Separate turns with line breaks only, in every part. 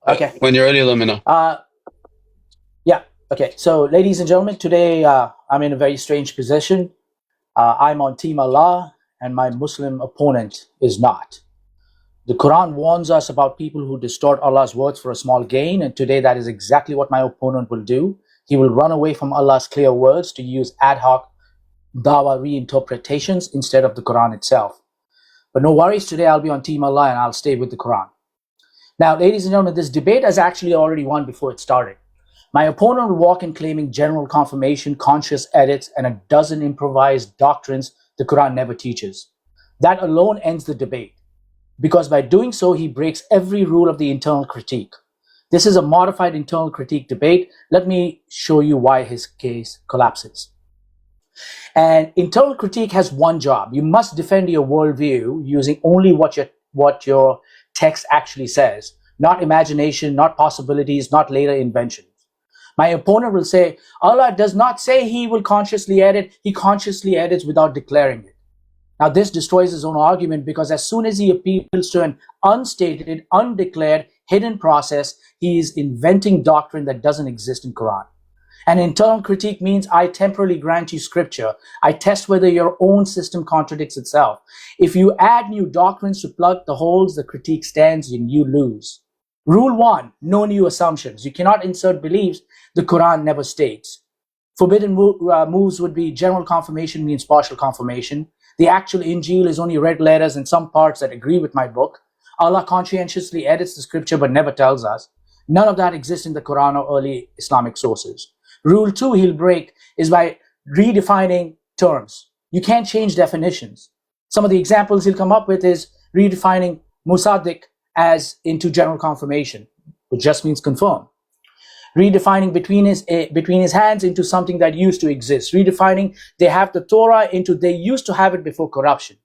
Okay.
When you're ready, let me know.
Yeah. Okay. So, ladies and gentlemen, today I'm in a very strange position. I'm on Team Allah, and my Muslim opponent is not. The Quran warns us about people who distort Allah's words for a small gain, and today that is exactly what my opponent will do. He will run away from Allah's clear words to use ad hoc dawa reinterpretations instead of the Quran itself. But no worries, today I'll be on Team Allah and I'll stay with the Quran. Now, ladies and gentlemen, this debate has actually already won before it started. My opponent will walk in claiming general confirmation, conscious edits, and a dozen improvised doctrines the Quran never teaches. That alone ends the debate, because by doing so, he breaks every rule of the internal critique. This is a modified internal critique debate. Let me show you why his case collapses. And internal critique has one job. You must defend your worldview using only what your text actually says, not imagination, not possibilities, not later inventions. My opponent will say, Allah does not say he will consciously edit, he consciously edits without declaring it. Now this destroys his own argument, because as soon as he appeals to an unstated, undeclared, hidden process, he is inventing doctrine that doesn't exist in Quran. And internal critique means I temporarily grant you scripture. I test whether your own system contradicts itself. If you add new doctrines to plug the holes, the critique stands and you lose. Rule 1, no new assumptions. You cannot insert beliefs the Quran never states. Forbidden moves would be general confirmation means partial confirmation. The actual Injil is only red letters and some parts that agree with my book. Allah conscientiously edits the scripture but never tells us. None of that exists in the Quran or early Islamic sources. Rule 2 he'll break is by redefining terms. You can't change definitions. Some of the examples he'll come up with is redefining musaddiq as into general confirmation, which just means confirm. Redefining between his hands into something that used to exist. Redefining they have the Torah into they used to have it before corruption.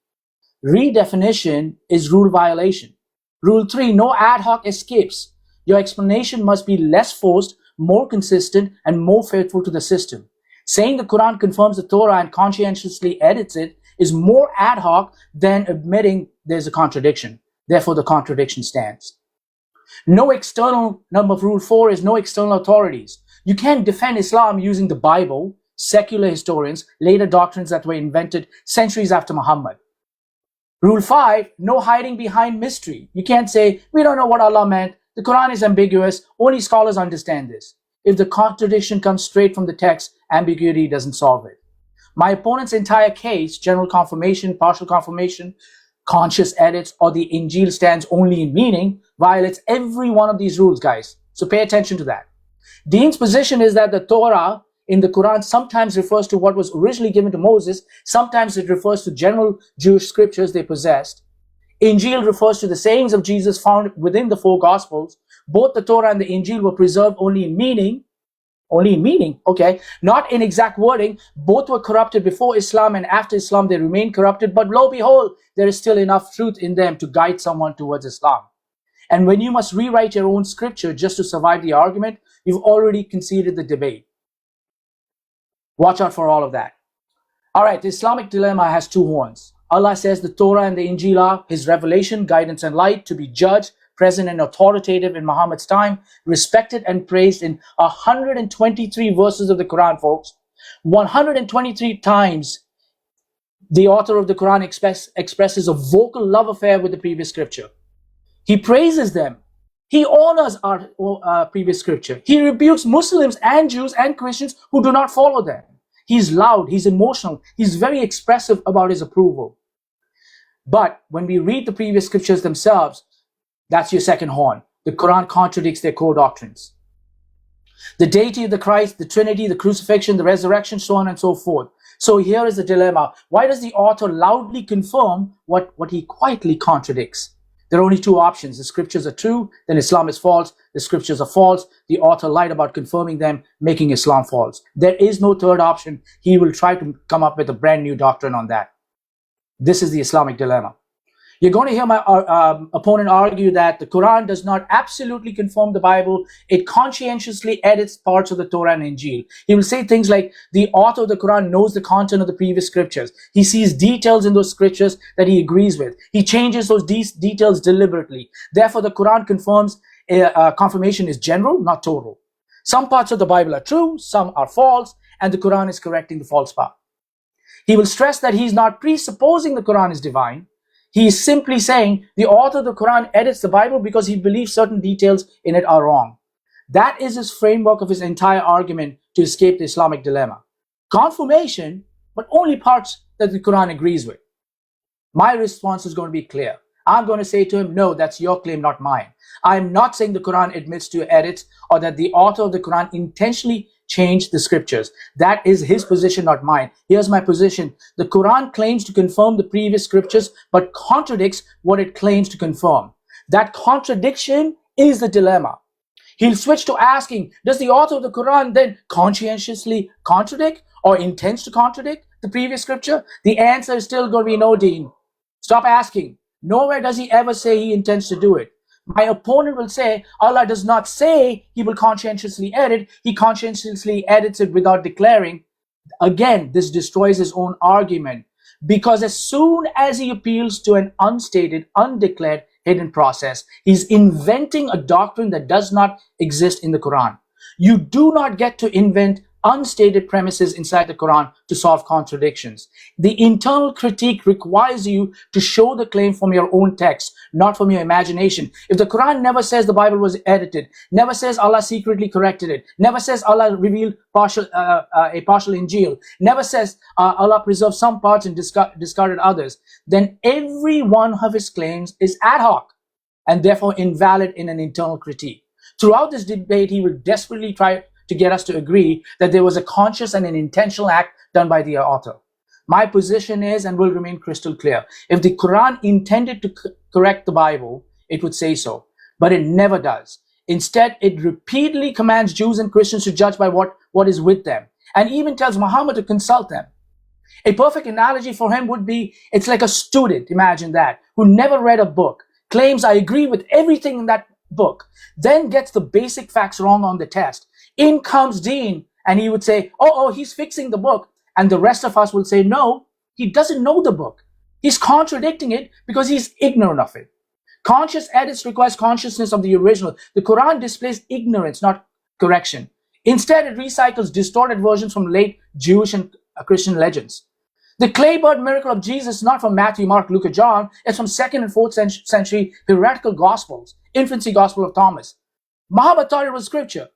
Redefinition is rule violation. Rule 3, no ad hoc escapes. Your explanation must be less forced, more consistent, and more faithful to the system. Saying the Quran confirms the Torah and conscientiously edits it is more ad hoc than admitting there's a contradiction. Therefore, the contradiction stands. No external, number of rule 4 is no external authorities. You can't defend Islam using the Bible, secular historians, later doctrines that were invented centuries after Muhammad. Rule 5, no hiding behind mystery. You can't say, we don't know what Allah meant. The Quran is ambiguous. Only scholars understand this. If the contradiction comes straight from the text, ambiguity doesn't solve it. My opponent's entire case, general confirmation, partial confirmation, conscious edits, or the Injil stands only in meaning, violates every one of these rules, guys. So pay attention to that. Deen's position is that the Torah in the Quran sometimes refers to what was originally given to Moses. Sometimes it refers to general Jewish scriptures they possessed. Injil refers to the sayings of Jesus found within the 4 Gospels. Both the Torah and the Injil were preserved only in meaning, okay, not in exact wording. Both were corrupted before Islam, and after Islam they remain corrupted, but lo and behold, there is still enough truth in them to guide someone towards Islam. And when you must rewrite your own scripture just to survive the argument, you've already conceded the debate. Watch out for all of that. All right, the Islamic dilemma has 2 horns. Allah says the Torah and the Injil are his revelation, guidance, and light, to be judged, present, and authoritative in Muhammad's time, respected and praised in 123 verses of the Quran, folks. 123 times the author of the Quran expresses a vocal love affair with the previous scripture. He praises them. He honors our previous scripture. He rebukes Muslims and Jews and Christians who do not follow them. He's loud, he's emotional, he's very expressive about his approval. But when we read the previous scriptures themselves, that's your second horn. The Quran contradicts their core doctrines. The deity of the Christ, the Trinity, the crucifixion, the resurrection, so on and so forth. So here is the dilemma. Why does the author loudly confirm what he quietly contradicts? There are only 2 options. The scriptures are true, then Islam is false. The scriptures are false. The author lied about confirming them, making Islam false. There is no third option. He will try to come up with a brand new doctrine on that. This is the Islamic dilemma. You're going to hear my opponent argue that the Quran does not absolutely confirm the Bible. It conscientiously edits parts of the Torah and Injil. He will say things like, the author of the Quran knows the content of the previous scriptures. He sees details in those scriptures that he agrees with. He changes those details deliberately. Therefore, the Quran confirms confirmation is general, not total. Some parts of the Bible are true, some are false, and the Quran is correcting the false part. He will stress that he's not presupposing the Quran is divine. He is simply saying the author of the Quran edits the Bible because he believes certain details in it are wrong. That is his framework of his entire argument to escape the Islamic dilemma. Confirmation, but only parts that the Quran agrees with. My response is going to be clear. I'm going to say to him, no, that's your claim, not mine. I'm not saying the Quran admits to edits or that the author of the Quran intentionally changed the scriptures. That is his position, not mine. Here's my position. The Quran claims to confirm the previous scriptures, but contradicts what it claims to confirm. That contradiction is the dilemma. He'll switch to asking, does the author of the Quran then conscientiously contradict or intends to contradict the previous scripture? The answer is still going to be no, Deen. Stop asking. Nowhere does he ever say he intends to do it. My opponent will say, Allah does not say he will conscientiously edit. He conscientiously edits it without declaring. Again, this destroys his own argument, because as soon as he appeals to an unstated, undeclared, hidden process, he's inventing a doctrine that does not exist in the Quran. You do not get to invent unstated premises inside the Quran to solve contradictions. The internal critique requires you to show the claim from your own text, not from your imagination. If the Quran never says the Bible was edited, never says Allah secretly corrected it, never says Allah revealed a partial Injil, never says Allah preserved some parts and discarded others, then every one of his claims is ad hoc and therefore invalid in an internal critique. Throughout this debate, he will desperately try to get us to agree that there was a conscious and an intentional act done by the author. My position is and will remain crystal clear. If the Quran intended to correct the Bible, it would say so, but it never does. Instead, it repeatedly commands Jews and Christians to judge by what is with them, and even tells Muhammad to consult them. A perfect analogy for him would be, it's like a student, imagine that, who never read a book, claims I agree with everything in that book, then gets the basic facts wrong on the test. In comes Deen, and he would say, oh, he's fixing the book. And the rest of us will say, no, he doesn't know the book. He's contradicting it because he's ignorant of it. Conscious edits requires consciousness of the original. The Quran displays ignorance, not correction. Instead, it recycles distorted versions from late Jewish and Christian legends. The clay bird miracle of Jesus is not from Matthew, Mark, Luke, or John. It's from 2nd and 4th century heretical gospels, infancy gospel of Thomas. Muhammad thought it was scripture.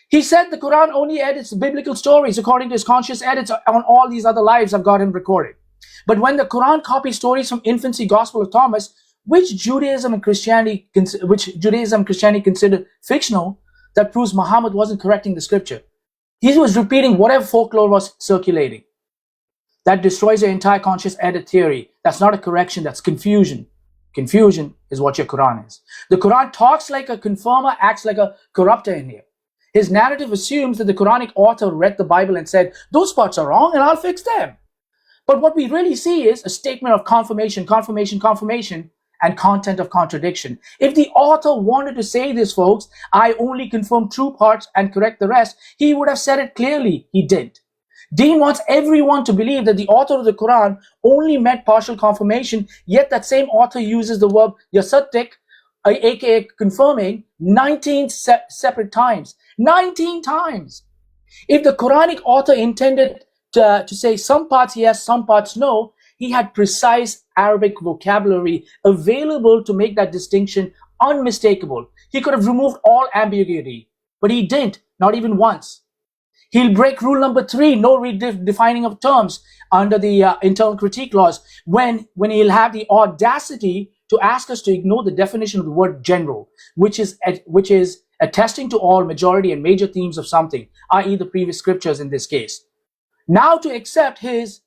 He said the Quran only edits biblical stories according to his conscious edits on all these other lives I've got him recorded. But when the Quran copies stories from infancy gospel of Thomas, which Judaism and Christianity considered fictional, that proves Muhammad wasn't correcting the scripture. He was repeating whatever folklore was circulating. That destroys your entire conscious edit theory. That's not a correction, that's confusion. Confusion is what your Quran is. The Quran talks like a confirmer, acts like a corrupter in here. His narrative assumes that the Quranic author read the Bible and said, those parts are wrong and I'll fix them. But what we really see is a statement of confirmation, and content of contradiction. If the author wanted to say this, folks, I only confirm true parts and correct the rest, he would have said it clearly. He didn't. Deen wants everyone to believe that the author of the Quran only meant partial confirmation, yet that same author uses the verb yasaddiq, aka confirming, 19 separate times. 19 times. If the Quranic author intended to say some parts yes, some parts no, he had precise Arabic vocabulary available to make that distinction unmistakable. He could have removed all ambiguity, but he didn't, not even once. He'll break rule number 3, no redefining of terms under the internal critique laws, when he'll have the audacity to ask us to ignore the definition of the word general, which is attesting to all, majority, and major themes of something, i.e. the previous scriptures in this case. Now to accept his,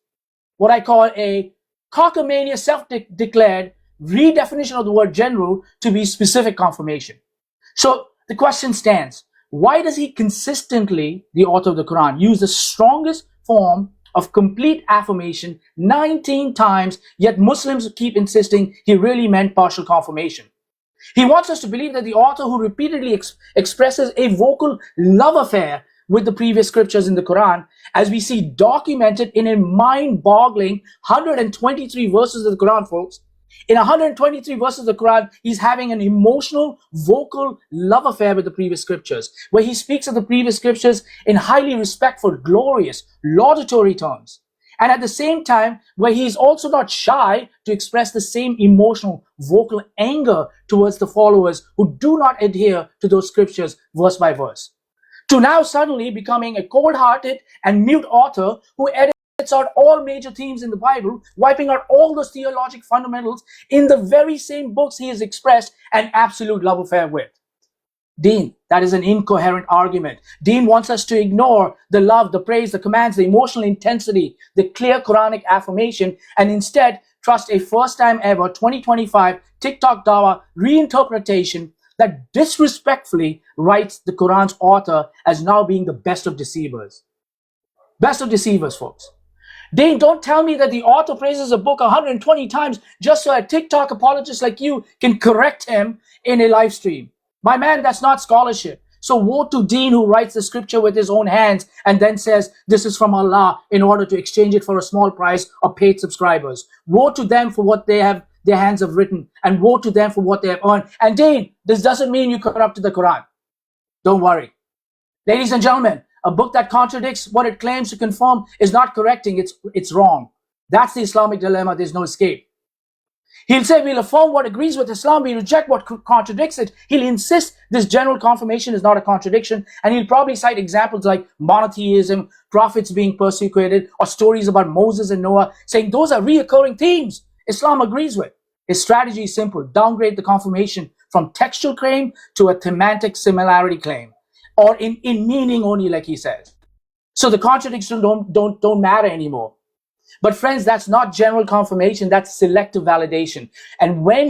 what I call a cockamania self-declared redefinition of the word general to be specific confirmation. So the question stands, why does he consistently, the author of the Quran, use the strongest form of complete affirmation 19 times, yet Muslims keep insisting he really meant partial confirmation? He wants us to believe that the author who repeatedly expresses a vocal love affair with the previous scriptures in the Quran, as we see documented in a mind-boggling 123 verses of the Quran, folks, In 123 verses of the Quran, he's having an emotional, vocal love affair with the previous scriptures, where he speaks of the previous scriptures in highly respectful, glorious, laudatory terms. And at the same time, where he's also not shy to express the same emotional, vocal anger towards the followers who do not adhere to those scriptures verse by verse. To now suddenly becoming a cold-hearted and mute author who edits out all major themes in the Bible, wiping out all those theologic fundamentals in the very same books he has expressed an absolute love affair with. Deen, that is an incoherent argument. Deen wants us to ignore the love, the praise, the commands, the emotional intensity, the clear Quranic affirmation, and instead trust a first time ever 2025 TikTok Dawa reinterpretation that disrespectfully writes the Quran's author as now being the best of deceivers. Best of deceivers, folks. Dane, don't tell me that the author praises a book 120 times just so a TikTok apologist like you can correct him in a live stream. My man, that's not scholarship. So woe to Deen who writes the scripture with his own hands and then says this is from Allah in order to exchange it for a small price of paid subscribers. Woe to them for what their hands have written, and woe to them for what they have earned. And Deen, this doesn't mean you corrupted the Quran. Don't worry. Ladies and gentlemen, a book that contradicts what it claims to confirm is not correcting, it's wrong. That's the Islamic dilemma, there's no escape. He'll say we'll affirm what agrees with Islam, we reject what contradicts it. He'll insist this general confirmation is not a contradiction, and he'll probably cite examples like monotheism, prophets being persecuted, or stories about Moses and Noah, saying those are reoccurring themes Islam agrees with. His strategy is simple: downgrade the confirmation from textual claim to a thematic similarity claim, or in meaning only, like he says. So the contradictions don't matter anymore. But friends, that's not general confirmation, that's selective validation. And when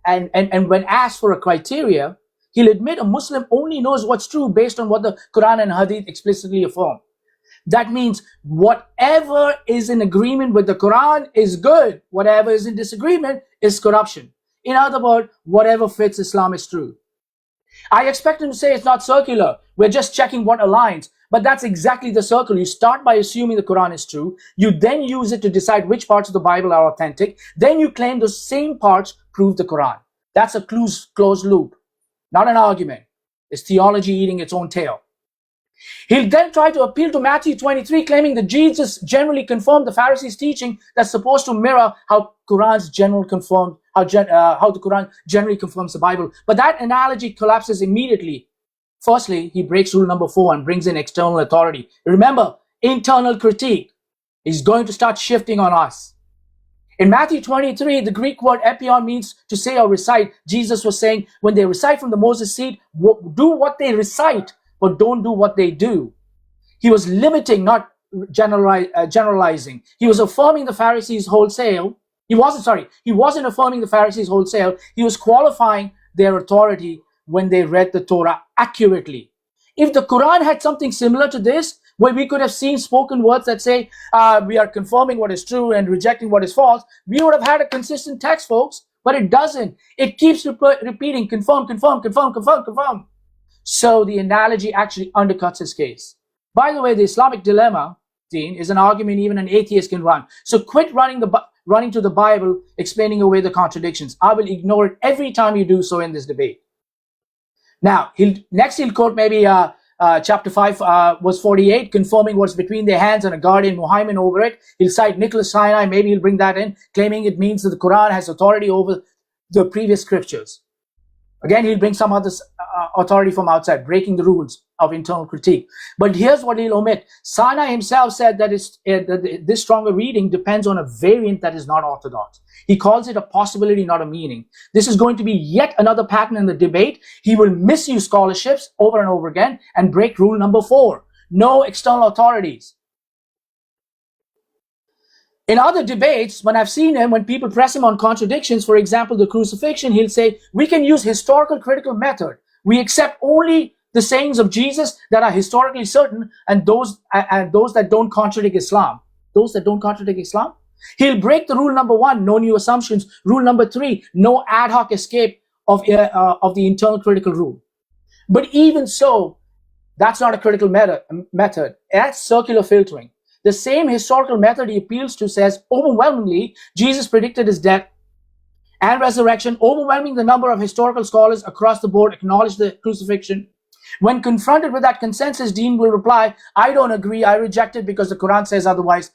when asked for a criteria, he'll admit a Muslim only knows what's true based on what the Quran and Hadith explicitly affirm. That means whatever is in agreement with the Quran is good, whatever is in disagreement is corruption. In other words, whatever fits Islam is true. I expect him to say it's not circular, we're just checking what aligns. But that's exactly the circle. You start by assuming the Quran is true. You then use it to decide which parts of the Bible are authentic. Then you claim those same parts prove the Quran. That's a closed loop, not an argument. It's theology eating its own tail. He'll then try to appeal to Matthew 23, claiming that Jesus generally confirmed the Pharisees' teaching that's supposed to mirror how the Quran generally confirms the Bible. But that analogy collapses immediately. Firstly, he breaks rule number 4 and brings in external authority. Remember, internal critique is going to start shifting on us. In Matthew 23, the Greek word epion means to say or recite. Jesus was saying when they recite from the Moses seat, do what they recite, but don't do what they do. He was limiting, not generalizing. He was affirming the Pharisees wholesale. He wasn't affirming the Pharisees wholesale. He was qualifying their authority when they read the Torah accurately. If the Quran had something similar to this, where we could have seen spoken words that say, we are confirming what is true and rejecting what is false, we would have had a consistent text, folks, but it doesn't. It keeps repeating, confirm, confirm, confirm, confirm, confirm. So the analogy actually undercuts his case. By the way, the Islamic dilemma, Dean, is an argument even an atheist can run. So quit running to the Bible, explaining away the contradictions. I will ignore it every time you do so in this debate. Now, he'll quote maybe chapter 5, verse 48, confirming what's between their hands and a guardian Muhammad over it. He'll cite Nicholas Sinai, maybe he'll bring that in, claiming it means that the Quran has authority over the previous scriptures. Again, he'll bring some other authority from outside, breaking the rules of internal critique. But here's what he'll omit. Sinai himself said that this stronger reading depends on a variant that is not orthodox. He calls it a possibility, not a meaning. This is going to be yet another pattern in the debate. He will misuse scholarships over and over again and break rule number 4. No external authorities. In other debates, when I've seen him, when people press him on contradictions, for example, the crucifixion, he'll say, we can use historical critical method. We accept only the sayings of Jesus that are historically certain and those that don't contradict Islam. Those that don't contradict Islam. He'll break the rule number 1, no new assumptions. Rule number 3, no ad hoc escape of the internal critical rule. But even so, that's not a critical method. That's circular filtering. The same historical method he appeals to says, overwhelmingly, Jesus predicted his death and resurrection. Overwhelming the number of historical scholars across the board acknowledge the crucifixion. When confronted with that consensus, Deen will reply, I don't agree, I reject it because the Quran says otherwise.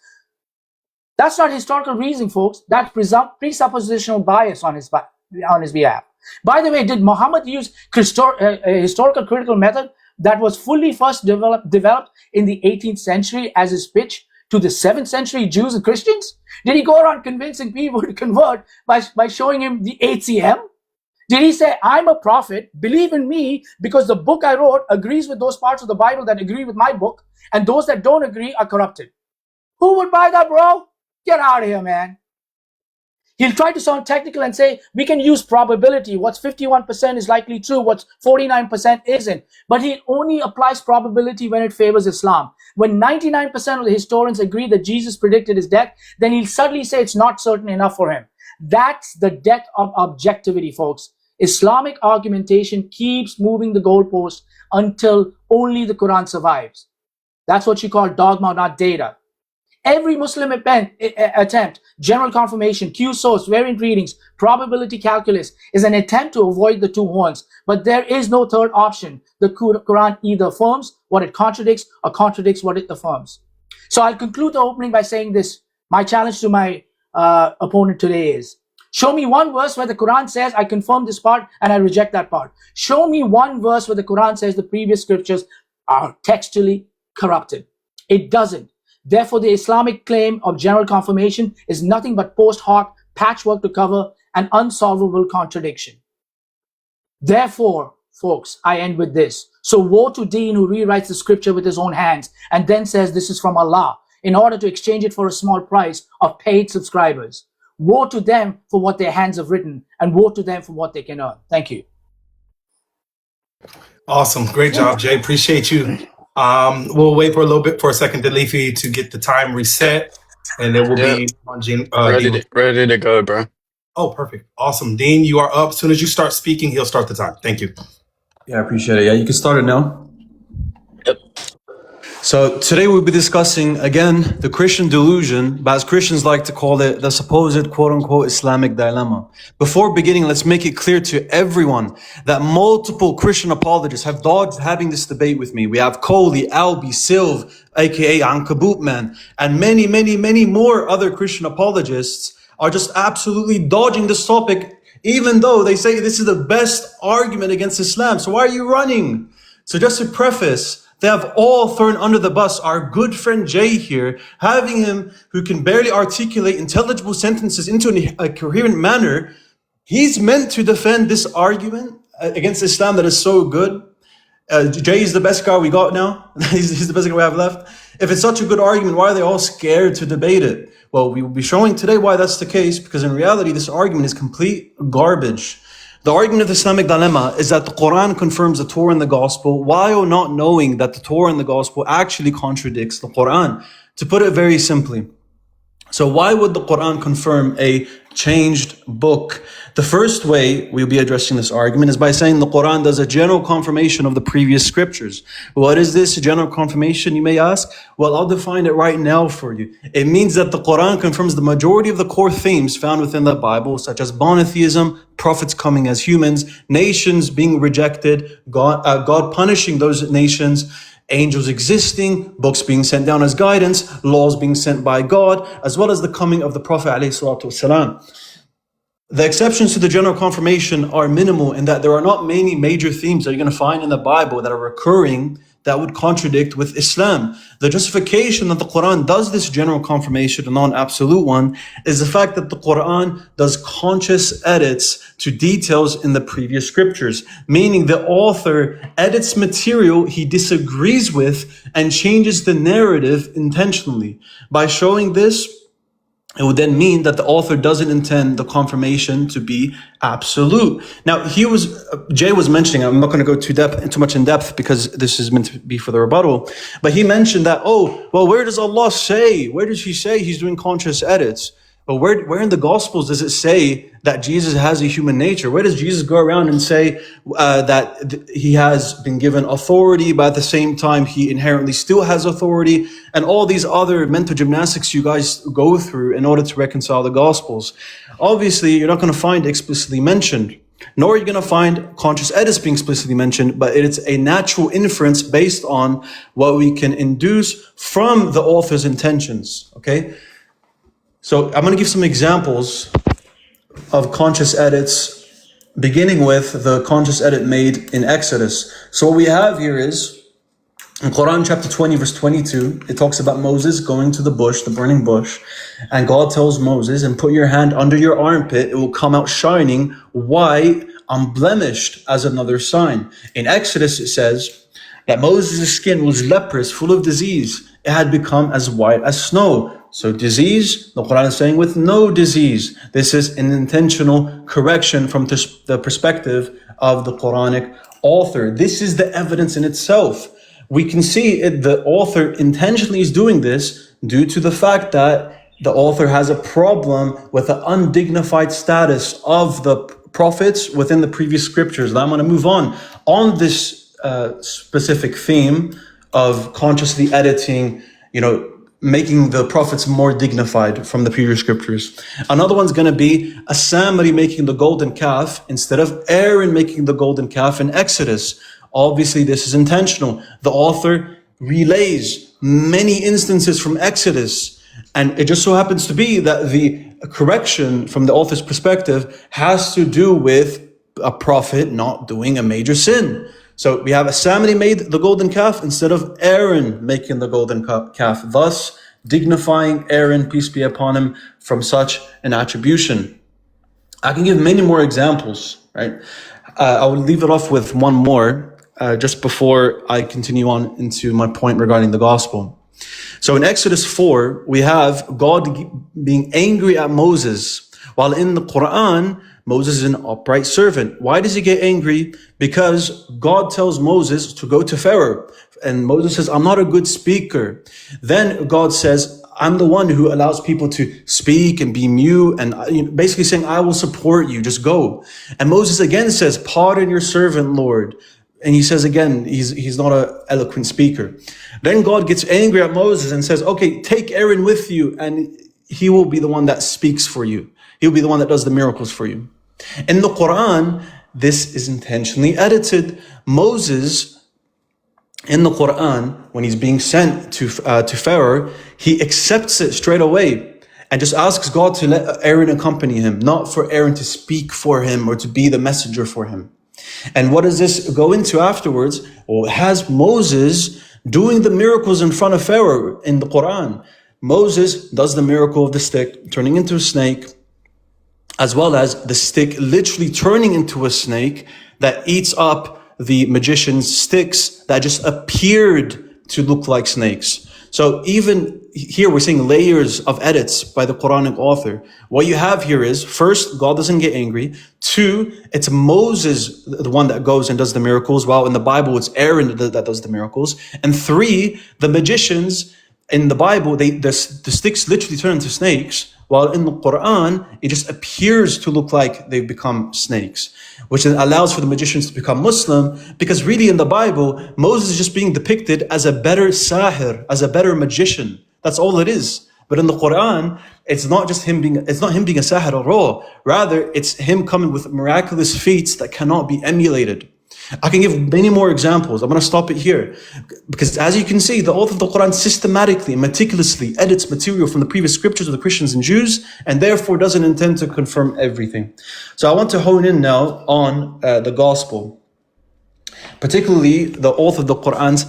That's not historical reasoning, folks. That's presuppositional bias on his behalf. By the way, did Muhammad use a historical critical method that was fully first developed in the 18th century as his pitch to the 7th century Jews and Christians? Did he go around convincing people to convert by showing him the HCM? Did he say, I'm a prophet, believe in me because the book I wrote agrees with those parts of the Bible that agree with my book, and those that don't agree are corrupted? Who would buy that, bro? Get out of here, man. He'll try to sound technical and say, we can use probability. What's 51% is likely true, what's 49% isn't. But he only applies probability when it favors Islam. When 99% of the historians agree that Jesus predicted his death, then he'll suddenly say it's not certain enough for him. That's the death of objectivity, folks. Islamic argumentation keeps moving the goalpost until only the Quran survives. That's what you call dogma, not data. Every Muslim attempt, general confirmation, Q source, variant readings, probability calculus, is an attempt to avoid the two horns. But there is no third option. The Quran either affirms what it contradicts or contradicts what it affirms. So I'll conclude the opening by saying this. My challenge to my opponent today is, show me one verse where the Quran says, I confirm this part and I reject that part. Show me one verse where the Quran says the previous scriptures are textually corrupted. It doesn't. Therefore, the Islamic claim of general confirmation is nothing but post hoc patchwork to cover an unsolvable contradiction. Therefore, folks, I end with this. So woe to Deen who rewrites the scripture with his own hands and then says this is from Allah in order to exchange it for a small price of paid subscribers. Woe to them for what their hands have written, and woe to them for what they can earn. Thank you.
Awesome. Great job, Jay. Appreciate you. We'll wait for a second, Delifi, to get the time reset, and then we'll be on Gene.
Ready to go, bro.
Oh, perfect. Awesome. Dean, you are up. As soon as you start speaking, he'll start the time. Thank you.
Yeah, I appreciate it. Yeah, you can start it now.
Yep.
So today we'll be discussing, again, the Christian delusion, but as Christians like to call it, the supposed quote-unquote Islamic dilemma. Before beginning, let's make it clear to everyone that multiple Christian apologists have dodged having this debate with me. We have Coley, Albi, Silv, aka Ankabut Man, and many, many, many more other Christian apologists are just absolutely dodging this topic, even though they say this is the best argument against Islam. So why are you running? So just to preface, they have all thrown under the bus our good friend Jay here, having him who can barely articulate intelligible sentences into a coherent manner. He's meant to defend this argument against Islam that is so good. Jay is the best guy we got now. He's the best guy we have left. If it's such a good argument, why are they all scared to debate it? Well, we will be showing today why that's the case, because in reality, this argument is complete garbage. The argument of the Islamic dilemma is that the Quran confirms the Torah and the Gospel while not knowing that the Torah and the Gospel actually contradicts the Quran. To put it very simply, so why would the Quran confirm a changed book? The first way we'll be addressing this argument is by saying the Quran does a general confirmation of the previous scriptures. What is this general confirmation, you may ask? Well, I'll define it right now for you. It means that the Quran confirms the majority of the core themes found within the Bible, such as monotheism, prophets coming as humans, nations being rejected, God punishing those nations, angels existing, books being sent down as guidance, laws being sent by God, as well as the coming of the Prophet ﷺ. The exceptions to the general confirmation are minimal in that there are not many major themes that you're going to find in the Bible that are recurring that would contradict with Islam. The justification that the Quran does this general confirmation, a non-absolute one, is the fact that the Quran does conscious edits to details in the previous scriptures, meaning the author edits material he disagrees with and changes the narrative intentionally. By showing this, it would then mean that the author doesn't intend the confirmation to be absolute. Now, Jay was mentioning, I'm not going to go too much in depth because this is meant to be for the rebuttal, but he mentioned that, where does Allah say? Where does he say he's doing conscious edits? But where in the Gospels does it say that Jesus has a human nature? Where does Jesus go around and say that he has been given authority, but at the same time he inherently still has authority, and all these other mental gymnastics you guys go through in order to reconcile the Gospels? Obviously, you're not going to find explicitly mentioned, nor are you going to find conscious edits being explicitly mentioned, but it's a natural inference based on what we can induce from the author's intentions, okay? So I'm going to give some examples of conscious edits, beginning with the conscious edit made in Exodus. So what we have here is, in Quran chapter 20, verse 22, it talks about Moses going to the bush, the burning bush, and God tells Moses, and put your hand under your armpit, it will come out shining, white, unblemished, as another sign. In Exodus, it says that Moses' skin was leprous, full of disease. It had become as white as snow. So disease, the Quran is saying with no disease. This is an intentional correction from the perspective of the Quranic author. This is the evidence in itself. We can see the author intentionally is doing this due to the fact that the author has a problem with the undignified status of the prophets within the previous scriptures. Now I'm going to move on this specific theme of consciously editing, making the prophets more dignified from the previous scriptures. Another one's going to be a Samari making the golden calf instead of Aaron making the golden calf in Exodus. Obviously, this is intentional. The author relays many instances from Exodus, and it just so happens to be that the correction from the author's perspective has to do with a prophet not doing a major sin. So we have a Samari made the golden calf instead of Aaron making the golden calf, thus dignifying Aaron, peace be upon him, from such an attribution. I can give many more examples, right? I will leave it off with one more just before I continue on into my point regarding the gospel. So in Exodus 4, we have God being angry at Moses, while in the Quran, Moses is an upright servant. Why does he get angry? Because God tells Moses to go to Pharaoh. And Moses says, I'm not a good speaker. Then God says, I'm the one who allows people to speak and be mute, and basically saying, I will support you, just go. And Moses again says, pardon your servant, Lord. And he says again, he's not an eloquent speaker. Then God gets angry at Moses and says, okay, take Aaron with you, and he will be the one that speaks for you. He'll be the one that does the miracles for you. In the Quran, this is intentionally edited. Moses, in the Quran, when he's being sent to Pharaoh, he accepts it straight away and just asks God to let Aaron accompany him, not for Aaron to speak for him or to be the messenger for him. And what does this go into afterwards? Well, it has Moses doing the miracles in front of Pharaoh in the Quran. Moses does the miracle of the stick turning into a snake, as well as the stick literally turning into a snake that eats up the magician's sticks that just appeared to look like snakes. So even here we're seeing layers of edits by the Quranic author. What you have here is, first, God doesn't get angry. Two, it's Moses, the one that goes and does the miracles, while in the Bible it's Aaron that does the miracles. And three, the magicians in the Bible, the sticks literally turn into snakes, while in the Quran, it just appears to look like they've become snakes, which allows for the magicians to become Muslim, because really in the Bible, Moses is just being depicted as a better sahir, as a better magician. That's all it is. But in the Quran, it's not him being a sahir at all. Rather, it's him coming with miraculous feats that cannot be emulated. I can give many more examples. I'm going to stop it here. Because as you can see, the author of the Quran systematically, meticulously edits material from the previous scriptures of the Christians and Jews, and therefore doesn't intend to confirm everything. So I want to hone in now on the gospel, particularly the author of the Quran's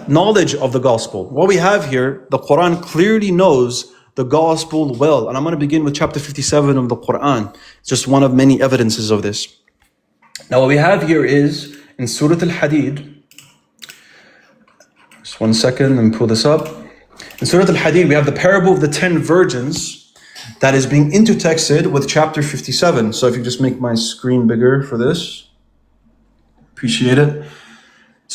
knowledge of the gospel. What we have here, the Quran clearly knows the gospel well. And I'm going to begin with chapter 57 of the Quran. It's just one of many evidences of this. Now what we have here is in Surah Al-Hadid. Just one second, let me pull this up. In Surah Al-Hadid, we have the parable of the 10 virgins that is being intertexted with chapter 57. So if you just make my screen bigger for this, appreciate it.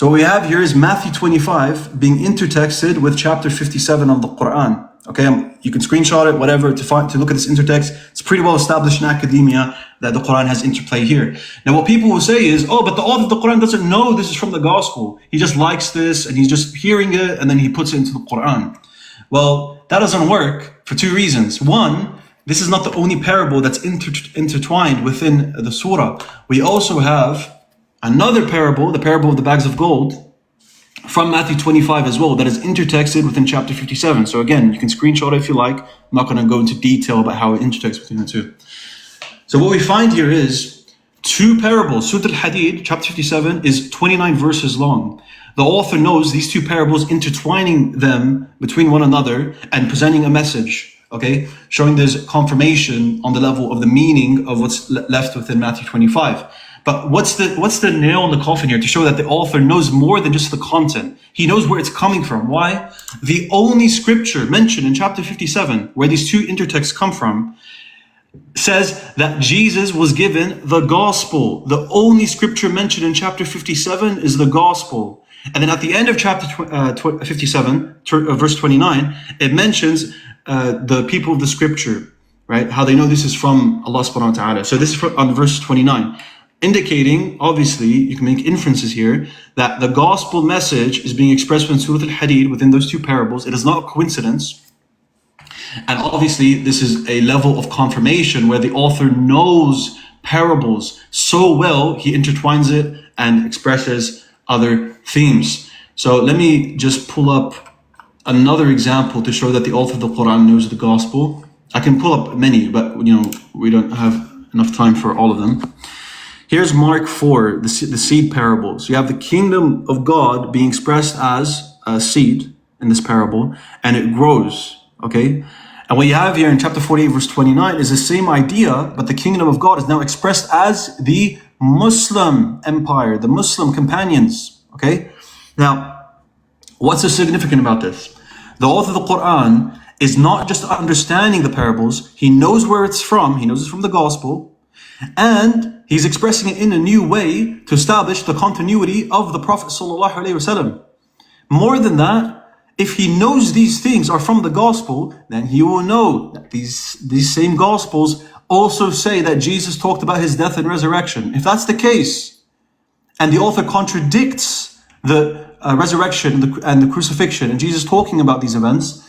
So what we have here is Matthew 25 being intertexted with chapter 57 of the Quran. Okay, you can screenshot it, whatever, to look at this intertext. It's pretty well established in academia that the Quran has interplay here. Now, what people will say is, oh, but the author of the Quran doesn't know this is from the gospel. He just likes this and he's just hearing it and then he puts it into the Quran. Well, that doesn't work for two reasons. One, this is not the only parable that's intertwined within the surah. We also have another parable, the parable of the bags of gold, from Matthew 25 as well, that is intertexted within chapter 57. So again, you can screenshot it if you like. I'm not going to go into detail about how it intertexts between the two. So what we find here is two parables. Surah Al-Hadid, chapter 57, is 29 verses long. The author knows these two parables, intertwining them between one another and presenting a message, okay? Showing there's confirmation on the level of the meaning of what's left within Matthew 25. But what's the nail in the coffin here to show that the author knows more than just the content? He knows where it's coming from. Why? The only scripture mentioned in chapter 57, where these two intertexts come from, says that Jesus was given the gospel. The only scripture mentioned in chapter 57 is the gospel. And then at the end of chapter 57, verse 29, it mentions the people of the scripture, right? How they know this is from Allah subhanahu wa ta'ala. So this is on verse 29. Indicating, obviously, you can make inferences here, that the gospel message is being expressed in Surah Al-Hadid within those two parables. It is not a coincidence. And obviously, this is a level of confirmation where the author knows parables so well, he intertwines it and expresses other themes. So let me just pull up another example to show that the author of the Quran knows the gospel. I can pull up many, but we don't have enough time for all of them. Here's Mark 4, the seed parables. You have the kingdom of God being expressed as a seed in this parable, and it grows, okay? And what you have here in chapter 48, verse 29 is the same idea, but the kingdom of God is now expressed as the Muslim empire, the Muslim companions, okay? Now, what's so significant about this? The author of the Quran is not just understanding the parables, he knows where it's from, he knows it's from the gospel, and he's expressing it in a new way to establish the continuity of the Prophet ﷺ. More than that, if he knows these things are from the gospel, then he will know that these same gospels also say that Jesus talked about his death and resurrection. If that's the case, and the author contradicts the resurrection and the crucifixion, and Jesus talking about these events,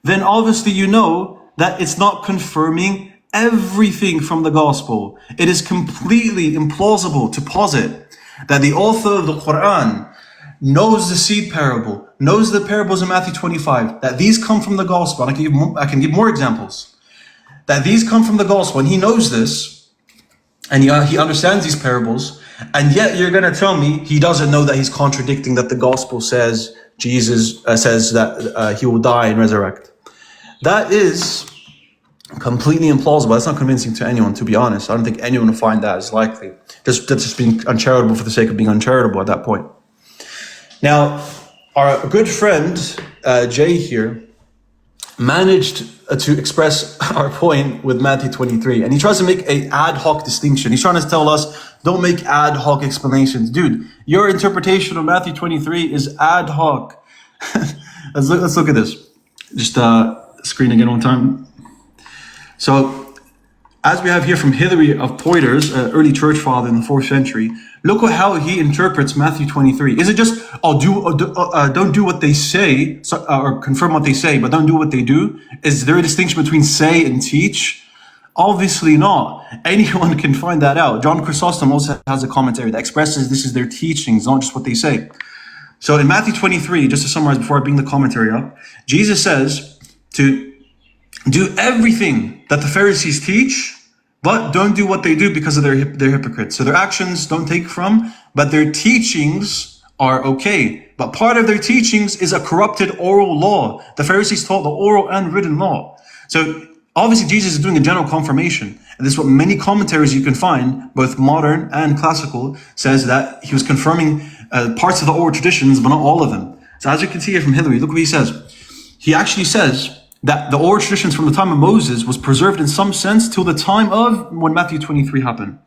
then obviously you know that it's not confirming everything from the gospel. It is completely implausible to posit that the author of the Quran knows the seed parable, knows the parables in Matthew 25, that these come from the gospel. And I can give more examples. That these come from the gospel, and he knows this, and he understands these parables, and yet you're going to tell me he doesn't know that he's contradicting that the gospel says Jesus says that he will die and resurrect. That is completely implausible. That's not convincing to anyone, to be honest. I don't think anyone will find that as likely. That's just being uncharitable for the sake of being uncharitable at that point. Now, our good friend, Jay here, managed to express our point with Matthew 23. And he tries to make an ad hoc distinction. He's trying to tell us, don't make ad hoc explanations. Dude, your interpretation of Matthew 23 is ad hoc. Let's look at this. Just screen again one time. So, as we have here from Hilary of Poitiers, early church father in the 4th century, look at how he interprets Matthew 23. Is it just, don't do what they say, or confirm what they say, but don't do what they do? Is there a distinction between say and teach? Obviously not. Anyone can find that out. John Chrysostom also has a commentary that expresses this is their teachings, not just what they say. So in Matthew 23, just to summarize before I bring the commentary up, Jesus says to do everything that the Pharisees teach, but don't do what they do because of they're hypocrites. So their actions don't take from, but their teachings are okay. But part of their teachings is a corrupted oral law. The Pharisees taught the oral and written law. So obviously Jesus is doing a general confirmation. And this is what many commentaries you can find, both modern and classical, says that he was confirming parts of the oral traditions, but not all of them. So as you can see here from Hilary, look what he says. He actually says that the oral traditions from the time of Moses was preserved in some sense till the time of when Matthew 23 happened.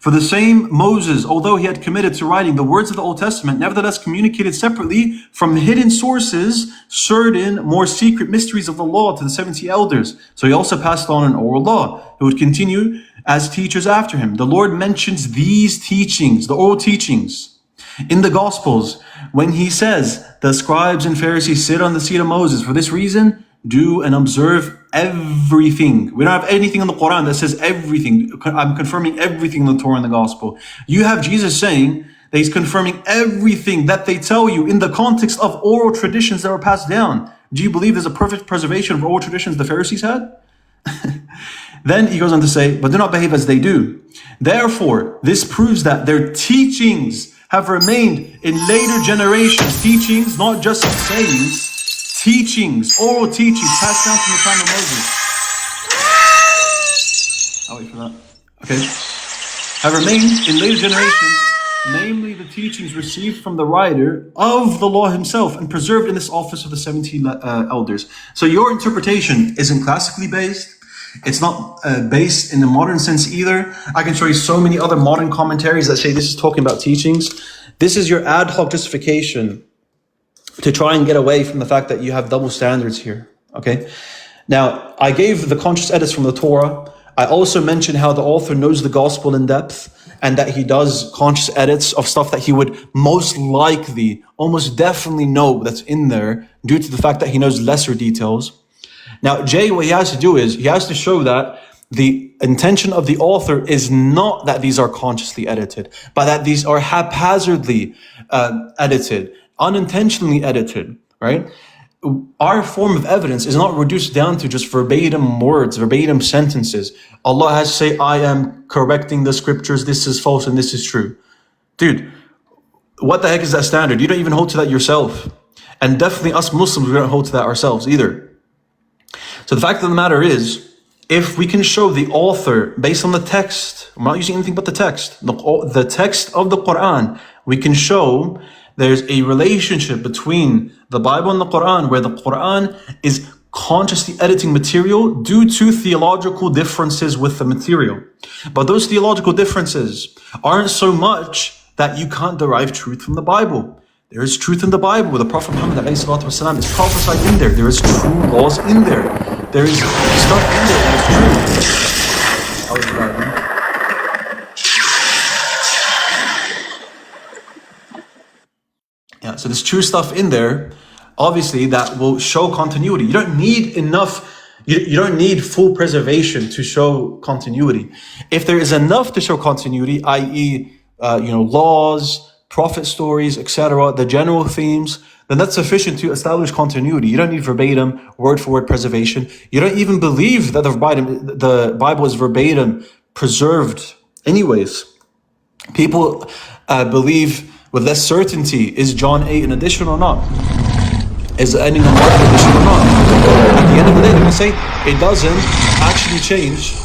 For the same Moses, although he had committed to writing the words of the Old Testament, nevertheless communicated separately from hidden sources certain more secret mysteries of the law to the 70 elders. So he also passed on an oral law, who would continue as teachers after him. The Lord mentions these teachings, the oral teachings, in the Gospels when he says, the scribes and Pharisees sit on the seat of Moses. For this reason, do and observe everything. We don't have anything in the Quran that says everything. I'm confirming everything in the Torah and the Gospel. You have Jesus saying that he's confirming everything that they tell you in the context of oral traditions that were passed down. Do you believe there's a perfect preservation of oral traditions the Pharisees had? Then he goes on to say, but do not behave as they do. Therefore, this proves that their teachings have remained in later generations. Teachings, not just sayings. Teachings, oral teachings passed down from the time of Moses. I'll wait for that. Okay. Have remained in later generations, namely the teachings received from the writer of the law himself and preserved in this office of the 70 elders. So your interpretation isn't classically based. It's not based in the modern sense either. I can show you so many other modern commentaries that say this is talking about teachings. This is your ad hoc justification to try and get away from the fact that you have double standards here, okay? Now, I gave the conscious edits from the Torah. I also mentioned how the author knows the gospel in depth and that he does conscious edits of stuff that he would most likely, almost definitely know that's in there due to the fact that he knows lesser details. Now, Jay, what he has to do is he has to show that the intention of the author is not that these are consciously edited, but that these are haphazardly edited, unintentionally edited, right? Our form of evidence is not reduced down to just verbatim words, verbatim sentences. Allah has to say, I am correcting the scriptures, this is false and this is true. Dude, what the heck is that standard? You don't even hold to that yourself. And definitely us Muslims, we don't hold to that ourselves either. So the fact of the matter is, if we can show the author based on the text, I'm not using anything but the text, the text of the Quran, we can show there's a relationship between the Bible and the Quran where the Quran is consciously editing material due to theological differences with the material. But those theological differences aren't so much that you can't derive truth from the Bible. There is truth in the Bible. The Prophet Muhammad ﷺ is prophesied in there. There is true laws in there. There is stuff in there that is true. Yeah, so there's true stuff in there, obviously, that will show continuity. You don't need enough, you don't need full preservation to show continuity. If there is enough to show continuity, i.e., laws, prophet stories, etc., the general themes, then that's sufficient to establish continuity. You don't need verbatim, word-for-word preservation. You don't even believe that the Bible is verbatim preserved anyways. People believe with less certainty, is John 8 an addition or not? Is the ending of Mark an addition or not? At the end of the day, they're going to say, it doesn't actually change.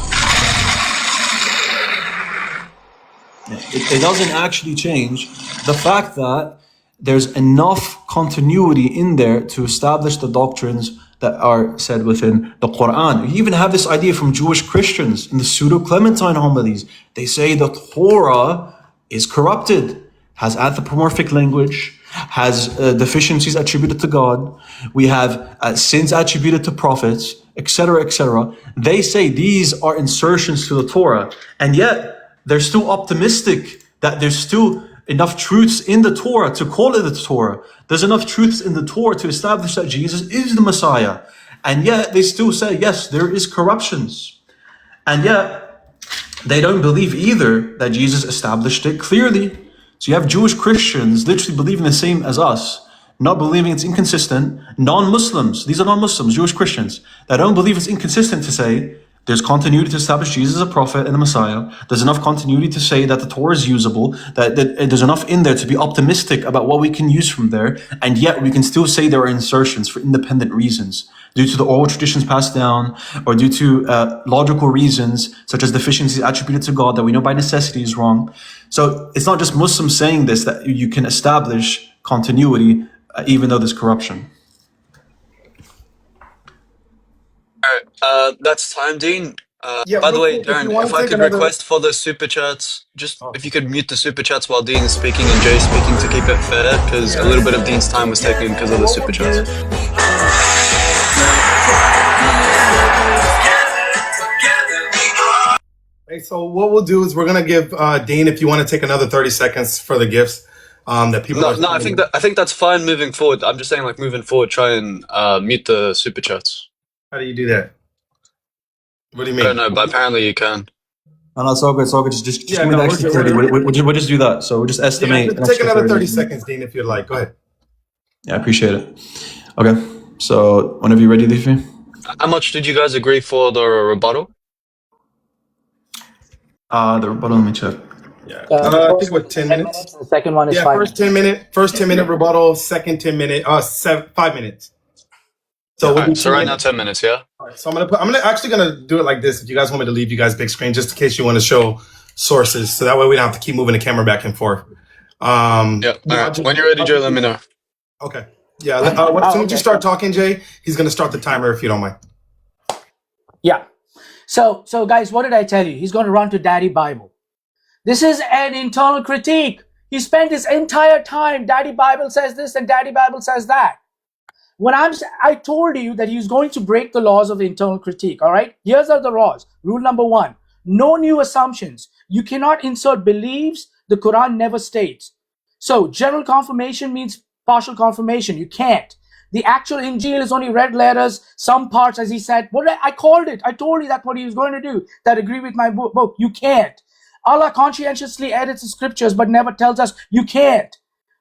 It doesn't actually change the fact that there's enough continuity in there to establish the doctrines that are said within the Quran. You even have this idea from Jewish Christians in the pseudo-Clementine homilies. They say the Torah is corrupted, has anthropomorphic language, has deficiencies attributed to God. We have sins attributed to prophets, etc., etc. They say these are insertions to the Torah, and yet they're still optimistic that there's still enough truths in the Torah to call it the Torah. There's enough truths in the Torah to establish that Jesus is the Messiah. And yet they still say, yes, there is corruptions. And yet they don't believe either that Jesus established it clearly. So you have Jewish Christians literally believing the same as us, not believing it's inconsistent. Non-Muslims, these are non-Muslims, Jewish Christians, that don't believe it's inconsistent to say there's continuity to establish Jesus as a prophet and the Messiah. There's enough continuity to say that the Torah is usable, that there's enough in there to be optimistic about what we can use from there, and yet we can still say there are insertions for independent reasons, due to the oral traditions passed down, or due to logical reasons, such as deficiencies attributed to God that we know by necessity is wrong. So it's not just Muslims saying this, that you can establish continuity even though there's corruption.
Alright, that's time, Dean.
Yeah,
By the
real
way,
quick, if you
Darren,
want
if
to
I
take
could
another.
request for the super chats, just
Oh.
if you could mute the super chats while Dean is speaking and Jay speaking to keep it fair, because a little bit of Dean's time was taken because of
So
the
what we'll
super chats.
do. Hey, so what we'll do is we're gonna give Dean, if you want to take another 30 seconds for the gifts that people
No,
are
no,
sending in.
I think that's fine moving forward. I'm just saying, like moving forward, try and mute the super chats.
How do you do that? What do you
I don't
mean?
know, but apparently you can.
No, no, it's all good. It's all good. Just
Yeah,
give me
no,
the
we're
extra
good.
30. We'll just do that. So we'll just
Yeah,
estimate
just
an
take
extra
another 30
30.
seconds, Dean, if you'd like. Go ahead.
Yeah, I appreciate it. Okay. So whenever you're ready, Leafy.
How much did you guys agree for the rebuttal?
The rebuttal, let me check.
Yeah.
The
I
first
think
one
we're
is
10
10
minutes.
minutes. The second one is
Yeah,
5 minutes.
first 10-minute rebuttal, second 10-minute, 5 minutes. So
All
we'll do
right, so
10
right now
minutes.
10 minutes, yeah?
All right, so I'm actually gonna do it like this. If you guys want me to leave you guys big screen, just in case you want to show sources, so that way we don't have to keep moving the camera back and forth.
Yeah, all right. When you're ready, Jay, let me know.
Okay. Yeah. As soon as you start talking, Jay, he's gonna start the timer if you don't mind.
Yeah. So guys, what did I tell you? He's going to run to Daddy Bible. This is an internal critique. He spent his entire time, Daddy Bible says this and Daddy Bible says that. When I told you that he's going to break the laws of internal critique, all right? Here's are the laws. Rule number 1, no new assumptions. You cannot insert beliefs the Quran never states. So general confirmation means partial confirmation. You can't. The actual Injil is only red letters, some parts, as he said. I called it. I told you that's what he was going to do. That agree with my book. You can't. Allah conscientiously edits the scriptures but never tells us you can't.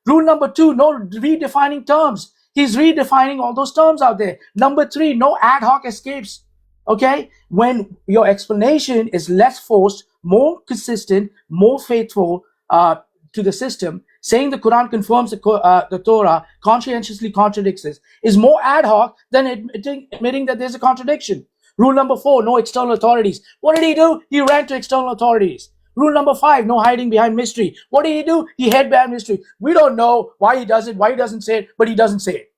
Rule number 2, no redefining terms. He's redefining all those terms out there. Number 3, no ad hoc escapes. Okay? When your explanation is less forced, more consistent, more faithful to the system, saying the Quran confirms the Torah, conscientiously contradicts this, is more ad hoc than admitting that there's a contradiction. Rule number 4, no external authorities. What did he do? He ran to external authorities. Rule number 5, no hiding behind mystery. What did he do? He hid behind mystery. We don't know why he does it, why he doesn't say it, but he doesn't say it.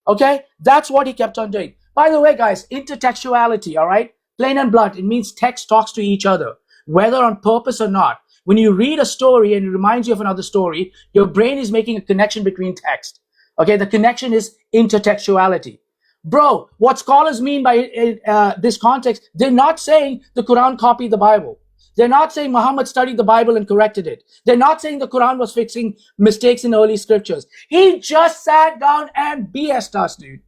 Okay? That's what he kept on doing. By the way, guys, intertextuality, all right? Plain and blunt, it means text talks to each other, whether on purpose or not. When you read a story and it reminds you of another story, your brain is making a connection between text. Okay? The connection is intertextuality. Bro, what scholars mean by this context, they're not saying the Quran copied the Bible. They're not saying Muhammad studied the Bible and corrected it. They're not saying the Quran was fixing mistakes in early scriptures. He just sat down and BS'd us, dude.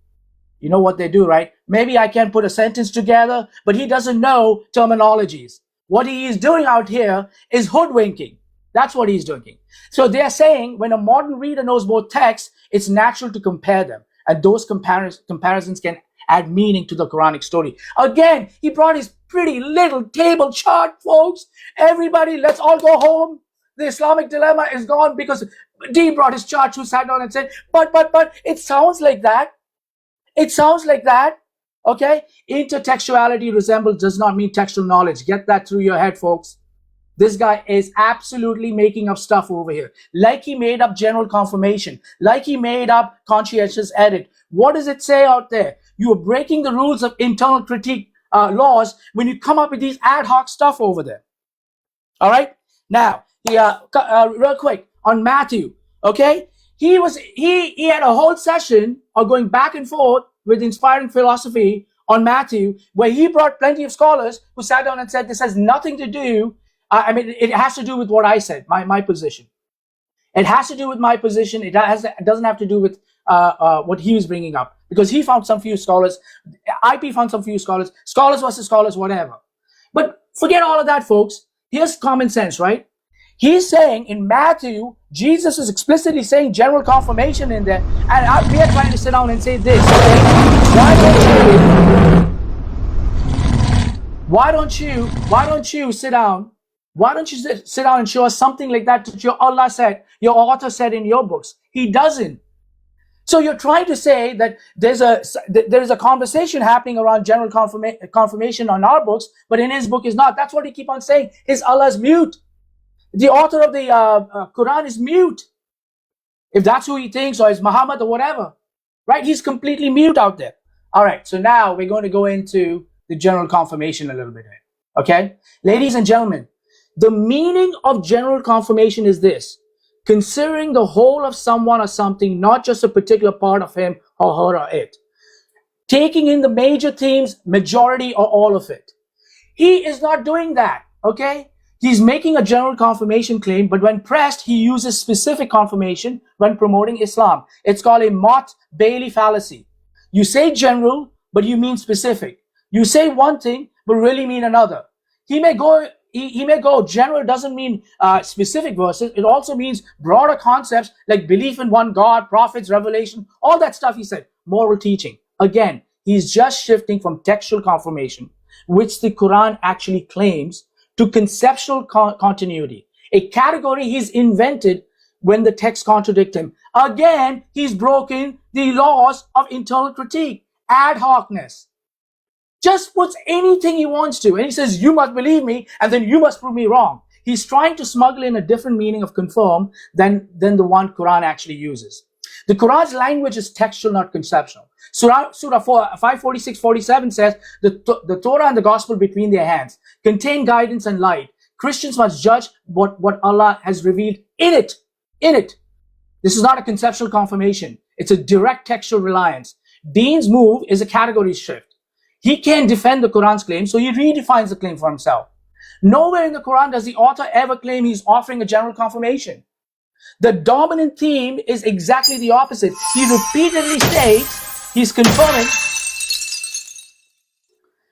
You know what they do, right? Maybe I can put a sentence together, but he doesn't know terminologies. What he is doing out here is hoodwinking. That's what he's doing. So they're saying when a modern reader knows both texts, it's natural to compare them. And those comparisons can add meaning to the Quranic story. Again, he brought his pretty little table chart, folks. Everybody, let's all go home. The Islamic dilemma is gone because D brought his chart, who sat down and said, but, it sounds like that. It sounds like that. Okay? Intertextuality resembles does not mean textual knowledge. Get that through your head, folks. This guy is absolutely making up stuff over here. Like he made up general confirmation. Like he made up conscientious edit. What does it say out there? You are breaking the rules of internal critique laws when you come up with these ad hoc stuff over there. All right? Now, real quick, on Matthew, okay? He had a whole session of going back and forth with inspiring philosophy on Matthew, where he brought plenty of scholars who sat down and said this has nothing to do. I mean, it has to do with what I said, my position. It has to do with my position. It doesn't have to do with what he was bringing up, because he found some few scholars. IP found some few scholars. Scholars versus scholars, whatever. But forget all of that, folks. Here's common sense, right? He's saying in Matthew, Jesus is explicitly saying general confirmation in there, and we are trying to sit down and say this. Okay? Why don't you sit down? Why don't you sit down and show us something like that your Allah said, your author said in your books? He doesn't. So you're trying to say that there's a conversation happening around general confirmation on our books, but in his book is not. That's what he keep on saying. His Allah is mute. The author of the Quran is mute. If that's who he thinks, or is Muhammad or whatever, right? He's completely mute out there. All right. So now we're going to go into the general confirmation a little bit. Okay? Ladies and gentlemen, the meaning of general confirmation is this: considering the whole of someone or something, not just a particular part of him or her or it. Taking in the major themes, majority or all of it. He is not doing that, okay? He's making a general confirmation claim, but when pressed, he uses specific confirmation when promoting Islam. It's called a Mott-Bailey fallacy. You say general, but you mean specific. You say one thing, but really mean another. He may go general doesn't mean specific verses. It also means broader concepts like belief in one God, prophets, revelation, all that stuff he said, moral teaching. Again, he's just shifting from textual confirmation, which the Quran actually claims, to conceptual continuity, a category he's invented when the text contradict him. Again, he's broken the laws of internal critique, ad hocness. Just puts anything he wants to, and he says, you must believe me, and then you must prove me wrong. He's trying to smuggle in a different meaning of confirm than the one Quran actually uses. The Quran's language is textual, not conceptual. Surah 546-47 says, the Torah and the Gospel between their hands contain guidance and light. Christians must judge what Allah has revealed in it. In it. This is not a conceptual confirmation. It's a direct textual reliance. Deen's move is a category shift. He can't defend the Quran's claim, so he redefines the claim for himself. Nowhere in the Quran does the author ever claim he's offering a general confirmation. The dominant theme is exactly the opposite. He repeatedly states he's confirming.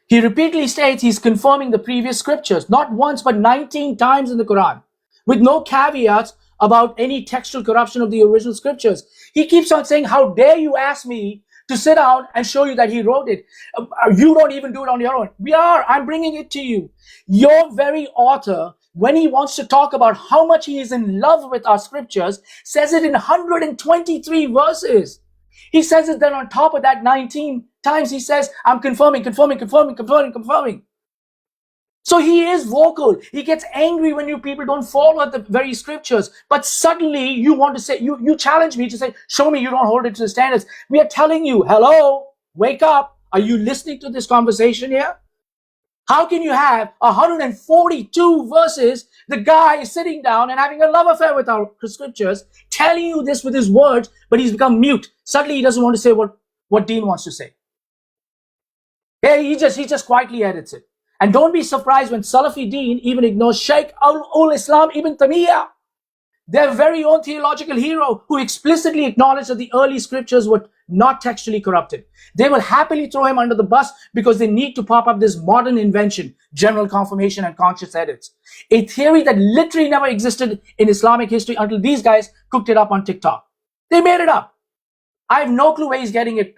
He repeatedly states he's confirming the previous scriptures, not once but 19 times in the Quran, with no caveats about any textual corruption of the original scriptures. He keeps on saying, how dare you ask me to sit down and show you that he wrote it. You don't even do it on your own. I'm bringing it to you. Your very author, when he wants to talk about how much he is in love with our scriptures, says it in 123 verses. He says it then on top of that 19 times. He says, I'm confirming. So he is vocal. He gets angry when you people don't follow the very scriptures. But suddenly you want to say, you challenge me to say, show me you don't hold it to the standards. We are telling you, hello, wake up. Are you listening to this conversation here? How can you have 142 verses, the guy is sitting down and having a love affair with our scriptures, telling you this with his words, but he's become mute. Suddenly he doesn't want to say what Deen wants to say. Yeah, he just quietly edits it. And don't be surprised when Salafi Deen even ignores Shaykh al-Islam Ibn Taymiyyah, their very own theological hero, who explicitly acknowledged that the early scriptures were not textually corrupted. They will happily throw him under the bus because they need to pop up this modern invention, general confirmation and conscious edits. A theory that literally never existed in Islamic history until these guys cooked it up on TikTok. They made it up. I have no clue where he's getting it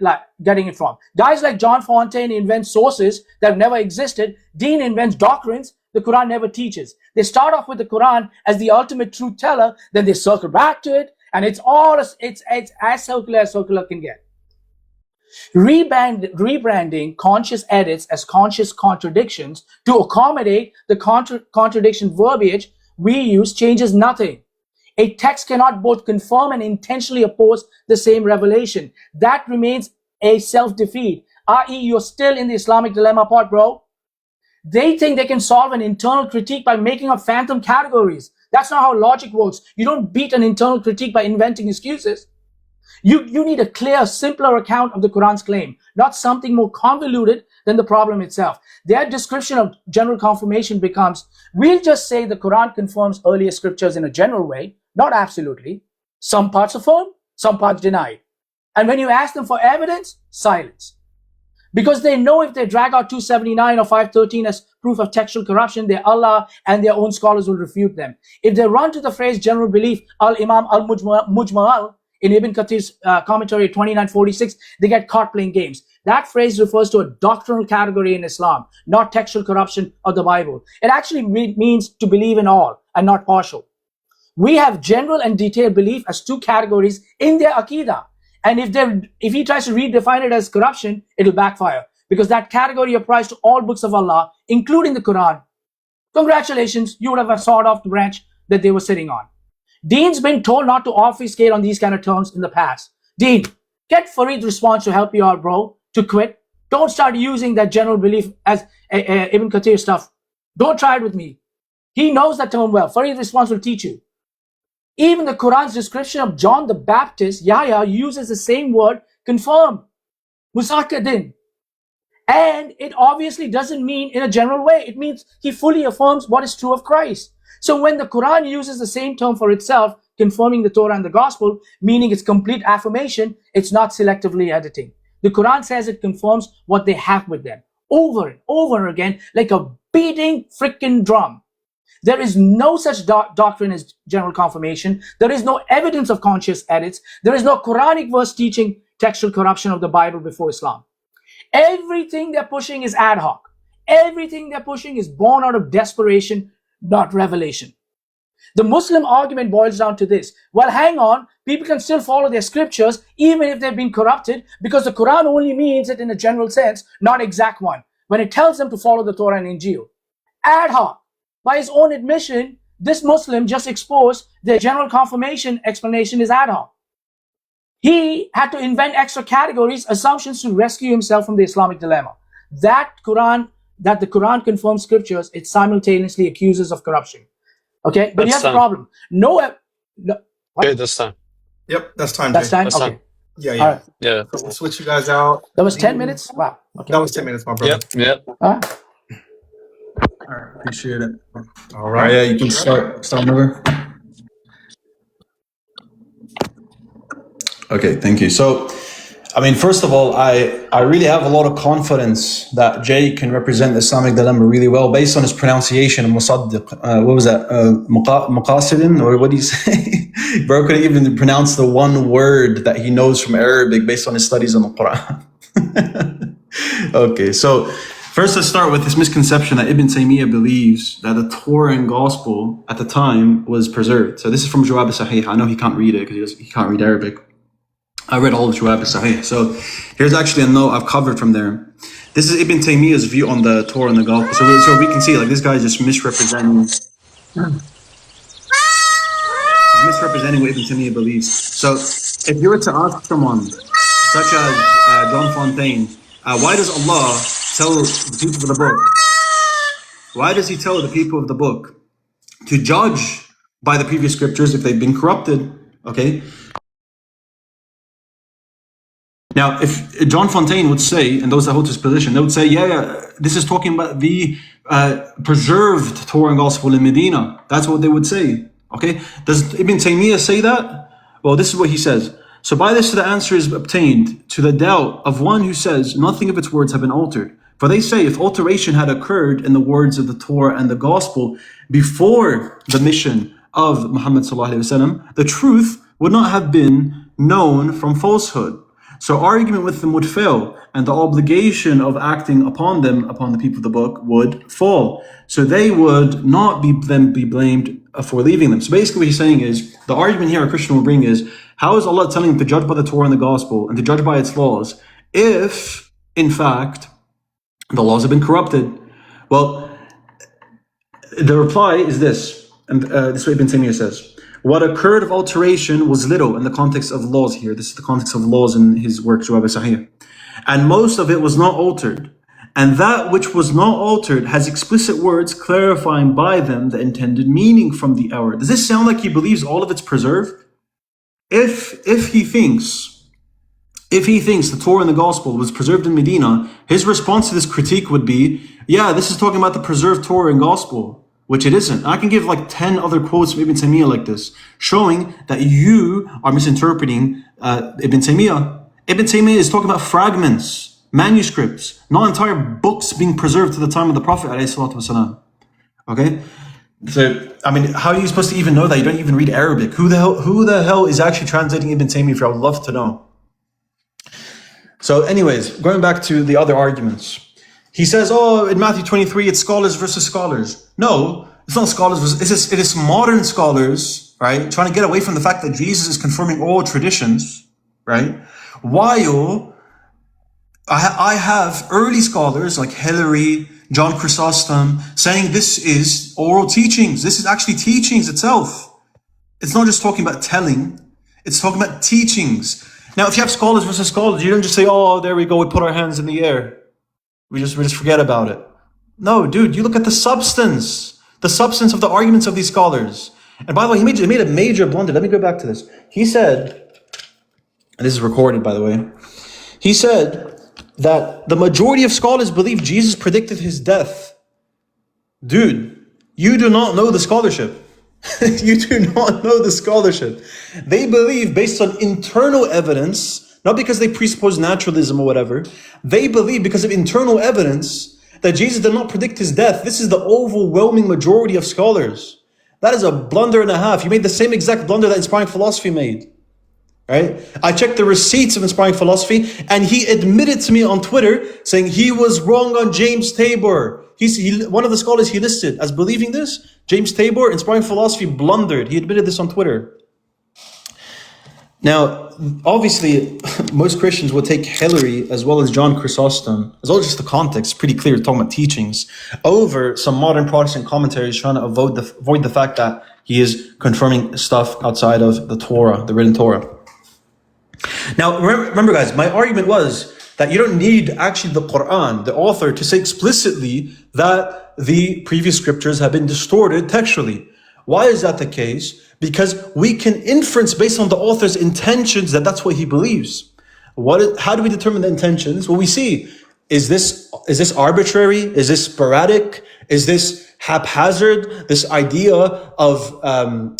from. Guys like John Fontaine invent sources that have never existed. Deen invents doctrines the Quran never teaches. They start off with the Quran as the ultimate truth teller, then they circle back to it, and it's as circular can get. Rebranding conscious edits as conscious contradictions to accommodate the contradiction verbiage we use changes nothing. A text cannot both confirm and intentionally oppose the same revelation. That remains a self-defeat. i.e., you're still in the Islamic dilemma part, bro. They think they can solve an internal critique by making up phantom categories. That's not how logic works. You don't beat an internal critique by inventing excuses. You need a clear, simpler account of the Quran's claim, not something more convoluted than the problem itself. Their description of general confirmation becomes, we'll just say the Quran confirms earlier scriptures in a general way, not absolutely. Some parts affirm, some parts deny. And when you ask them for evidence, silence. Because they know if they drag out 279 or 513 as proof of textual corruption, their Allah and their own scholars will refute them. If they run to the phrase general belief, al-Imam al-Mujmal, in Ibn Kathir's commentary 2946, they get caught playing games. That phrase refers to a doctrinal category in Islam, not textual corruption of the Bible. It actually means to believe in all and not partial. We have general and detailed belief as two categories in their Aqidah. And if he tries to redefine it as corruption, it'll backfire. Because that category applies to all books of Allah, including the Quran. Congratulations, you would have sawed off the branch that they were sitting on. Deen's been told not to obfuscate on these kind of terms in the past. Deen, get Fareed's response to help you out, bro, to quit. Don't start using that general belief as Ibn Kathir stuff Don't try it with me. He knows that term well. Farid Response will teach you. Even the Quran's description of John the Baptist, Yahya, uses the same word, confirm, musakadin. And it obviously doesn't mean in a general way. It means he fully affirms what is true of Christ. So when the Quran uses the same term for itself, confirming the Torah and the Gospel, meaning it's complete affirmation, it's not selectively editing. The Quran says it confirms what they have with them, over and over again, like a beating freaking drum. There is no such doctrine as general confirmation. There is no evidence of conscious edits. There is no Quranic verse teaching textual corruption of the Bible before Islam. Everything they're pushing is ad hoc. Everything they're pushing is born out of desperation, not revelation. The Muslim argument boils down to this. Well, hang on, people can still follow their scriptures even if they've been corrupted, because the Quran only means it in a general sense, not exact one, when it tells them to follow the Torah and Injil. Ad hoc. By his own admission, this Muslim just exposed their general confirmation explanation is ad hoc. He had to invent extra categories, assumptions to rescue himself from the Islamic dilemma. That the Quran confirms scriptures, it simultaneously accuses of corruption. Okay, but here's the problem.
Okay, that's time.
Yep, that's time.
That's
Jay.
time?
That's
Okay.
time.
Yeah.
Yeah.
So we'll switch you guys out.
That was 10 minutes? Wow. Okay.
That was 10 minutes, my brother.
Yep.
All right.
All right, appreciate it.
All
All right, yeah, you can start whenever. Okay, thank you. So, I mean, first of all, I really have a lot of confidence that Jay can represent the Islamic dilemma really well based on his pronunciation of Musaddiq. What was that? Muqasidin? Or what do you say? Bro couldn't even pronounce the one word that he knows from Arabic based on his studies on the Quran. Okay, so first let's start with this misconception that Ibn Taymiyyah believes that the Torah and Gospel at the time was preserved. So this is from Jawab al-Sahih. I know he can't read it because he can't read Arabic. I read all of Jawab al-Sahih. So here's actually a note I've covered from there. This is Ibn Taymiyyah's view on the Torah and the Gospel. So we can see, like, this guy is just misrepresenting. He's misrepresenting what Ibn Taymiyyah believes. So if you were to ask someone, such as John Fontaine, why does Allah tell the people of the book? Why does he tell the people of the book to judge by the previous scriptures if they've been corrupted? Okay. Now, if John Fontaine would say, and those that hold his position, they would say, yeah, this is talking about the preserved Torah and Gospel in Medina. That's what they would say. Okay. Does Ibn Taymiyyah say that? Well, this is what he says. So by this, the answer is obtained to the doubt of one who says nothing of its words have been altered. For they say if alteration had occurred in the words of the Torah and the Gospel before the mission of Muhammad ﷺ, the truth would not have been known from falsehood. So argument with them would fail, and the obligation of acting upon them, upon the people of the book, would fall. So they would not be blamed for leaving them. So basically what he's saying is, the argument here a Christian will bring is, how is Allah telling them to judge by the Torah and the Gospel and to judge by its laws if, in fact, the laws have been corrupted? Well, the reply is this, and this is what Ibn Taymiyyah says. What occurred of alteration was little in the context of laws here. This is the context of laws in his work, Jawab al-Sahih. And most of it was not altered. And that which was not altered has explicit words clarifying by them the intended meaning from the hour. Does this sound like he believes all of it's preserved? If he thinks the Torah and the Gospel was preserved in Medina, his response to this critique would be, yeah, this is talking about the preserved Torah and Gospel, which it isn't. I can give like 10 other quotes from Ibn Taymiyyah like this, showing that you are misinterpreting Ibn Taymiyyah. Ibn Taymiyyah is talking about fragments, manuscripts, not entire books being preserved to the time of the Prophet ﷺ. Okay? So, I mean, how are you supposed to even know that? You don't even read Arabic. Who the hell is actually translating Ibn Taymiyyah for? I would love to know. So anyways, going back to the other arguments. He says, oh, in Matthew 23, it's scholars versus scholars. No, it's not scholars versus, it is modern scholars, right? Trying to get away from the fact that Jesus is confirming all traditions, right? While I have early scholars like Hilary, John Chrysostom, saying this is oral teachings. This is actually teachings itself. It's not just talking about telling. It's talking about teachings. Now, if you have scholars versus scholars, you don't just say, oh, there we go, we put our hands in the air. We just forget about it. No, dude, you look at the substance of the arguments of these scholars. And by the way, he made a major blunder. Let me go back to this. He said, and this is recorded, by the way. He said that the majority of scholars believe Jesus predicted his death. Dude, you do not know the scholarship. You do not know the scholarship. They believe based on internal evidence, not because they presuppose naturalism or whatever. They believe because of internal evidence that Jesus did not predict his death. This is the overwhelming majority of scholars. That is a blunder and a half. You made the same exact blunder that inspiring philosophy made. Right? I checked the receipts of inspiring philosophy, and he admitted to me on Twitter saying he was wrong on James Tabor. One of the scholars he listed as believing this, James Tabor, inspiring philosophy, blundered. He admitted this on Twitter. Now, obviously, most Christians will take Hilary as well as John Chrysostom, as well as just the context, pretty clear, talking about teachings, over some modern Protestant commentaries trying to avoid the fact that he is confirming stuff outside of the Torah, the written Torah. Now, remember guys, my argument was that you don't need actually the Quran, the author, to say explicitly that the previous scriptures have been distorted textually. Why is that the case? Because we can inference based on the author's intentions that that's what he believes. How do we determine the intentions? Well, we see, is this arbitrary? Is this sporadic? Is this haphazard? This idea of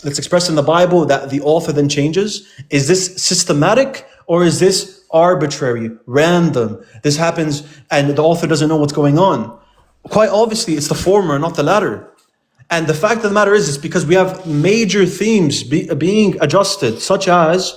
that's expressed in the Bible that the author then changes? Is this systematic or is this arbitrary, random? This happens and the author doesn't know what's going on. Quite obviously, it's the former, not the latter. And the fact of the matter is, it's because we have major themes being adjusted, such as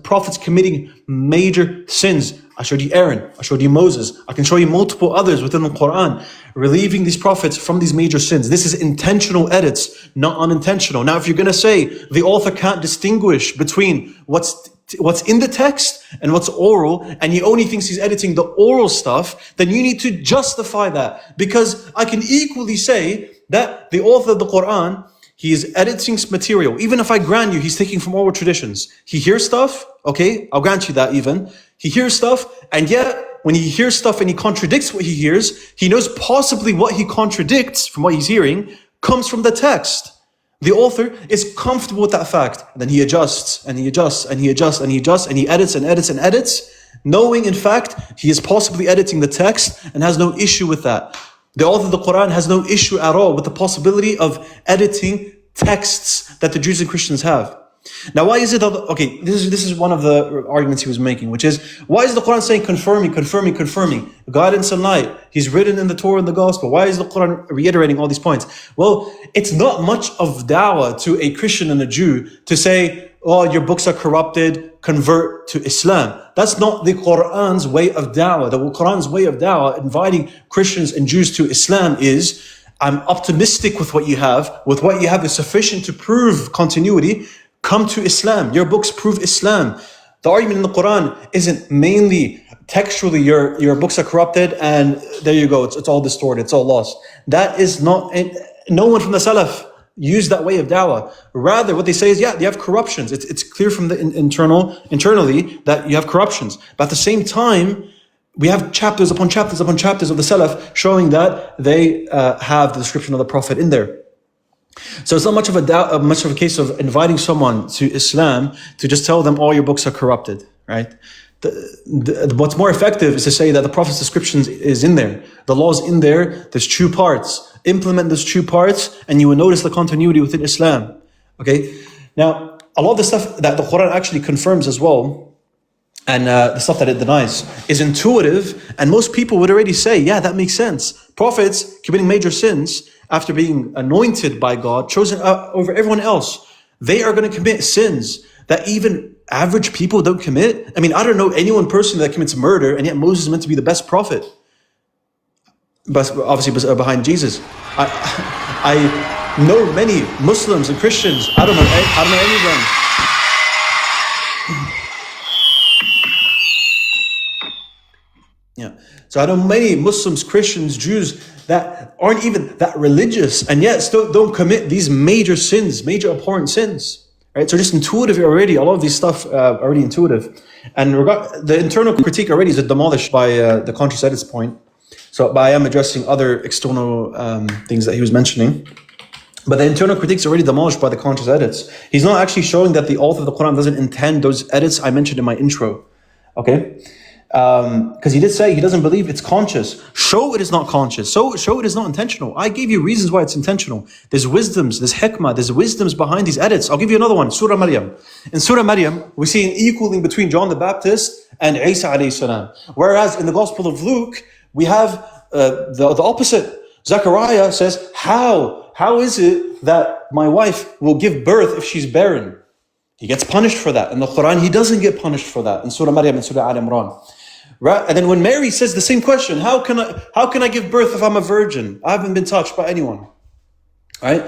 prophets committing major sins. I showed you Aaron, I showed you Moses. I can show you multiple others within the Quran, relieving these prophets from these major sins. This is intentional edits, not unintentional. Now, if you're going to say the author can't distinguish between what's in the text and what's oral, and he only thinks he's editing the oral stuff, then you need to justify that. Because I can equally say that the author of the Quran, he is editing material. Even if I grant you he's taking from oral traditions. He hears stuff, okay, I'll grant you that even. He hears stuff, and yet when he hears stuff and he contradicts what he hears, he knows possibly what he contradicts from what he's hearing comes from the text. The author is comfortable with that fact. And then he adjusts, and he adjusts, and he adjusts, and he adjusts, and he edits and edits and edits, knowing in fact he is possibly editing the text and has no issue with that. The author of the Quran has no issue at all with the possibility of editing texts that the Jews and Christians have. Now, why is it that, okay, this is one of the arguments he was making, which is, why is the Quran saying confirming, guidance and light? He's written in the Torah and the Gospel. Why is the Quran reiterating all these points? Well, it's not much of da'wah to a Christian and a Jew to say, oh, your books are corrupted, convert to Islam. That's not the Quran's way of da'wah. The Quran's way of da'wah, inviting Christians and Jews to Islam, is, I'm optimistic with what you have. With what you have is sufficient to prove continuity. Come to Islam. Your books prove Islam. The argument in the Quran isn't mainly textually your books are corrupted and there you go. It's all distorted. It's all lost. That is not, no one from the Salaf used that way of da'wah. Rather, what they say is, yeah, you have corruptions. It's clear from the internally that you have corruptions. But at the same time, we have chapters upon chapters upon chapters of the Salaf showing that they have the description of the Prophet in there. So it's not much of a case of inviting someone to Islam to just tell them all your books are corrupted, right? What's more effective is to say that the Prophet's descriptions is in there. The law is in there. There's true parts. Implement those true parts and you will notice the continuity within Islam. Okay? Now, a lot of the stuff that the Quran actually confirms as well, and the stuff that it denies, is intuitive, and most people would already say, yeah, that makes sense. Prophets committing major sins after being anointed by God, chosen over everyone else, they are going to commit sins that even average people don't commit. I mean, I don't know anyone personally that commits murder, and yet Moses is meant to be the best prophet. But obviously behind Jesus. I know many Muslims and Christians. I don't know any of them. Yeah. So I know many Muslims, Christians, Jews that aren't even that religious and yet still don't commit these major sins, major abhorrent sins. Right? So just intuitive already, a lot of these stuff already intuitive. And the internal critique already is demolished by the conscious edits point. So, but I am addressing other external things that he was mentioning. But the internal critiques are already demolished by the conscious edits. He's not actually showing that the author of the Quran doesn't intend those edits I mentioned in my intro. Okay? Because he did say he doesn't believe it's conscious. Show it is not conscious. So show it is not intentional. I gave you reasons why it's intentional. There's wisdoms, there's hikmah, there's wisdoms behind these edits. I'll give you another one, Surah Maryam. In Surah Maryam, we see an equaling between John the Baptist and Isa alayhi salam. Whereas in the Gospel of Luke, we have the opposite. Zechariah says, How is it that my wife will give birth if she's barren? He gets punished for that. In the Quran, he doesn't get punished for that. In Surah Maryam and Surah Al Imran. Right? And then when Mary says the same question, how can I give birth if I'm a virgin? I haven't been touched by anyone. Right?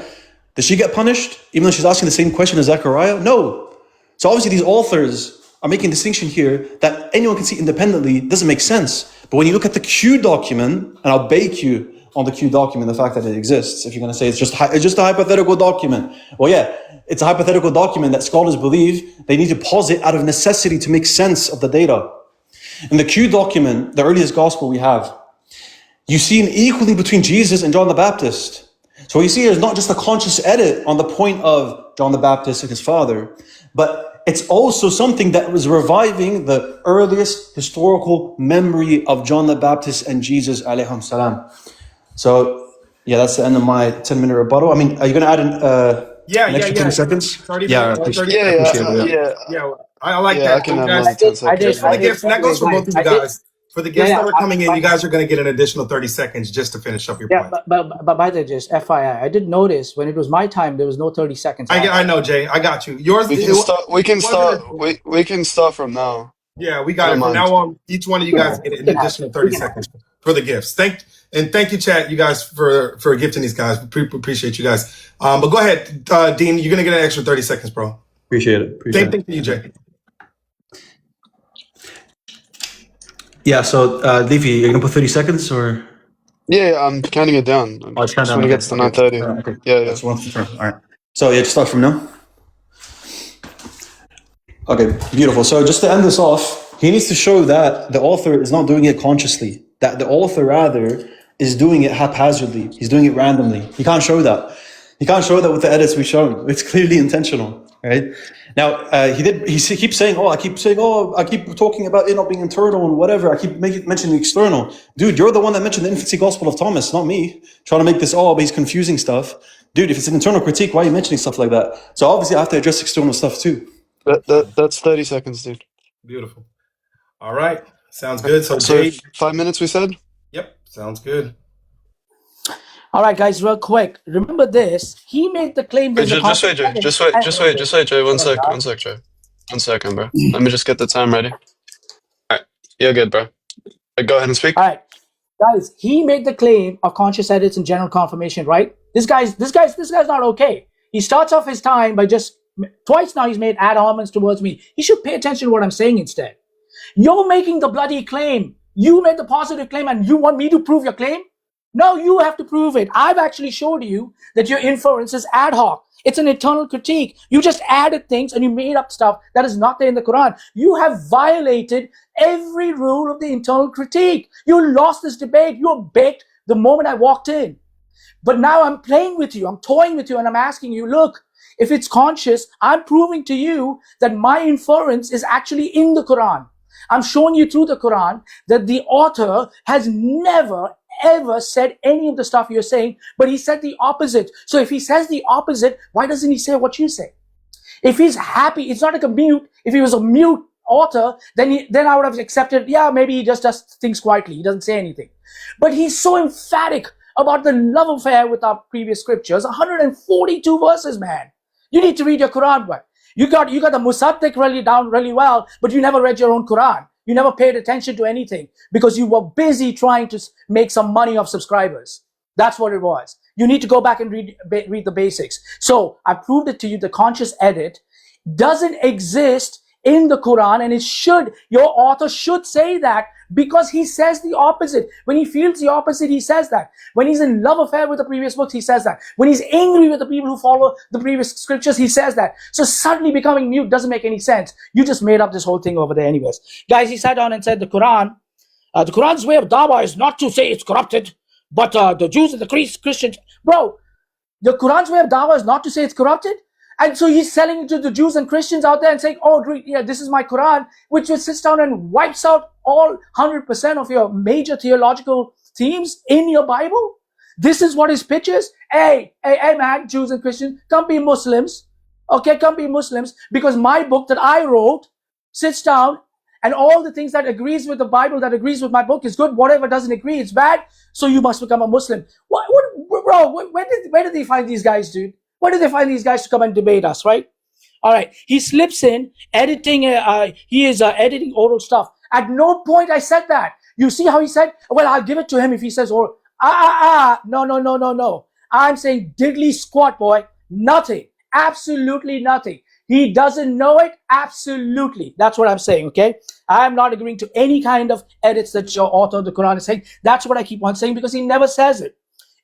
Does she get punished even though she's asking the same question as Zechariah? No. So obviously these authors are making a distinction here that anyone can see independently. It doesn't make sense. But when you look at the Q document, and I'll bake you on the Q document, the fact that it exists, if you're going to say it's just a hypothetical document. Well, yeah, it's a hypothetical document that scholars believe they need to posit out of necessity to make sense of the data. In the Q document, the earliest gospel we have, you see an equaling between Jesus and John the Baptist. So what you see here is not just a conscious edit on the point of John the Baptist and his father, but it's also something that was reviving the earliest historical memory of John the Baptist and Jesus alayhim salam. So, yeah, that's the end of my 10-minute rebuttal. I mean, are you going to add an extra 10 seconds?
30
Yeah, I
minutes,
appreciate it.
Yeah.
I like
Yeah, I
that.
can
You
have
guys,
mine 10
I did.
seconds.
for the gifts, and that goes for both of you
I did.
guys. For the gifts that are coming in,
I-
you guys are going to get an additional 30 seconds just to finish up your
Yeah,
point.
but by the way, just FYI, I did notice when it was my time, there was no 30 seconds.
I know, Jay. I got you. Yours.
We can start from now.
Yeah, we got
I
it.
don't
From
mind.
now on, each one of you guys get an additional 30 seconds for the gifts. Thank you, chat, you guys, for gifting these guys. We appreciate you guys. But go ahead, Dean. You're gonna get an extra 30 seconds, bro.
Appreciate it.
Same thing for you, Jay.
Yeah, so, Leafy, you're going to put 30 seconds or?
Yeah, I'm counting it down.
It's kind
Just when it gets to 9:30.
Okay.
Yeah.
That's one for All right. So, yeah, just start from now. Okay, beautiful. So just to end this off, he needs to show that the author is not doing it consciously, that the author rather is doing it haphazardly. He's doing it randomly. He can't show that. He can't show that with the edits we've shown. It's clearly intentional, right? Now, he keeps saying, I keep talking about it not being internal and whatever. I keep mentioning external. Dude, you're the one that mentioned the infancy gospel of Thomas, not me. Trying to make this, but he's confusing stuff. Dude, if it's an internal critique, why are you mentioning stuff like that? So obviously I have to address external stuff too.
That's 30 seconds, dude.
Beautiful. All right. Sounds good. So,
So
Jay.
5 minutes, we said?
Yep. Sounds good.
All right, guys, real quick. Remember this. He made the claim that
Just wait, Jay. Just wait, Jay. One sec, Jay. 1 second, bro. Let me just get the time ready. All right. You're good, bro. Go ahead and speak.
All right, guys. He made the claim of conscious edits and general confirmation, right? This guy's not okay. He starts off his time by just twice now he's made ad hominems towards me. He should pay attention to what I'm saying instead. You're making the bloody claim. You made the positive claim, and you want me to prove your claim? No, you have to prove it. I've actually showed you that your inference is ad hoc. It's an internal critique. You just added things and you made up stuff that is not there in the Quran. You have violated every rule of the internal critique. You lost this debate. You were baked the moment I walked in. But now I'm playing with you. I'm toying with you, and I'm asking you, look, if it's conscious, I'm proving to you that my inference is actually in the Quran. I'm showing you through the Quran that the author has never, ever said any of the stuff you're saying, but he said the opposite. So if he says the opposite, why doesn't he say what you say? If he's happy, it's not like a mute. If he was a mute author, then I would have accepted, yeah, maybe he just does things quietly. He doesn't say anything. But he's so emphatic about the love affair with our previous scriptures. 142 verses, man. You need to read your Quran, boy. You got the Musaddiq really well, but you never read your own Quran. You never paid attention to anything because you were busy trying to make some money off subscribers. That's what it was. You need to go back and read the basics. So I proved it to you. The conscious edit doesn't exist in the Quran, and your author should say that because he says the opposite. When he feels the opposite, he says that. When he's in love affair with the previous books, he says that. When he's angry with the people who follow the previous scriptures, he says that. So suddenly becoming mute doesn't make any sense. You just made up this whole thing over there anyways. Guys, he sat down and said the Quran The Quran's way of dawah is not to say it's corrupted, but the Jews and the Christians, bro, the Quran's way of dawah is not to say it's corrupted. And so he's selling it to the Jews and Christians out there and saying, oh, yeah, this is my Quran, which just sits down and wipes out all 100% of your major theological themes in your Bible. This is what his pitch is. Hey, man, Jews and Christians, come be Muslims. Okay, come be Muslims, because my book that I wrote sits down and all the things that agrees with the Bible, that agrees with my book is good. Whatever doesn't agree, it's bad. So you must become a Muslim. Where did they find these guys, dude? Where did they find these guys to come and debate us, right? All right. He slips in editing. He is editing oral stuff. At no point I said that. You see how he said, well, I'll give it to him if he says oral. No. I'm saying diddly squat, boy. Nothing. Absolutely nothing. He doesn't know it. Absolutely. That's what I'm saying, okay? I am not agreeing to any kind of edits that your author of the Quran is saying. That's what I keep on saying because he never says it.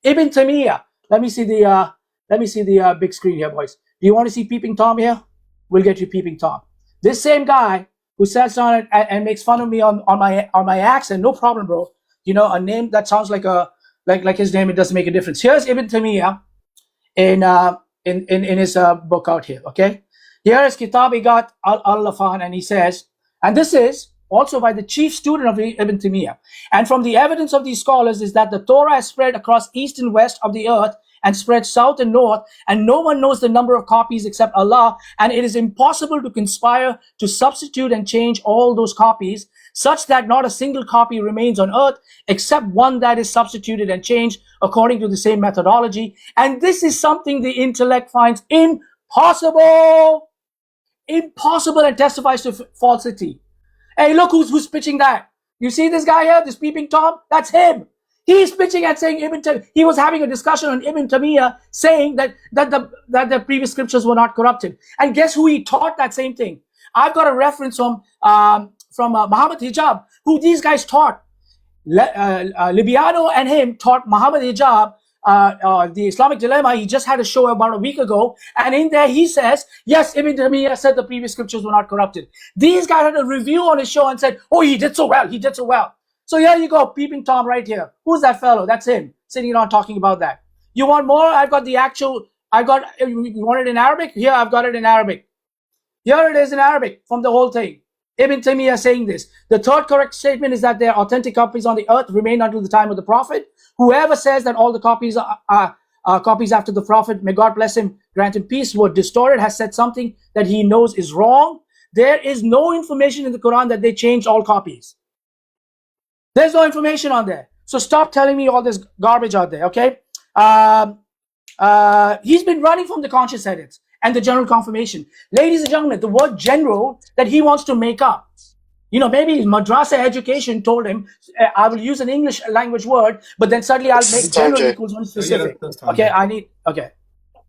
Ibn Taymiyyah. Let me see the big screen here, boys. Do you want to see Peeping Tom here? We'll get you Peeping Tom. This same guy who sits on it and makes fun of me on my accent, no problem, bro. You know, a name that sounds like his name, it doesn't make a difference. Here's Ibn Taymiyyah in his book out here, okay? Here is Kitab Igat al-Lafan, and he says, and this is also by the chief student of Ibn Taymiyyah. And from the evidence of these scholars is that the Torah has spread across east and west of the earth and spread south and north, and no one knows the number of copies except Allah, and it is impossible to conspire to substitute and change all those copies, such that not a single copy remains on earth except one that is substituted and changed according to the same methodology. And this is something the intellect finds impossible and testifies to falsity. Hey, look who's pitching that. You see this guy here, this Peeping Tom? That's him. He's pitching and saying he was having a discussion on Ibn Taymiyyah saying that the previous scriptures were not corrupted. And guess who he taught that same thing? I've got a reference from Muhammad Hijab, who these guys taught. Libiano and him taught Muhammad Hijab the Islamic Dilemma. He just had a show about a week ago, and in there he says, yes, Ibn Taymiyyah said the previous scriptures were not corrupted. These guys had a review on his show and said, oh, he did so well. So here you go, Peeping Tom right here. Who's that fellow? That's him, sitting around talking about that. You want more? I've got you want it in Arabic? Here, I've got it in Arabic. Here it is in Arabic from the whole thing. Ibn Taymiyyah saying this. The third correct statement is that there are authentic copies on the earth remain until the time of the Prophet. Whoever says that all the copies are copies after the Prophet, may God bless him, grant him peace, were distorted, has said something that he knows is wrong. There is no information in the Quran that they changed all copies. There's no information on there. So stop telling me all this garbage out there, okay? He's been running from the conscious edits and the general confirmation. Ladies and gentlemen, the word general that he wants to make up, you know, maybe his madrasa education told him, I will use an English language word, but then suddenly I'll make general equals one specific. Okay,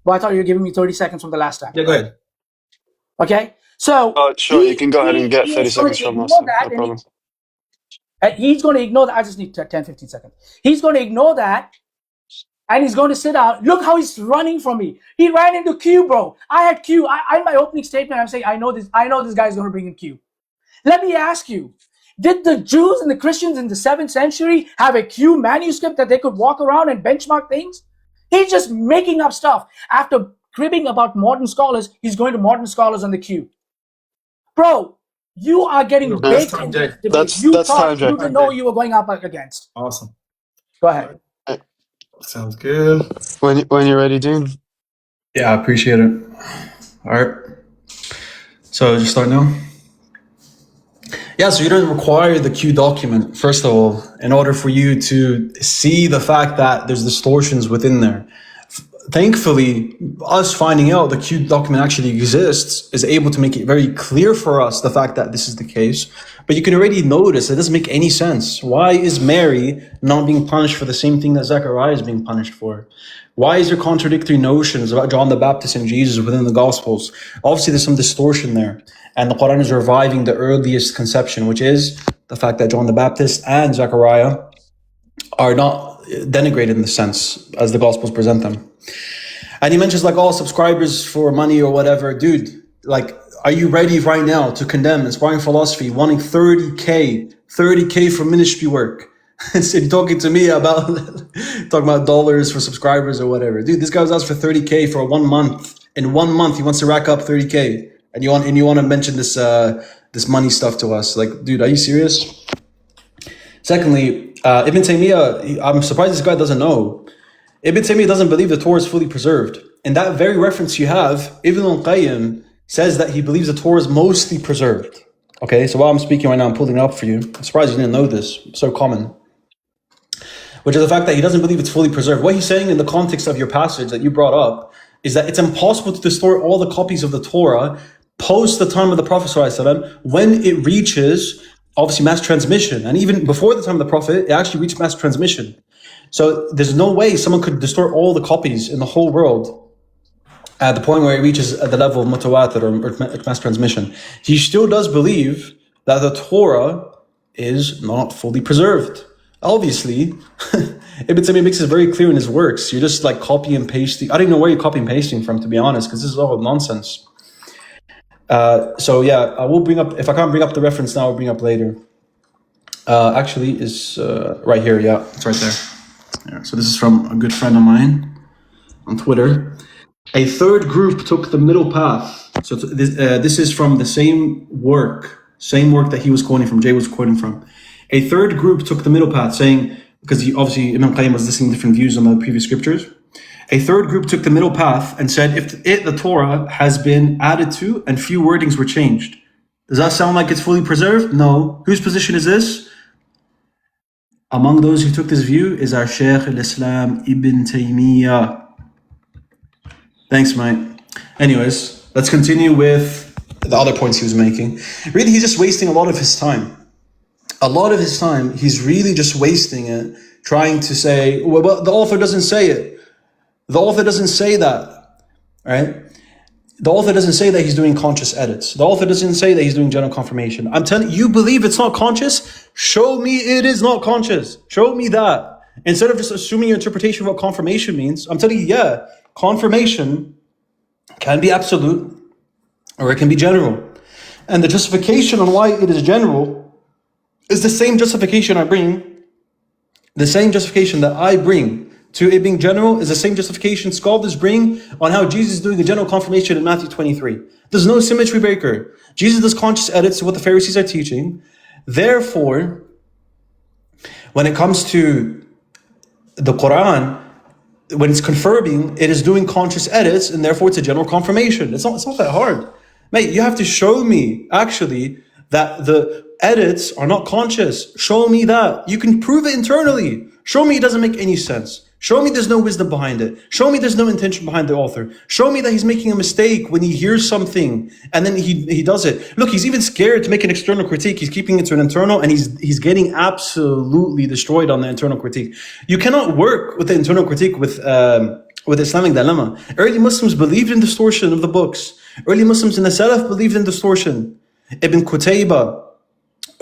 well, I thought you were giving me 30 seconds from the last time.
Yeah, go ahead.
Okay, so
sure, you can go ahead and get 30 seconds from us. No problem.
He's going to ignore that. I just need 10, 15 seconds. He's going to ignore that. And he's going to sit down. Look how he's running from me. He ran into Q, bro. I had Q. In my opening statement, I'm saying, I know this guy's going to bring in Q. Let me ask you, did the Jews and the Christians in the 7th century have a Q manuscript that they could walk around and benchmark things? He's just making up stuff. After cribbing about modern scholars, he's going to modern scholars on the Q. Bro, you are getting baked in this debate. You didn't know you were going up against.
Awesome.
Go ahead.
Sounds good.
When you're ready, Dean.
Yeah, I appreciate it. All right. So just start now. Yeah, so you don't require the Q document, first of all, in order for you to see the fact that there's distortions within there. Thankfully, us finding out the Q document actually exists is able to make it very clear for us the fact that this is the case. But you can already notice it doesn't make any sense. Why is Mary not being punished for the same thing that Zechariah is being punished for? Why is there contradictory notions about John the Baptist and Jesus within the Gospels? Obviously, there's some distortion there. And the Quran is reviving the earliest conception, which is the fact that John the Baptist and Zechariah are not denigrated in the sense as the Gospels present them. And he mentions like all subscribers for money or whatever. Dude, like, are you ready right now to condemn inspiring philosophy wanting 30K 30K for ministry work. And you're talking to me about talking about dollars for subscribers or whatever. Dude, this guy was asked for 30K for 1 month. In 1 month, he wants to rack up 30K. And you want to mention this this money stuff to us. Like, dude, are you serious? Secondly, Ibn Taymiyyah, I'm surprised this guy doesn't know. Ibn Taymiyyah doesn't believe the Torah is fully preserved. In that very reference you have, Ibn al-Qayyim says that he believes the Torah is mostly preserved. Okay, so while I'm speaking right now, I'm pulling it up for you. I'm surprised you didn't know this. It's so common. Which is the fact that he doesn't believe it's fully preserved. What he's saying in the context of your passage that you brought up is that it's impossible to distort all the copies of the Torah post the time of the Prophet ﷺ when it reaches, obviously, mass transmission. And even before the time of the Prophet, it actually reached mass transmission. So there's no way someone could distort all the copies in the whole world at the point where it reaches the level of mutawatir or mass transmission. He still does believe that the Torah is not fully preserved. Obviously, Ibn Taymiyyah makes it very clear in his works. You're just like copy and pasting. I don't even know where you're copy and pasting from, to be honest, because this is all nonsense. So yeah, I will bring up, if I can't bring up the reference now, I'll bring up later. Actually, is right here. Yeah, it's right there. Yeah, so this is from a good friend of mine on Twitter. A third group took the middle path. So this is from the same work that he was quoting from, Jay was quoting from. A third group took the middle path, saying, because obviously Ibn Qayyim was listening to different views on the previous scriptures. A third group took the middle path and said, if the Torah has been added to and few wordings were changed. Does that sound like it's fully preserved? No. Whose position is this? Among those who took this view is our Shaykh al-Islam Ibn Taymiyyah. Thanks, mate. Anyways, let's continue with the other points he was making. Really, he's just wasting a lot of his time. A lot of his time, he's really just wasting it, trying to say, well, the author doesn't say it. The author doesn't say that, right? The author doesn't say that he's doing conscious edits. The author doesn't say that he's doing general confirmation. I'm telling you, believe it's not conscious? Show me it is not conscious. Show me that. Instead of just assuming your interpretation of what confirmation means, I'm telling you, yeah, confirmation can be absolute or it can be general. And the justification on why it is general is the same justification I bring. The same justification that I bring to it being general is the same justification scholars bring on how Jesus is doing a general confirmation in Matthew 23. There's no symmetry breaker. Jesus does conscious edits to what the Pharisees are teaching. Therefore, when it comes to the Quran, when it's confirming, it is doing conscious edits, and therefore it's a general confirmation. It's not that hard. Mate, you have to show me, actually, that the edits are not conscious. Show me that. You can prove it internally. Show me it doesn't make any sense. Show me there's no wisdom behind it. Show me there's no intention behind the author. Show me that he's making a mistake when he hears something and then he does it. Look, he's even scared to make an external critique. He's keeping it to an internal, and he's getting absolutely destroyed on the internal critique. You cannot work with the internal critique with Islamic dilemma. Early Muslims believed in distortion of the books. Early Muslims in the Salaf believed in distortion. Ibn Qutayba,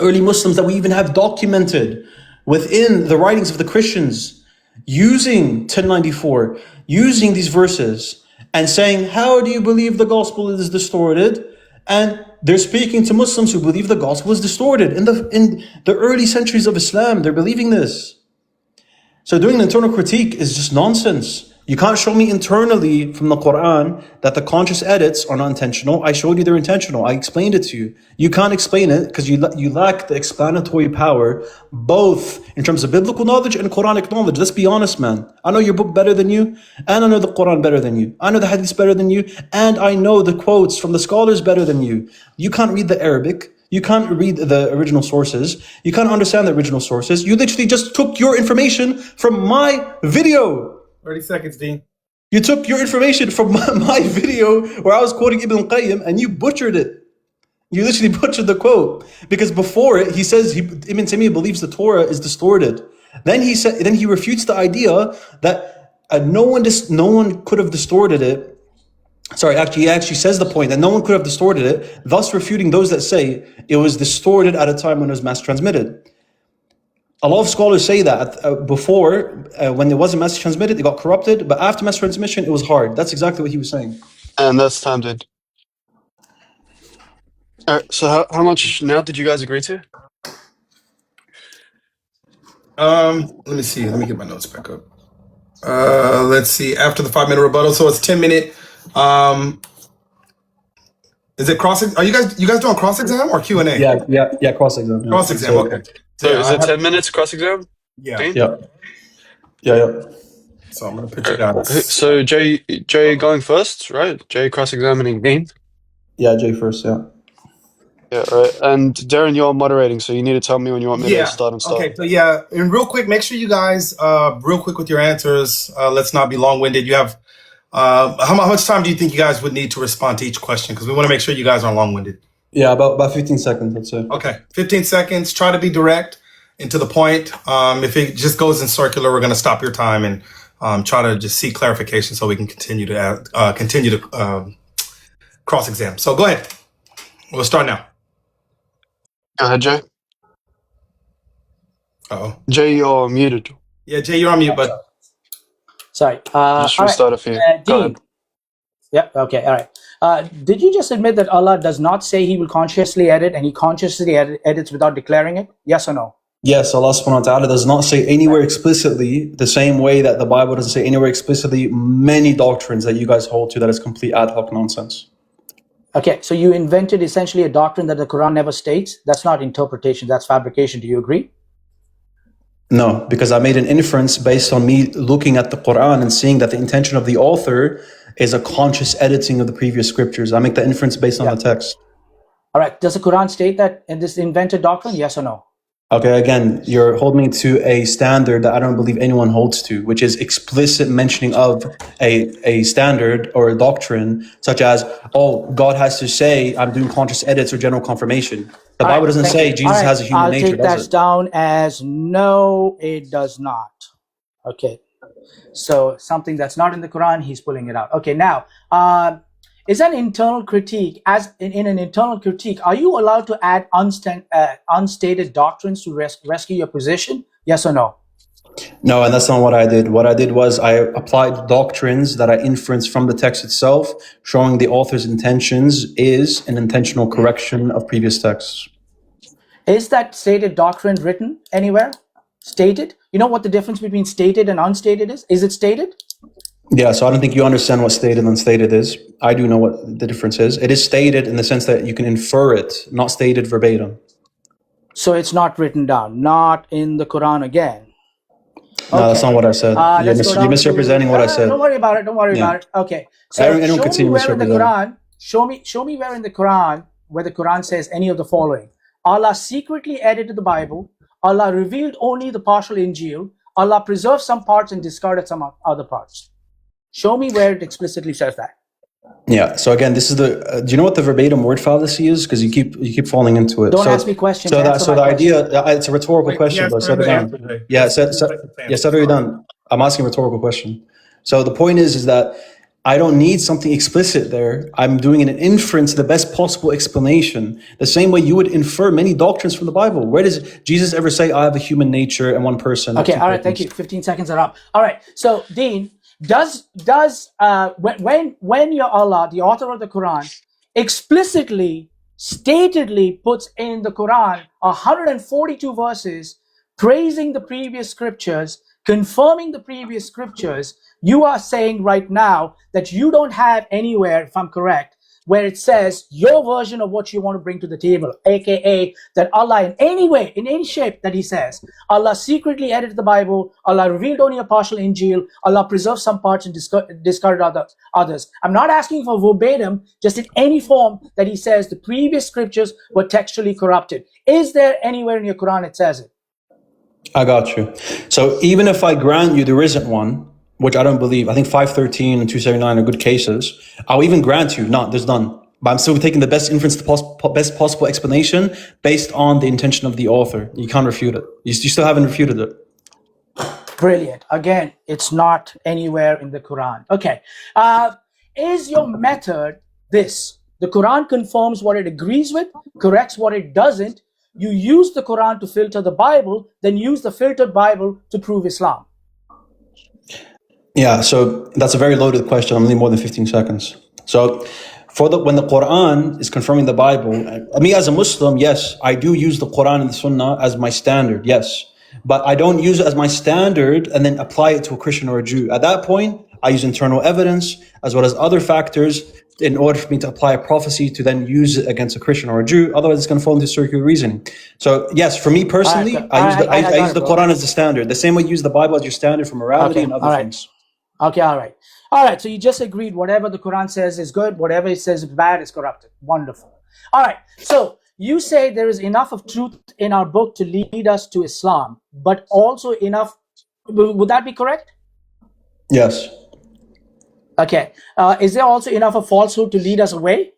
early Muslims that we even have documented within the writings of the Christians, using 1094, using these verses and saying, how do you believe the gospel is distorted? And they're speaking to Muslims who believe the gospel is distorted. In the early centuries of Islam, they're believing this. So doing an internal critique is just nonsense. You can't show me internally from the Quran that the conscious edits are not intentional. I showed you they're intentional. I explained it to you. You can't explain it because you lack the explanatory power, both in terms of biblical knowledge and Quranic knowledge. Let's be honest, man. I know your book better than you, and I know the Quran better than you. I know the hadiths better than you, and I know the quotes from the scholars better than you. You can't read the Arabic. You can't read the original sources. You can't understand the original sources. You literally just took your information from my video.
30 seconds, Dean.
You took your information from my video where I was quoting Ibn Qayyim and you butchered it. You literally butchered the quote. Because before it, he says Ibn Taymiyyah believes the Torah is distorted. Then he refutes the idea that no one could have distorted it. Sorry, actually, he actually says the point that no one could have distorted it, thus refuting those that say it was distorted at a time when it was mass transmitted. A lot of scholars say that before, when it wasn't mass transmitted, it got corrupted, but after mass transmission, it was hard. That's exactly what he was saying.
And that's time, dude. All right, so how much now did you guys agree to?
Let me see. Let me get my notes back up. Let's see. After the 5-minute rebuttal, so it's 10-minute. Is it cross? Are you guys doing cross exam or Q&A?
Yeah. Cross exam. Yeah.
Cross exam. Okay.
So
yeah,
is it 10 minutes cross exam?
Yeah.
Yeah.
So I'm gonna put you guys.
So Jay going first, right? Jay cross examining Dean.
Yeah, Jay first. Yeah.
Yeah, right. And Darren, you're moderating, so you need to tell me when you want me to start and stop.
Okay. So yeah, and real quick, make sure you guys real quick with your answers. Let's not be long-winded. You have how much time do you think you guys would need to respond to each question? Because we want to make sure you guys aren't long-winded.
Yeah, about 15 seconds, let's say.
Okay, 15 seconds. Try to be direct and to the point. If it just goes in circular, we're going to stop your time and try to just seek clarification so we can continue to cross-exam. So go ahead. We'll start now.
Go ahead, Jay.
Uh-oh.
Jay, you're muted.
Yeah, Jay, you're on mute, bud.
Sorry.
Just restart it for you. Go ahead.
Yeah, okay, all right. Did you just admit that Allah does not say he will consciously edit and he consciously edits without declaring it? Yes or no?
Yes, Allah subhanahu wa ta'ala does not say anywhere explicitly, the same way that the Bible doesn't say anywhere explicitly many doctrines that you guys hold to that is complete ad hoc nonsense.
Okay, so you invented essentially a doctrine that the Quran never states. That's not interpretation, that's fabrication. Do you agree?
No, because I made an inference based on me looking at the Quran and seeing that the intention of the author is a conscious editing of the previous scriptures. I make that inference based on the text.
All right, does the Quran state that in this invented doctrine? Yes or no?
Okay, again, you're holding me to a standard that I don't believe anyone holds to, which is explicit mentioning of a standard or a doctrine, such as, oh, God has to say, I'm doing conscious edits or general confirmation. The Bible doesn't say Jesus has a human nature, does it?
I'll take that down as no, it does not. Okay, so something that's not in the Quran, he's pulling it out. Okay, now, is an internal critique, as in an internal critique, are you allowed to add unstated doctrines to rescue your position? Yes or no?
No, and that's not what I did. What I did was I applied doctrines that I inferenced from the text itself, showing the author's intentions is an intentional correction of previous texts.
Is that stated doctrine written anywhere? Stated? You know what the difference between stated and unstated is? Is it stated?
Yeah, so I don't think you understand what stated and unstated is. I do know what the difference is. It is stated in the sense that you can infer it, not stated verbatim.
So it's not written down, not in the Quran again.
No, that's not what I said. You're misrepresenting what I said.
Don't worry about it. Don't worry about it. Okay. So show me where in the Quran. Show me where in the Quran where the Quran says any of the following. Allah secretly edited the Bible. Allah revealed only the partial Injil. Allah preserved some parts and discarded some other parts. Show me where it explicitly says that.
Yeah. So again, this is the. Do you know what the verbatim word fallacy is? Because you keep falling into it.
Don't ask me questions.
So the idea, it's a rhetorical question. But settle down. Yeah. Settle down. I'm asking a rhetorical question. So the point is that I don't need something explicit there. I'm doing an inference, the best possible explanation. The same way you would infer many doctrines from the Bible. Where does Jesus ever say, "I have a human nature and one person"?
Okay. All right. Thank you. 15 seconds are up. All right. So Dean. When your Allah, the author of the Quran, explicitly, statedly puts in the Quran 142 verses praising the previous scriptures, confirming the previous scriptures, you are saying right now that you don't have anywhere, if I'm correct, where it says your version of what you want to bring to the table, aka that Allah in any way, in any shape that he says, Allah secretly edited the Bible, Allah revealed only a partial Injil, Allah preserved some parts and discarded others. I'm not asking for verbatim, just in any form that he says the previous scriptures were textually corrupted. Is there anywhere in your Quran it says it?
I got you. So even if I grant you there isn't one, which I don't believe, I think 513 and 279 are good cases, I'll even grant you, there's none. But I'm still taking the best inference, the best possible explanation based on the intention of the author. You can't refute it. You still haven't refuted it.
Brilliant. Again, it's not anywhere in the Quran. Okay. Is your method this? The Quran confirms what it agrees with, corrects what it doesn't. You use the Quran to filter the Bible, then use the filtered Bible to prove Islam.
Yeah, so that's a very loaded question. I'm only more than 15 seconds. So when the Quran is confirming the Bible, me as a Muslim, yes, I do use the Quran and the Sunnah as my standard, yes. but I don't use it as my standard and then apply it to a Christian or a Jew. At that point, I use internal evidence as well as other factors in order for me to apply a prophecy to then use it against a Christian or a Jew. Otherwise, it's going to fall into circular reasoning. So yes, for me personally, I use the Quran as the standard. The same way you use the Bible as your standard for morality and other things.
Okay, all right. All right, so you just agreed whatever the Quran says is good, whatever it says is bad is corrupted. Wonderful. All right, so you say there is enough of truth in our book to lead us to Islam, but also enough, would that be correct?
Yes.
Okay. Is there also enough of falsehood to lead us away?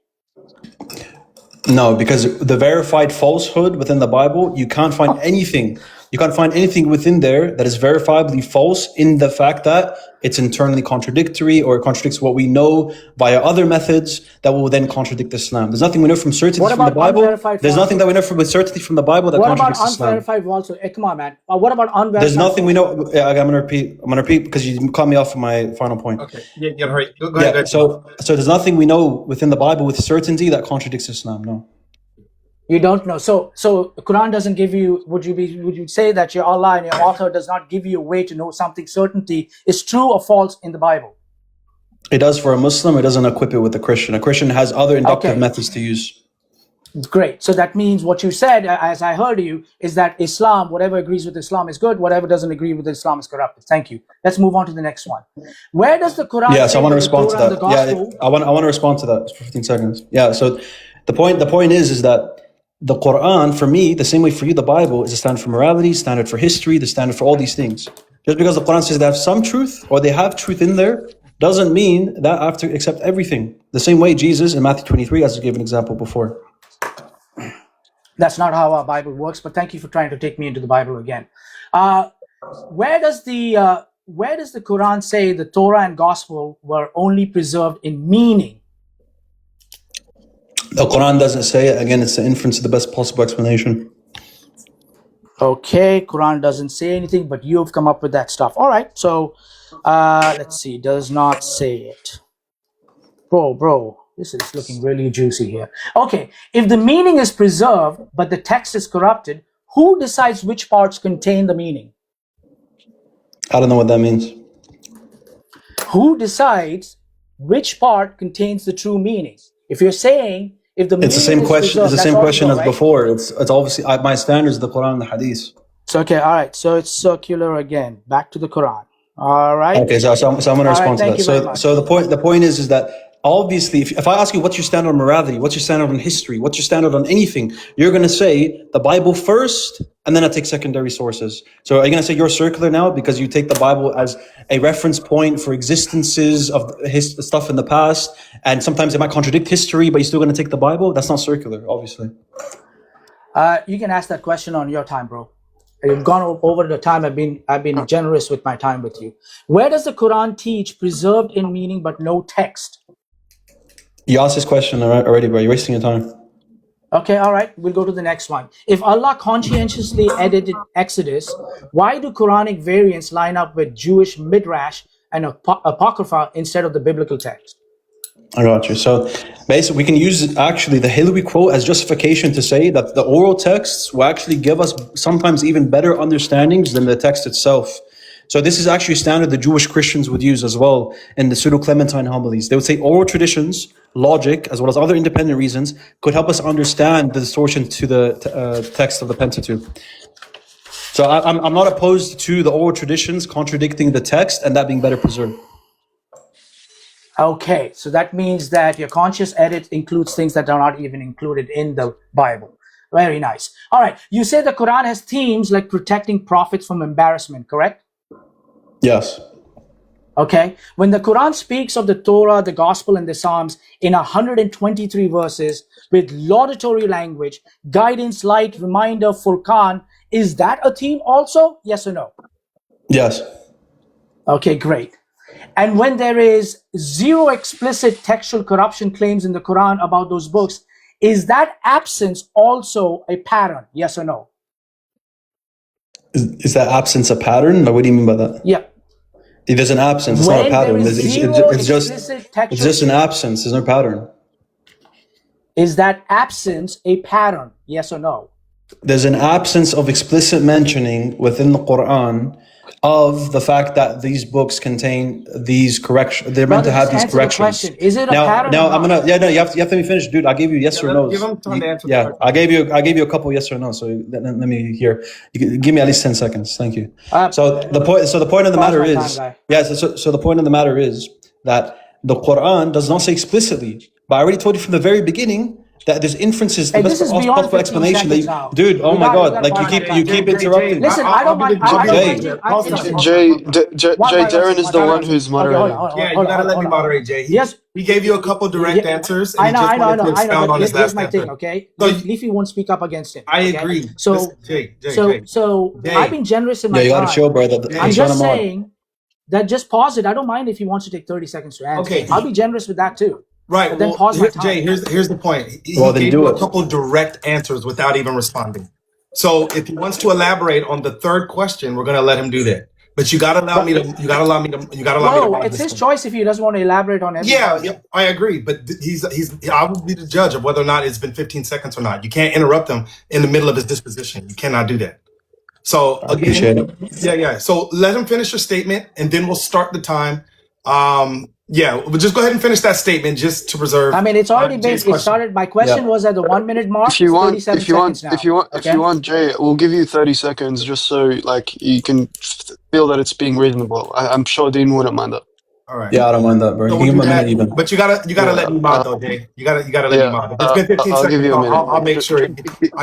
No, because the verified falsehood within the Bible, you can't find anything. You can't find anything within there that is verifiably false in the fact that it's internally contradictory or it contradicts what we know via other methods that will then contradict Islam. There's nothing we know from certainty from the Bible. There's nothing that we know with certainty from the Bible that contradicts Islam.
What about unverified falsehood? Come on, man. What about unverified?
There's nothing we know. I'm going to repeat because you cut me off on my final point.
Okay. Yeah, right. Go ahead.
So there's nothing we know within the Bible with certainty that contradicts Islam. No.
You don't know. So Quran doesn't give you, would you say that your Allah and your author does not give you a way to know something certainty is true or false in the Bible?
It does for a Muslim. It doesn't equip it with a Christian. A Christian has other inductive methods to use.
Great. So that means what you said, as I heard you, is that Islam, whatever agrees with Islam is good, whatever doesn't agree with Islam is corrupted. Thank you. Let's move on to the next one. Where does the Quran?
Yes, I want to respond to that. Yeah, I want to respond to that for 15 seconds. Yeah. So the point is that the Quran, for me, the same way for you, the Bible is a standard for morality, standard for history, the standard for all these things. Just because the Quran says they have some truth or they have truth in there, doesn't mean that I have to accept everything. The same way Jesus in Matthew 23, as I gave an example before.
That's not how our Bible works, but thank you for trying to take me into the Bible again. Where does the Quran say the Torah and Gospel were only preserved in meaning?
The Quran doesn't say it. Again, it's the inference of the best possible explanation.
Okay, Quran doesn't say anything, but you've come up with that stuff. All right, so let's see. Does not say it. Bro, this is looking really juicy here. Okay, if the meaning is preserved, but the text is corrupted, who decides which parts contain the meaning?
I don't know what that means.
Who decides which part contains the true meaning? If you're saying, if the
it's the same question. It's the same question as
right?
before. It's obviously my standards, the Quran and the Hadith.
So okay, all right. So it's circular again. Back to the Quran. All right.
Okay, so I'm going to respond to that. So the point is that obviously, if I ask you what's your standard on morality, what's your standard on history, what's your standard on anything, you're going to say the Bible first, and then I take secondary sources. So are you going to say you're circular now because you take the Bible as a reference point for existences of stuff in the past, and sometimes it might contradict history, but you're still going to take the Bible? That's not circular, obviously.
You can ask that question on your time, bro. You've gone over the time. I've been generous with my time with you. Where does the Quran teach preserved in meaning but no text?
You asked this question already, bro. You're wasting your time.
Okay, all right. We'll go to the next one. If Allah conscientiously edited Exodus, why do Quranic variants line up with Jewish midrash and apocrypha instead of the biblical text?
I got you. So basically, we can use actually the Hilary quote as justification to say that the oral texts will actually give us sometimes even better understandings than the text itself. So this is actually a standard the Jewish Christians would use as well in the pseudo-Clementine homilies. They would say oral traditions, logic, as well as other independent reasons could help us understand the distortion to the text of the Pentateuch. So I'm not opposed to the oral traditions contradicting the text and that being better preserved.
Okay, so that means that your conscious edit includes things that are not even included in the Bible. Very nice. All right, you say the Quran has themes like protecting prophets from embarrassment, correct?
Yes.
Okay, when the Quran speaks of the Torah, the Gospel, and the Psalms in 123 verses with laudatory language, guidance, light, reminder, Furqan, is that a theme also? Yes or no?
Yes.
Okay, great. And when there is zero explicit textual corruption claims in the Quran about those books, is that absence also a pattern? Yes or no?
Is that absence a pattern? What do you mean by that?
Yeah.
There's an absence. It's not a pattern. It's just an absence. There's no pattern.
Is that absence a pattern? Yes or no?
there's an absence of explicit mentioning within the Quran of the fact that these books contain these corrections. They're meant
Brother,
to have
just
these
answer the
corrections.
question. Is it a
Now,
pattern
now
or
I'm
not?
gonna. Yeah, no, you have to let me finish, dude. I gave you yes or no's.
Give him time to answer the
Yeah,
question.
I gave you a couple yes or no. So let me hear. Give me at least 10 seconds. Thank you. So the point of the matter
my time,
is,
guy.
yeah. So the point of the matter is that the Quran does not say explicitly, but I already told you from the very beginning that there's inferences. The
Hey,
best
this is beyond
possible
15
explanation that
seconds now.
dude. Oh
We
my
got
God!
to
Like
watch my
you
time.
keep interrupting.
Listen, I don't mind. I don't mind.
Jay.
Pause time,
Listen,
pause
Jay,
time, pause time.
Jay, Darren is the one who's
Okay, hold
moderating.
on.
Yeah, you gotta let me moderate, Jay.
Yes.
He gave you a couple direct answers, and
I
he
know,
just
I know, I
wanted
know,
to
I know.
expound
But
on his
here's
last
my
answer.
thing, okay?
So
Leafy won't speak up against him.
I
okay?
agree.
So,
Listen, Jay.
so
Jay.
I've been generous in
Yeah,
my
you gotta
time.
chill, brother.
Jay.
I'm
He's trying
just
to mod.
saying that just pause it. I don't mind if he wants to take 30 seconds to answer.
Okay.
I'll be generous with that too.
Right.
But then
Well,
pause my time.
Jay, here's the point. He
Well, then
gave
do
you a
it.
couple direct answers without even responding. So if he wants to elaborate on the third question, we're gonna let him do that. But you gotta allow me to. You gotta allow me to.
It's his choice if he doesn't want to elaborate on everything.
Yeah, I agree. But he's. I will be the judge of whether or not it's been 15 seconds or not. You can't interrupt him in the middle of his disposition. You cannot do that. So
I appreciate it.
Yeah. So let him finish your statement, and then we'll start the time. We'll just go ahead and finish that statement just to preserve.
I mean, it's already been.
Jay's
It
question.
started. My question was at the 1 minute mark.
If you want,
37
if you want,
seconds now.
if you want, Jay, we'll give you 30 seconds just so like you can feel that it's being reasonable. I'm sure Dean wouldn't mind that.
All right.
Yeah, I don't mind that, bro.
So
You
we'll
can give
do
him a
that,
minute even.
but you gotta let me mod though, Jay. You gotta let me mod. If it's been 15
I'll
seconds,
give you a minute.
I'll make sure.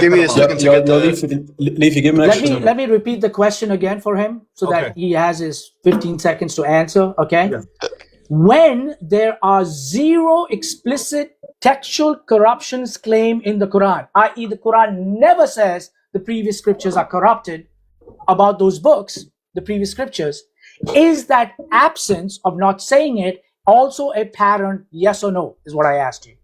Give me a second to get the.
Leafy, give him an extra minute.
Let me repeat the question again for him so that he has his 15 seconds to answer. Okay.
Yeah.
When there are zero explicit textual corruptions claimed in the Quran, i.e., the Quran never says the previous scriptures are corrupted about those books, the previous scriptures, is that absence of not saying it also a pattern? Yes or no is what I asked you.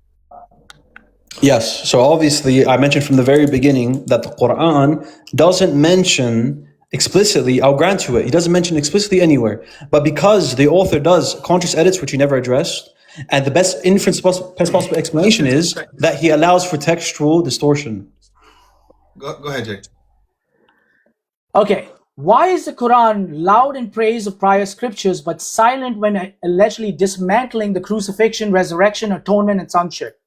Yes. So obviously, I mentioned from the very beginning that the Quran doesn't mention explicitly, I'll grant you it, he doesn't mention explicitly anywhere. But because the author does conscious edits, which he never addressed, and the best possible explanation is that he allows for textual distortion.
Go ahead, Jay.
Okay. Why is the Quran loud in praise of prior scriptures but silent when allegedly dismantling the crucifixion, resurrection, atonement, and sonship?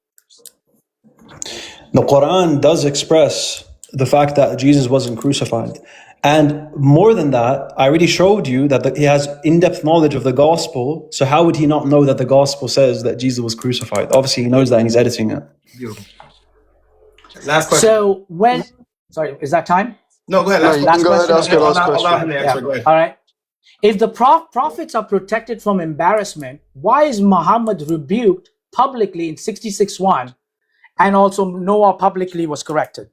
The Quran does express the fact that Jesus wasn't crucified. And more than that, I already showed you that he has in-depth knowledge of the gospel. So how would he not know that the gospel says that Jesus was crucified? Obviously, he knows that and he's editing it.
Beautiful. Last question.
So sorry, is that time?
No, go ahead.
No, you can go ahead and ask your last question.
Allow him to answer. Go ahead.
All right. If the prophets are protected from embarrassment, why is Muhammad rebuked publicly in 66:1 and also Noah publicly was corrected?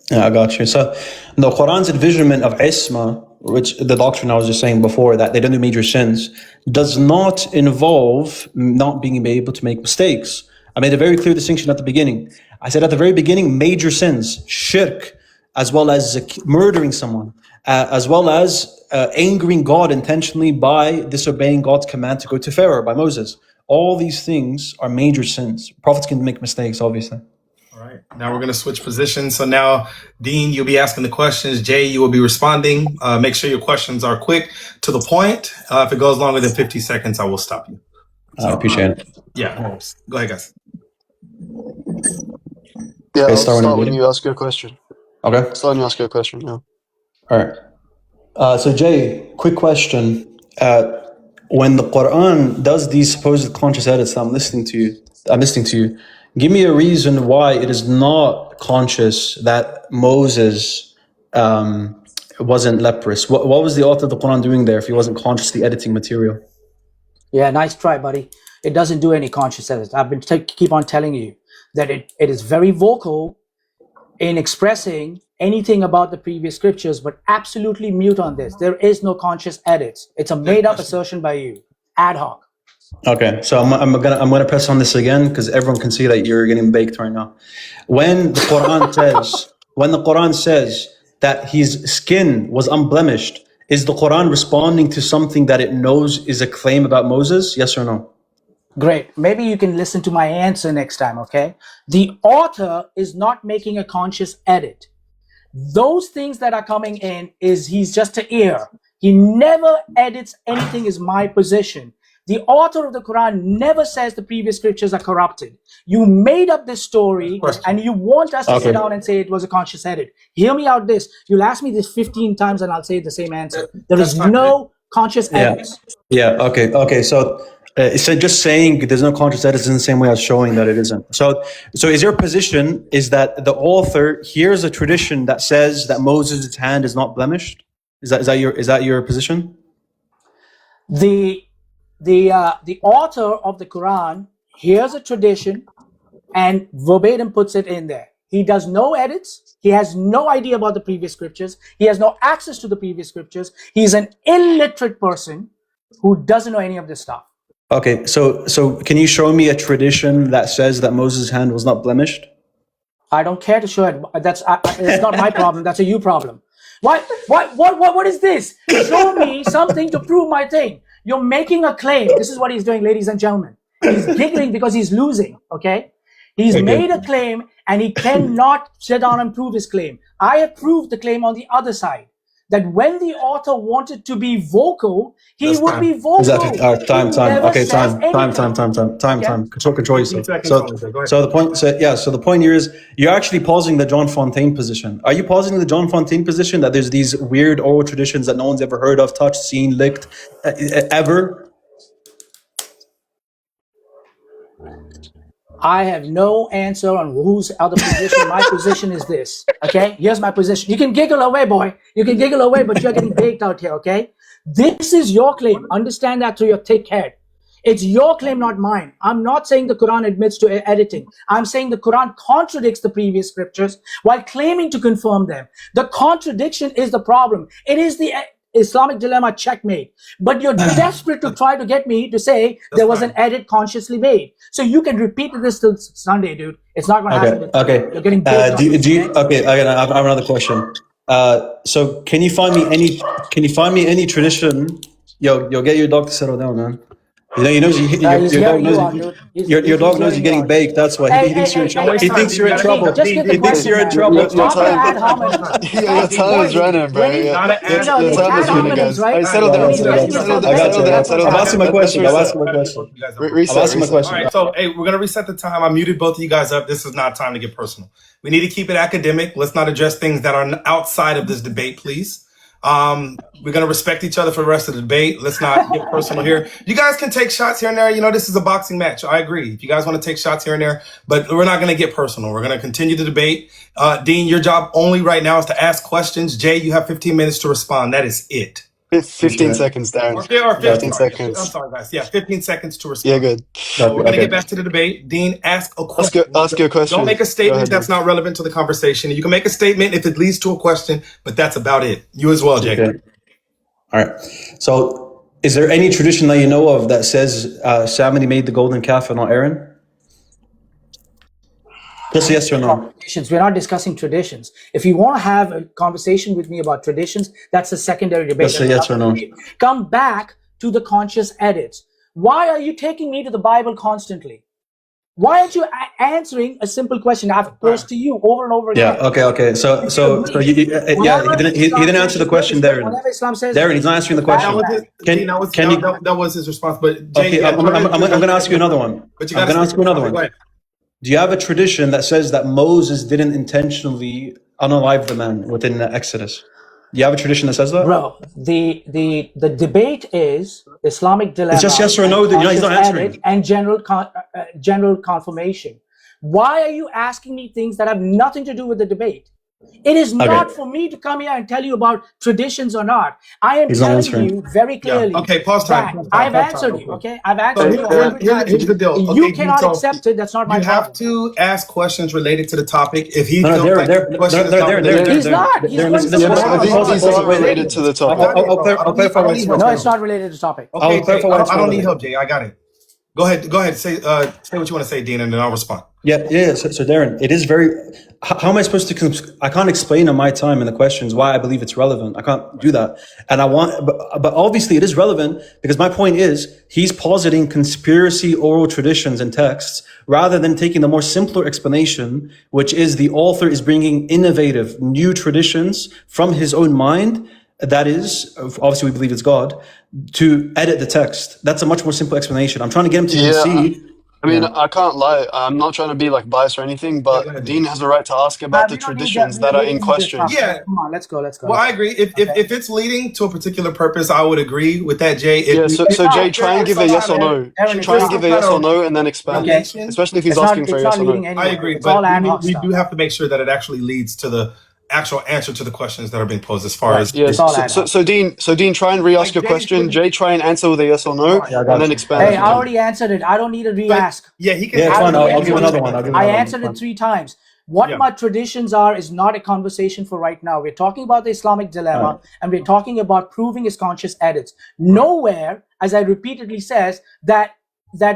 Yeah, I got you. So the Quran's envisionment of Isma, which the doctrine I was just saying before, that they don't do major sins, does not involve not being able to make mistakes. I made a very clear distinction at the beginning. I said at the very beginning, major sins, shirk, as well as murdering someone, as well as angering God intentionally by disobeying God's command to go to Pharaoh by Moses. All these things are major sins. Prophets can make mistakes, obviously.
All right. Now we're going to switch positions. So now, Dean, you'll be asking the questions. Jay, you will be responding. Make sure your questions are quick, to the point. If it goes longer than 50 seconds, I will stop you. So,
I appreciate it.
Yeah. Go ahead, guys.
Yeah,
Okay,
I'll
start
start
when
when you ask your question.
Okay.
Start when you ask your question, yeah.
All right. So Jay, quick question. When the Quran does these supposed conscious edits, I'm listening to you. Give me a reason why it is not conscious that Moses wasn't leprous. What was the author of the Quran doing there if he wasn't consciously editing material?
Yeah, nice try, buddy. It doesn't do any conscious edits. I've been keep on telling you that it is very vocal in expressing anything about the previous scriptures, but absolutely mute on this. There is no conscious edits. It's a made-up assertion by you, ad hoc.
Okay, so I'm gonna press on this again because everyone can see that you're getting baked right now. When the Quran says that his skin was unblemished, is the Quran responding to something that it knows is a claim about Moses? Yes or no?
Great. Maybe you can listen to my answer next time, okay? The author is not making a conscious edit. Those things that are coming in is he's just an ear. He never edits anything, is my position. The author of the Quran never says the previous scriptures are corrupted. You made up this story and you want us to sit down and say it was a conscious edit. Hear me out this. You'll ask me this 15 times and I'll say the same answer. There is no conscious edits.
Yeah. Okay. So just saying there's no conscious edits in the same way as showing that it isn't. So is your position is that the author here's a tradition that says that Moses' hand is not blemished? Is that your position?
The author of the Quran hears a tradition and verbatim puts it in there. He does no edits. He has no idea about the previous scriptures. He has no access to the previous scriptures. He's an illiterate person who doesn't know any of this stuff.
Okay, so can you show me a tradition that says that Moses' hand was not blemished?
I don't care to show it. That's not my problem. That's a you problem. What is this? Show me something to prove my thing. You're making a claim. This is what he's doing, ladies and gentlemen. He's giggling because he's losing, okay? He's made a claim and he cannot sit down and prove his claim. I have proved the claim on the other side, that when the author wanted to be vocal, he would be vocal.
Exactly. Time. Okay, time. Control yourself. So the point here is you're actually pausing the John Fontaine position. Are you pausing the John Fontaine position that there's these weird oral traditions that no one's ever heard of, touched, seen, licked, ever?
I have no answer on whose other position. My position is this, okay? Here's my position. You can giggle away, boy. You can giggle away, but you're getting baked out here, okay? This is your claim. Understand that through your thick head. It's your claim, not mine. I'm not saying the Quran admits to editing. I'm saying the Quran contradicts the previous scriptures while claiming to confirm them. The contradiction is the problem. It is the Islamic dilemma, checkmate. But you're desperate to try to get me to say there was an edit consciously made. So you can repeat this till Sunday, dude. It's not going to happen.
Okay.
You're getting
I have another question. So can you find me any tradition? Yo, get your dog to settle down, man. Your dog knows you're getting baked. That's why he thinks you're in trouble. He thinks you're in trouble. He thinks you're in trouble.
Your time is running, bro. Your time is running, guys. Alright, settle down.
I'm asking my question.
Alright, so hey, we're gonna reset the time. I muted both of you guys up. This is not time to get personal. We need to keep it academic. Let's not address things that are outside of this debate, please. We're going to respect each other for the rest of the debate. Let's not get personal here. You guys can take shots here and there. You know, this is a boxing match. I agree. If you guys want to take shots here and there, but we're not going to get personal. We're going to continue the debate. Dean, your job only right now is to ask questions. Jay, you have 15 minutes to respond. That is it.
15 seconds, Darren.
Or
15 seconds.
I'm sorry, guys. Yeah, 15 seconds to respond.
Yeah, good.
So we're going to get back to the debate. Dean, ask a question.
Ask your question.
Don't make a statement that's not relevant to the conversation. You can make a statement if it leads to a question, but that's about it. You as well, Jay.
Okay. All right. So is there any tradition that you know of that says Sammy made the golden calf and not Aaron? Just yes or no.
We're not discussing traditions. If you want to have a conversation with me about traditions, that's a secondary debate.
Just yes or no.
Come back to the conscious edits. Why are you taking me to the Bible constantly? Why aren't you answering a simple question I've posed to you over and over again?
Yeah. Okay. So he didn't answer the question, Darren. Darren, he's not answering the question.
That was his response. But Jay,
okay, I'm going to ask you another one. I'm going to ask you another one. Do you have a tradition that says that Moses didn't intentionally unalive the man within the Exodus? Do you have a tradition that says that?
Bro, the debate is Islamic dilemma.
It's just yes or no. He's not answering.
And general confirmation. Why are you asking me things that have nothing to do with the debate? It is not for me to come here and tell you about traditions or not. I am telling you very clearly.
Yeah. Okay, pause time.
I've answered you. Okay, I've answered you.
Here's the deal. Okay,
you cannot accept it. That's not my problem.
You have to ask questions related to the topic. If he feels
he's not.
He's not related to the topic.
I'll clarify why.
No, it's not related to the topic.
Okay, I don't need help, Jay. I got it. Go ahead. Say what you want to say, Dean, and then I'll respond.
Yeah. So Darren, it is very. How am I supposed to? I can't explain in my time in the questions why I believe it's relevant. I can't do that, and but obviously it is relevant because my point is he's positing conspiracy oral traditions and texts rather than taking the more simpler explanation, which is the author is bringing innovative new traditions from his own mind. That is, obviously, we believe it's God to edit the text. That's a much more simple explanation. I'm trying to get him to concede.
I mean,
Yeah.
I can't lie. I'm not trying to be like biased or anything,
Yeah, go
but
ahead,
Dean
Dean.
has the right to ask about the
We don't need that.
traditions that are
We
in
don't need this
question.
stuff.
Yeah.
Come on, let's go.
Well, I agree. If it's leading to a particular purpose, I would agree with that, Jay.
Yeah, so Jay, try and give a yes or no.
Aaron,
Try and give a yes or no and then expand.
Okay.
Especially if he's
It's
asking for a
it's
yes
not
or no.
leading anywhere.
I agree,
It's all ad
but
hoc
we
stuff.
do have to make sure that it actually leads to the actual answer to the questions that are being posed as far as
Yeah,
It's all ad hoc.
so Dean, try and re-ask
Like,
your
Jay
question.
couldn't-
Jay, try and answer with a yes or no,
Yeah, I got
and then
you.
expand.
Hey,
if you
I
can.
already answered it. I don't need to re-ask.
yeah, he can.
Yeah, it's fine.
I
I'll give another one. I'll give
I
another
answered
one.
it 3 times. What
Yeah.
my traditions are is not a conversation for right now. We're talking about the Islamic dilemma, and we're talking about proving his conscious edits. Nowhere, as I repeatedly says, that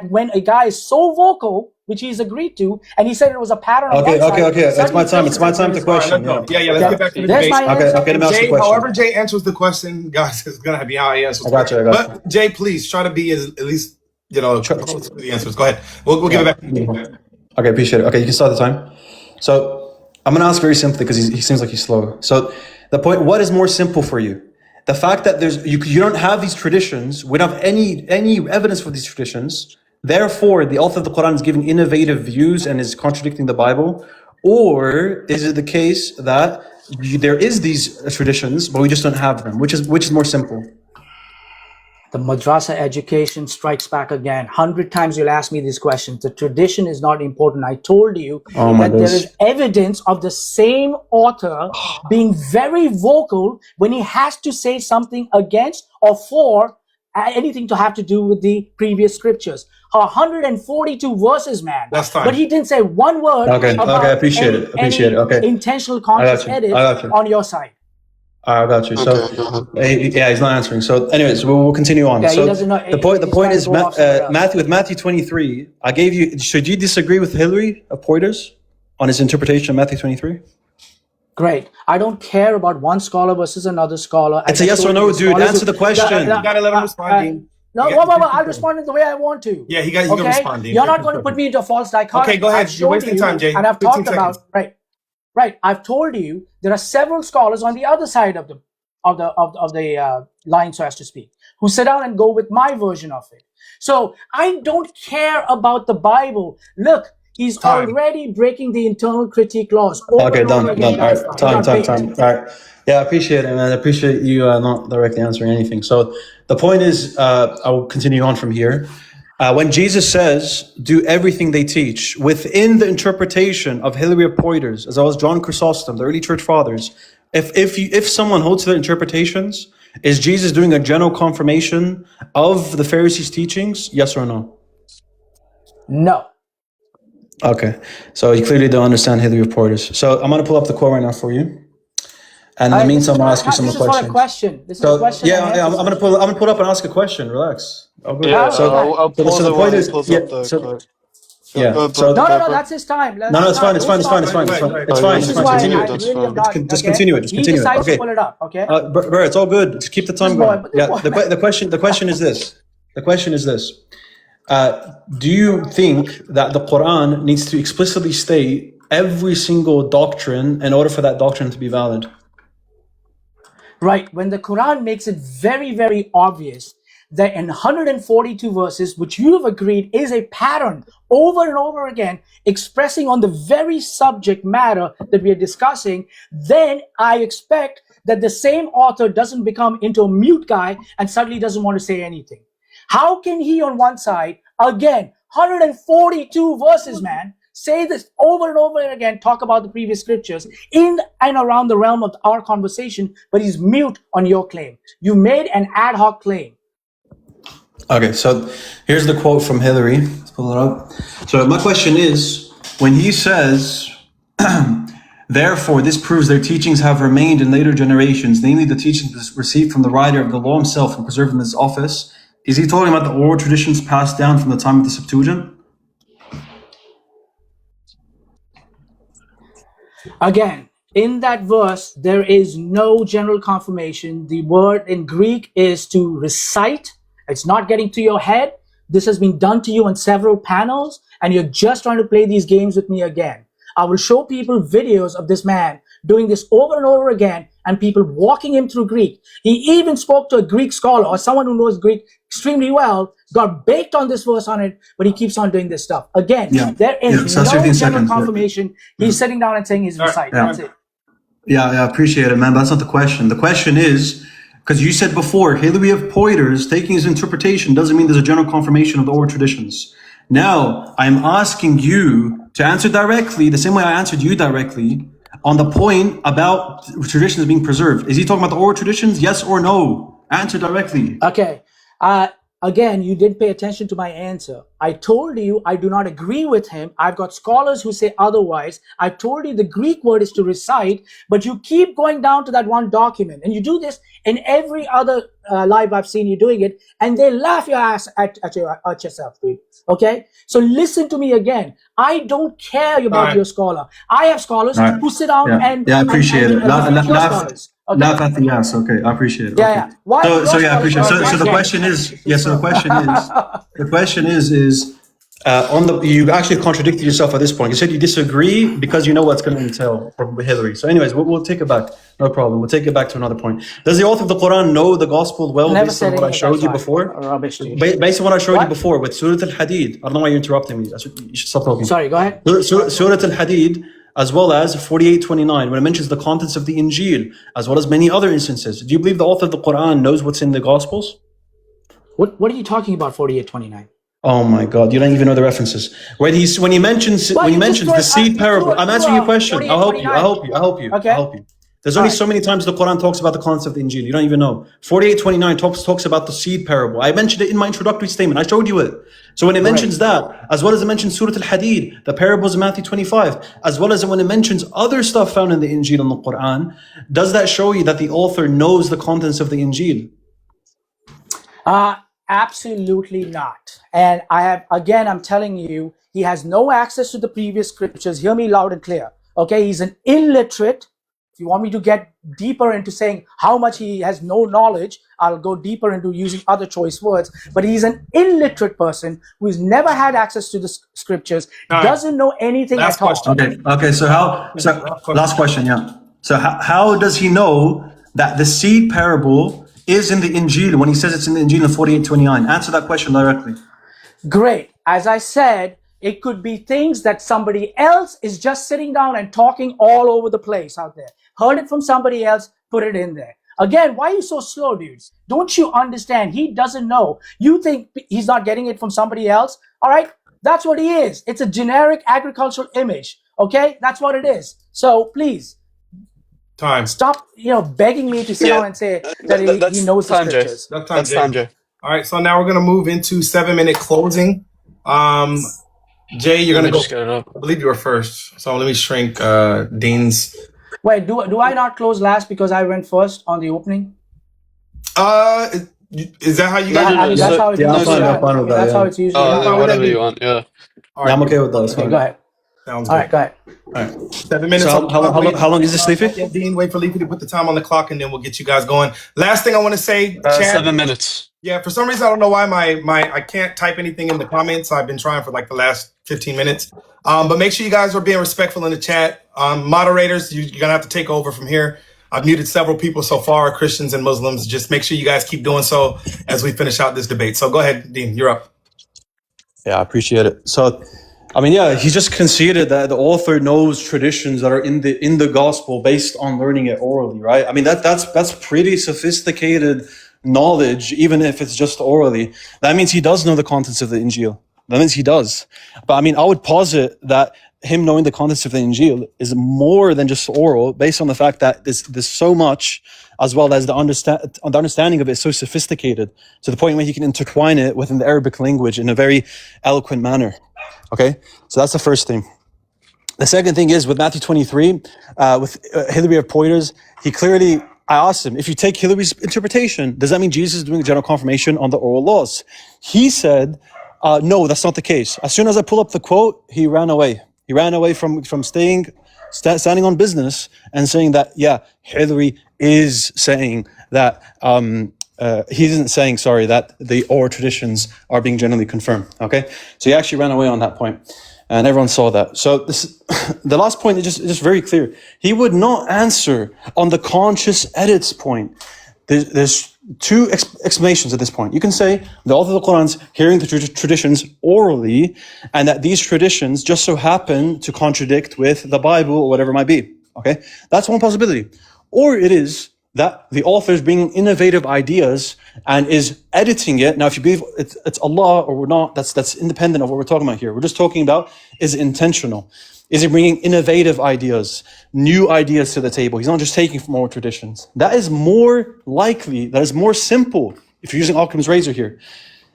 when a guy is so vocal, which he's agreed to, and he said it was a pattern on one side,
Okay. It's my
suddenly
time. It's my time to
says
question.
Let's go.
Yeah.
Yeah, let's
Okay.
get back to the
There's
debate.
my answer.
Okay, let me ask
Jay,
the question.
however Jay answers the question, guys, it's gonna be how he answers.
I got you.
But Jay, please try to be at least close to the answers. Go ahead. We'll give it back to you.
Okay, appreciate it. Okay, you can start the time. So I'm gonna ask very simply because he seems like he's slow. So the point: what is more simple for you? The fact that you don't have these traditions, we don't have any evidence for these traditions. Therefore, the author of the Quran is giving innovative views and is contradicting the Bible, or is it the case that there is these traditions, but we just don't have them? Which is more simple?
The madrasa education strikes back again. 100 times you'll ask me these questions. The tradition is not important. I told you that there is evidence of the same author being very vocal when he has to say something against or for anything to have to do with the previous scriptures. 142 verses, man.
That's fine.
But he didn't say one word about
appreciate it. Okay.
intentional conscious edit on your side.
I got you. So, he's not answering. So, anyways, we'll continue on.
Yeah,
so,
he doesn't know.
the point is,
He's trying to go off somewhere else.
Matthew 23. I gave you. Should you disagree with Hilary of Poitiers on his interpretation of Matthew 23?
Great. I don't care about one scholar versus another scholar.
It's a yes or no, dude. Answer the question.
You gotta let him respond, Dean.
No, I'll respond in the way I want to.
Yeah, he can respond, Dean.
You're not going to put me into a false dichotomy.
Okay, go ahead. You're wasting time, Jay.
And I've
15
talked about right. I've told you there are several scholars on the other side of the line, so as to speak, who sit down and go with my version of it. So I don't care about the Bible. Look, he's already breaking the internal critique laws.
Okay, done. All right, time. All right. Yeah, I appreciate it, man. I appreciate you not directly answering anything. So the point is, I will continue on from here. When Jesus says, do everything they teach, within the interpretation of Hilary of Poitiers, as well as John Chrysostom, the early church fathers, if someone holds to their interpretations, is Jesus doing a general confirmation of the Pharisees' teachings? Yes or no?
No.
Okay. So you clearly don't understand Hilary of Poitiers. So I'm going to pull up the quote right now for you. And in the meantime, I'll ask you some more questions.
This is a question.
Yeah, I'm going to pull up and ask a question. Relax.
Yeah, I'll pause
the
it
point
while he
is,
pulls
yeah,
up the
so-
quote.
Yeah.
Go,
So
bro.
No, that's his time.
No, it's fine. It's fine.
This is why
Continue.
I really am not.
Just continue it. Just
He
continue it.
decides
Okay.
to pull it up. Okay.
Bro, it's all good. Just keep the time
This boy-
going. Yeah. The question is this. The question is this. Do you think that the Quran needs to explicitly state every single doctrine in order for that doctrine to be valid?
Right. When the Quran makes it very, very obvious that in 142 verses, which you have agreed is a pattern over and over again, expressing on the very subject matter that we are discussing, then I expect that the same author doesn't become into a mute guy and suddenly doesn't want to say anything. How can he on one side, again, 142 verses, man, say this over and over again, talk about the previous scriptures in and around the realm of our conversation, but he's mute on your claim. You made an ad hoc claim.
Okay, so here's the quote from Hilary. Let's pull it up. So my question is, when he says, therefore, this proves their teachings have remained in later generations, namely the teachings received from the writer of the law himself and preserved in his office, Is he talking about the oral traditions passed down from the time of the Septuagint?
Again, in that verse, there is no general confirmation. The word in Greek is to recite. It's not getting to your head. This has been done to you on several panels, and you're just trying to play these games with me again. I will show people videos of this man doing this over and over again, and people walking him through Greek. He even spoke to a Greek scholar or someone who knows Greek extremely well, got baked on this verse on it, but he keeps on doing this stuff. Again, there is
so
no
15
general
seconds.
confirmation. He's sitting down and saying he's reciting. That's it.
Yeah, I appreciate it, man. But that's not the question. The question is, because you said before, Hilary of Poitiers taking his interpretation doesn't mean there's a general confirmation of the oral traditions. Now, I'm asking you to answer directly, the same way I answered you directly, on the point about traditions being preserved. Is he talking about the oral traditions? Yes or no? Answer directly.
Okay. Again, you didn't pay attention to my answer. I told you I do not agree with him. I've got scholars who say otherwise. I told you the Greek word is to recite, but you keep going down to that one document. And you do this in every other live I've seen you doing it, and they laugh your ass at yourself, dude. Okay? So listen to me again. I don't care about your scholar. I have scholars who sit down and...
Yeah, I appreciate it.
Okay.
Yes, okay, I appreciate it.
Yeah,
okay.
yeah.
So I appreciate it. So the question is, the question is, on the, you actually contradicted yourself at this point. You said you disagree because you know what's going to entail from Hillary. So anyways, we'll take it back. No problem. We'll take it back to another point. Does the author of the Quran know the gospel well based on what I showed you before? Based on what I showed you before with Surah Al-Hadid. I don't know why you're interrupting me. You should stop talking.
Sorry, go ahead.
Surah Al-Hadid, as well as 48:29, when it mentions the contents of the Injil, as well as many other instances. Do you believe the author of the Quran knows what's in the Gospels?
What are you talking about, 48:29?
Oh my God! You don't even know the references. When he mentions the seed parable, I'm answering your question. I'll help you.
Okay.
There's only so many times the Quran talks about the concept of the Injil. You don't even know. 48:29 talks about the seed parable. I mentioned it in my introductory statement. I showed you it. So when it mentions that, as well as it mentions Surah Al-Hadid, the parables of Matthew 25, as well as when it mentions other stuff found in the Injil and the Quran, does that show you that the author knows the contents of the Injil?
Absolutely not. And I'm telling you, he has no access to the previous scriptures. Hear me loud and clear. Okay, he's an illiterate. If you want me to get deeper into saying how much he has no knowledge, I'll go deeper into using other choice words. But he's an illiterate person who's never had access to the scriptures, doesn't know anything at all.
Okay. So last question, yeah. So how does he know that the seed parable is in the Injil when he says it's in the Injil in 48:29? Answer that question directly.
Great. As I said, it could be things that somebody else is just sitting down and talking all over the place out there. Heard it from somebody else, put it in there. Again, why are you so slow, dudes? Don't you understand? He doesn't know. You think he's not getting it from somebody else? All right? That's what he is. It's a generic agricultural image. Okay? That's what it is. So please, stop, begging me to sit down and say that he knows the scriptures.
That's time, Jay. All right, so now we're going to move into 7-minute closing. Jay, you're going to go. I believe you were first. So let me shrink Dean's.
Wait, do I not close last because I went first on the opening?
Is that how you guys?
That's how it's usually. That's how it's usually.
Whatever you want. Yeah.
Right. I'm okay with that.
Okay, go ahead.
Sounds
all right, go ahead.
All right. 7 minutes.
So how long is this, Leafy?
Yeah, Dean, wait for Leafy to put the time on the clock, and then we'll get you guys going. Last thing I want to say, Chad,
7 minutes.
Yeah, for some reason I don't know why my I can't type anything in the comments. I've been trying for like the last 15 minutes. But make sure you guys are being respectful in the chat. Moderators, you're gonna have to take over from here. I've muted several people so far, Christians and Muslims. Just make sure you guys keep doing so as we finish out this debate. So go ahead, Dean, you're up.
Yeah, I appreciate it. So, I mean, yeah, he just conceded that the author knows traditions that are in the gospel based on learning it orally, right? I mean, that's pretty sophisticated knowledge, even if it's just orally. That means he does know the contents of the Injil. That means he does. But I mean, I would posit that him knowing the contents of the Injil is more than just oral, based on the fact that there's so much, as well as the understanding of it is so sophisticated to the point where he can intertwine it within the Arabic language in a very eloquent manner. Okay, so that's the first thing. The second thing is with Matthew 23, with Hilary of Poitiers, he clearly I asked him, if you take Hillary's interpretation, does that mean Jesus is doing a general confirmation on the oral laws? He said, no, that's not the case. As soon as I pull up the quote, he ran away. He ran away from standing on business and saying that, yeah, Hillary is saying that, he isn't saying, sorry, that the oral traditions are being generally confirmed, okay? So he actually ran away on that point, and everyone saw that. So this, the last point is just very clear. He would not answer on the conscious edits point. There's two explanations at this point. You can say the author of the Quran's hearing the traditions orally, and that these traditions just so happen to contradict with the Bible or whatever it might be. Okay, that's one possibility. Or it is that the author is bringing innovative ideas and is editing it. Now, if you believe it's Allah or not, that's independent of what we're talking about here. We're just talking about, is it intentional? Is he bringing innovative ideas, new ideas to the table? He's not just taking from old traditions. That is more likely, that is more simple, if you're using Occam's razor here.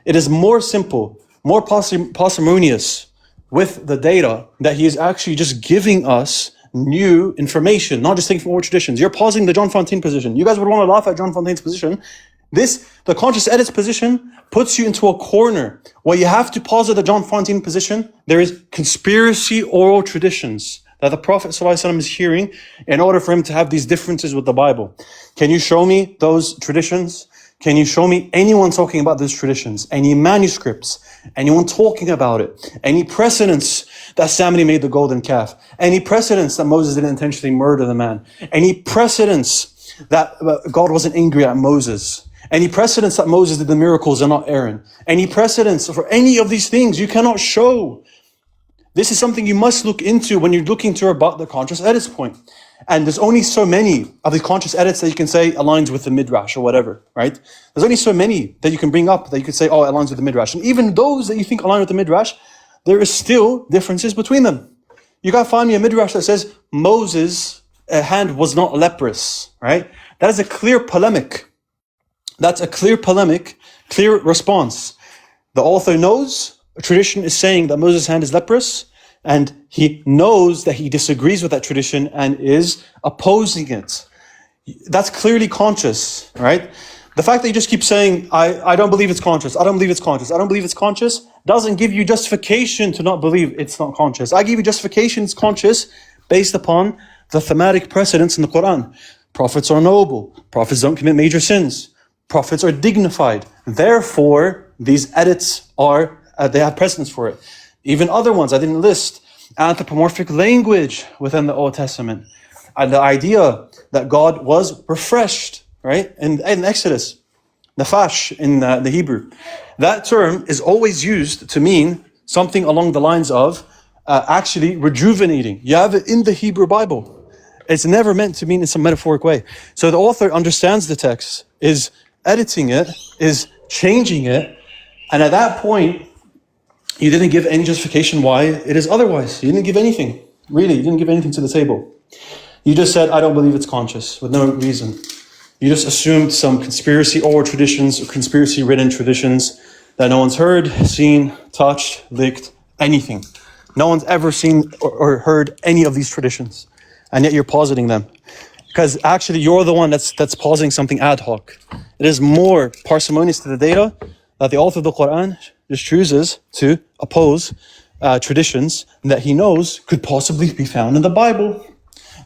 It is more simple, more parsimonious with the data that he is actually just giving us new information, not just taking from old traditions. You're pausing the John Fontaine position. You guys would want to laugh at John Fontaine's position. The conscious edits position puts you into a corner where you have to posit the John Fontaine position. There is conspiracy oral traditions that the Prophet ﷺ is hearing in order for him to have these differences with the Bible. Can you show me those traditions? Can you show me anyone talking about those traditions? Any manuscripts? Anyone talking about it? Any precedents that somebody made the golden calf? Any precedents that Moses didn't intentionally murder the man? Any precedents that God wasn't angry at Moses? Any precedents that Moses did the miracles and not Aaron? Any precedents for any of these things you cannot show. This is something you must look into when you're looking to rebut the conscious edits point. And there's only so many of the conscious edits that you can say aligns with the Midrash or whatever, right? There's only so many that you can bring up that you could say, oh, it aligns with the Midrash. And even those that you think align with the Midrash, there is still differences between them. You gotta find me a Midrash that says Moses' hand was not leprous, right? That is a clear polemic. That's a clear polemic, clear response. The author knows a tradition is saying that Moses' hand is leprous, and he knows that he disagrees with that tradition and is opposing it. That's clearly conscious, right? The fact that you just keep saying, I don't believe it's conscious, I don't believe it's conscious, I don't believe it's conscious, doesn't give you justification to not believe it's not conscious. I give you justification it's conscious based upon the thematic precedents in the Quran. Prophets are noble. Prophets don't commit major sins. Prophets are dignified. Therefore, these edits are, they have precedence for it. Even other ones I didn't list. Anthropomorphic language within the Old Testament. And the idea that God was refreshed, right? In Exodus, nafash in the Hebrew. That term is always used to mean something along the lines of actually rejuvenating. You have it in the Hebrew Bible. It's never meant to mean in some metaphoric way. So the author understands the text, is editing it, is changing it, and at that point, you didn't give any justification why it is otherwise. You didn't give anything. Really, you didn't give anything to the table. You just said, I don't believe it's conscious, with no reason. You just assumed some conspiracy oral traditions, or conspiracy written traditions that no one's heard, seen, touched, licked, anything. No one's ever seen or heard any of these traditions. And yet you're positing them. Because actually you're the one that's positing something ad hoc. It is more parsimonious to the data that the author of the Quran just chooses to oppose traditions that he knows could possibly be found in the Bible.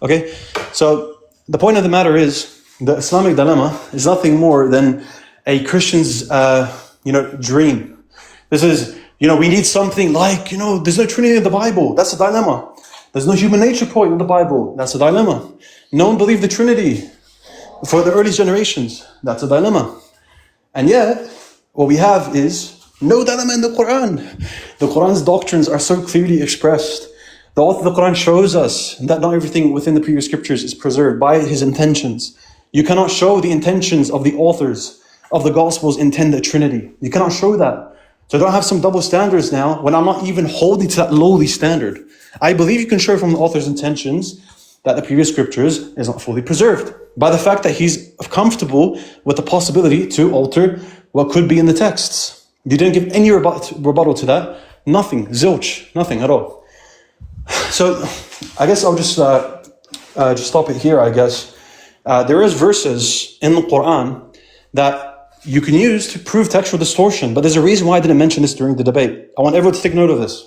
Okay, so the point of the matter is the Islamic dilemma is nothing more than a Christian's dream. This is, we need something like, there's no Trinity in the Bible. That's a dilemma. There's no human nature point in the Bible. That's a dilemma. No one believed the Trinity for the earliest generations. That's a dilemma. And yet, what we have is no dilemma in the Quran. The Quran's doctrines are so clearly expressed. The author of the Quran shows us that not everything within the previous scriptures is preserved by his intentions. You cannot show the intentions of the authors of the Gospels intend the Trinity. You cannot show that. So don't have some double standards now when I'm not even holding to that lowly standard. I believe you can show from the author's intentions that the previous scriptures is not fully preserved by the fact that he's comfortable with the possibility to alter what could be in the texts. You didn't give any rebuttal to that. Nothing. Zilch. Nothing at all. So I guess I'll just stop it here, I guess. There is verses in the Quran that you can use to prove textual distortion, but there's a reason why I didn't mention this during the debate. I want everyone to take note of this.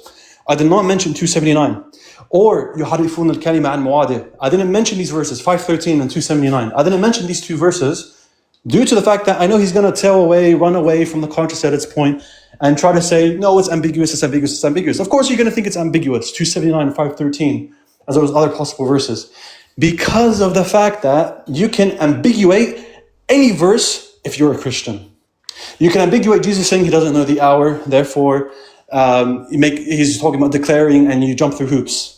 I did not mention 279 or يحرفون الكلمة عن مواضعه. I didn't mention these verses, 513 and 279. I didn't mention these two verses due to the fact that I know he's going to run away from the conscious edits point and try to say, no, it's ambiguous, it's ambiguous, it's ambiguous. Of course, you're going to think it's ambiguous, 279 and 513, as well as other possible verses, because of the fact that you can ambiguate any verse if you're a Christian. You can ambiguate Jesus saying he doesn't know the hour, therefore he's talking about declaring, and you jump through hoops.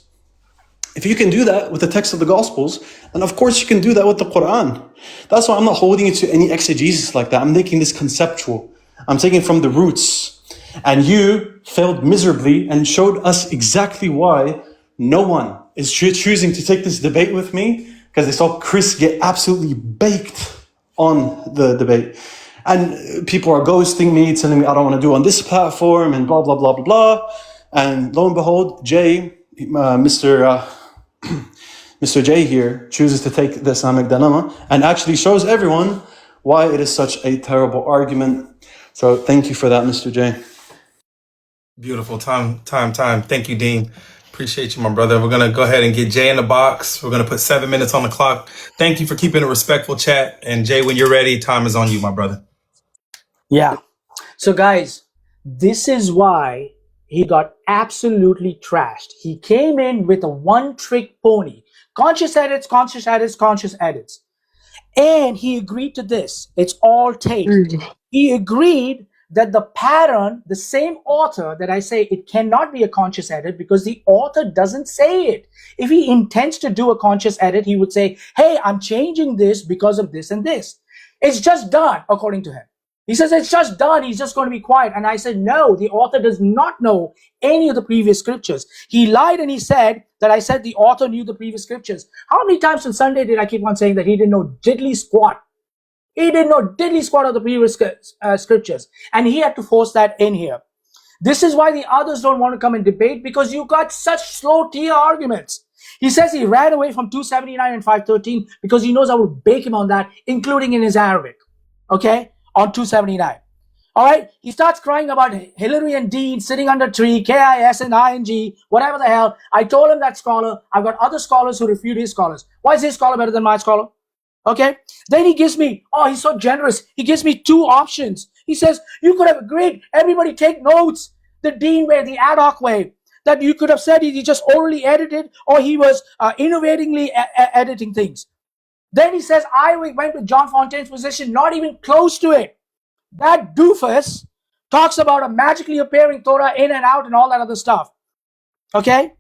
If you can do that with the text of the Gospels, then of course you can do that with the Quran. That's why I'm not holding it to any exegesis like that. I'm making this conceptual. I'm taking from the roots. And you failed miserably and showed us exactly why no one is choosing to take this debate with me, because they saw Chris get absolutely baked on the debate. And people are ghosting me, telling me I don't want to do it on this platform and blah, blah, blah, blah, blah. And lo and behold, Mr. J here chooses to take the Islamic dilemma and actually shows everyone why it is such a terrible argument. So thank you for that, Mr. J.
Beautiful. Time. Thank you, Dean. Appreciate you, my brother. We're going to go ahead and get Jay in the box. We're going to put 7 minutes on the clock. Thank you for keeping a respectful chat. And Jay, when you're ready, time is on you, my brother.
Yeah. So guys, this is why he got absolutely trashed. He came in with a one-trick pony. Conscious edits, conscious edits, conscious edits. And he agreed to this. It's all tape. He agreed that the pattern, the same author that I say it cannot be a conscious edit because the author doesn't say it. If he intends to do a conscious edit, he would say, hey, I'm changing this because of this and this. It's just done, according to him. He says it's just done. He's just going to be quiet. And I said, no, the author does not know any of the previous scriptures. He lied and he said that I said the author knew the previous scriptures. How many times on Sunday did I keep on saying that he didn't know diddly squat? He didn't know diddly squat of the previous scriptures. And he had to force that in here. This is why the others don't want to come and debate, because you got such slow tier arguments. He says he ran away from 279 and 513 because he knows I will bake him on that, including in his Arabic. Okay? On 279. All right? He starts crying about Hillary and Dean sitting under a tree, KIS and ING, whatever the hell. I told him that scholar. I've got other scholars who refute his scholars. Why is his scholar better than my scholar? Okay? Then he gives me, oh, he's so generous. He gives me two options. He says, you could have agreed, everybody take notes. The Dean way, the ad hoc way. That you could have said he just orally edited, or he was innovatingly editing things. Then he says, I went with John Fontaine's position, not even close to it. That doofus talks about a magically appearing Torah in and out and all that other stuff. Okay?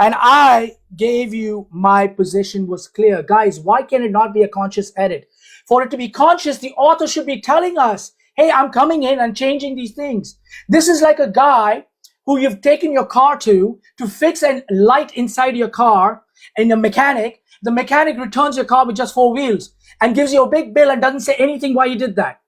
And I gave you my position was clear. Guys, why can it not be a conscious edit? For it to be conscious, the author should be telling us, hey, I'm coming in and changing these things. This is like a guy who you've taken your car to fix a light inside your car in a mechanic. The mechanic returns your car with just 4 wheels and gives you a big bill and doesn't say anything why you did that.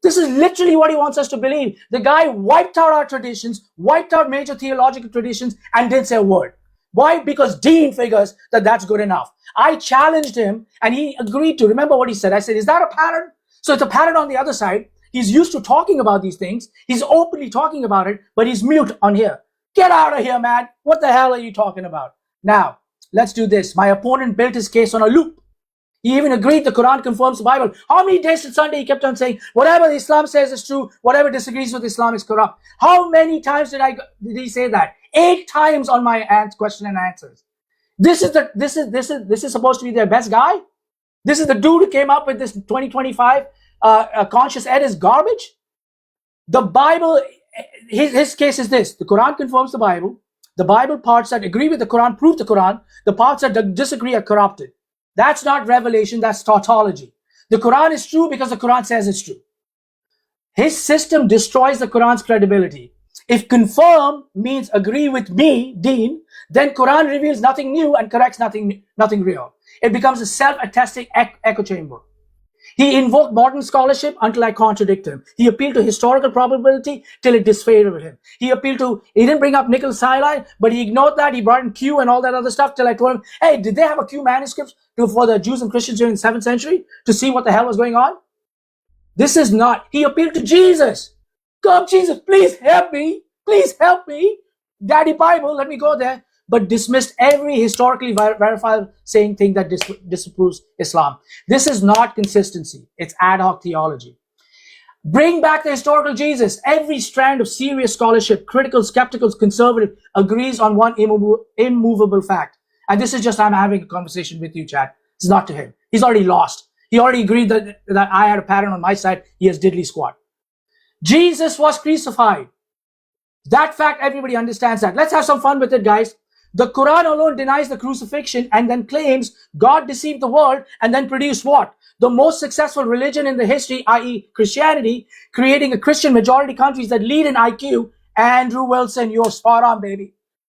This is literally what he wants us to believe. The guy wiped out our traditions, wiped out major theological traditions, and didn't say a word. Why? Because Dean figures that that's good enough. I challenged him and he agreed to. Remember what he said? I said, is that a pattern? So it's a pattern on the other side. He's used to talking about these things. He's openly talking about it, but he's mute on here. Get out of here, man. What the hell are you talking about? Now, let's do this. My opponent built his case on a loop. He even agreed the Quran confirms the Bible. How many days till Sunday he kept on saying, whatever Islam says is true, whatever disagrees with Islam is corrupt. How many times did he say that? 8 times on my question and answers. This is supposed to be their best guy? This is the dude who came up with this 2025 conscious edits garbage? The Bible, his case is this. The Quran confirms the Bible. The Bible parts that agree with the Quran prove the Quran. The parts that disagree are corrupted. That's not revelation, that's tautology. The Quran is true because the Quran says it's true. His system destroys the Quran's credibility. If confirm means agree with me, Deen, then Quran reveals nothing new and corrects nothing real. It becomes a self-attesting echo chamber. He invoked modern scholarship until I contradicted him. He appealed to historical probability till it disfavored him. He didn't bring up nickel silide, but he ignored that. He brought in Q and all that other stuff till I told him, hey, did they have a Q manuscript for the Jews and Christians during the 7th century to see what the hell was going on? This is not. He appealed to Jesus. Come, Jesus, please help me. Please help me. Daddy Bible, let me go there. But dismissed every historically verified saying thing that disapproves Islam. This is not consistency. It's ad hoc theology. Bring back the historical Jesus. Every strand of serious scholarship, critical, skeptical, conservative, agrees on one immovable fact. And this is just, I'm having a conversation with you, Chad. It's not to him. He's already lost. He already agreed that I had a pattern on my side. He has diddly squat. Jesus was crucified. That fact, everybody understands that. Let's have some fun with it, guys. The Quran alone denies the crucifixion and then claims God deceived the world and then produced what? The most successful religion in the history, i.e. Christianity, creating a Christian majority countries that lead in IQ. Andrew Wilson, you're spot on, baby.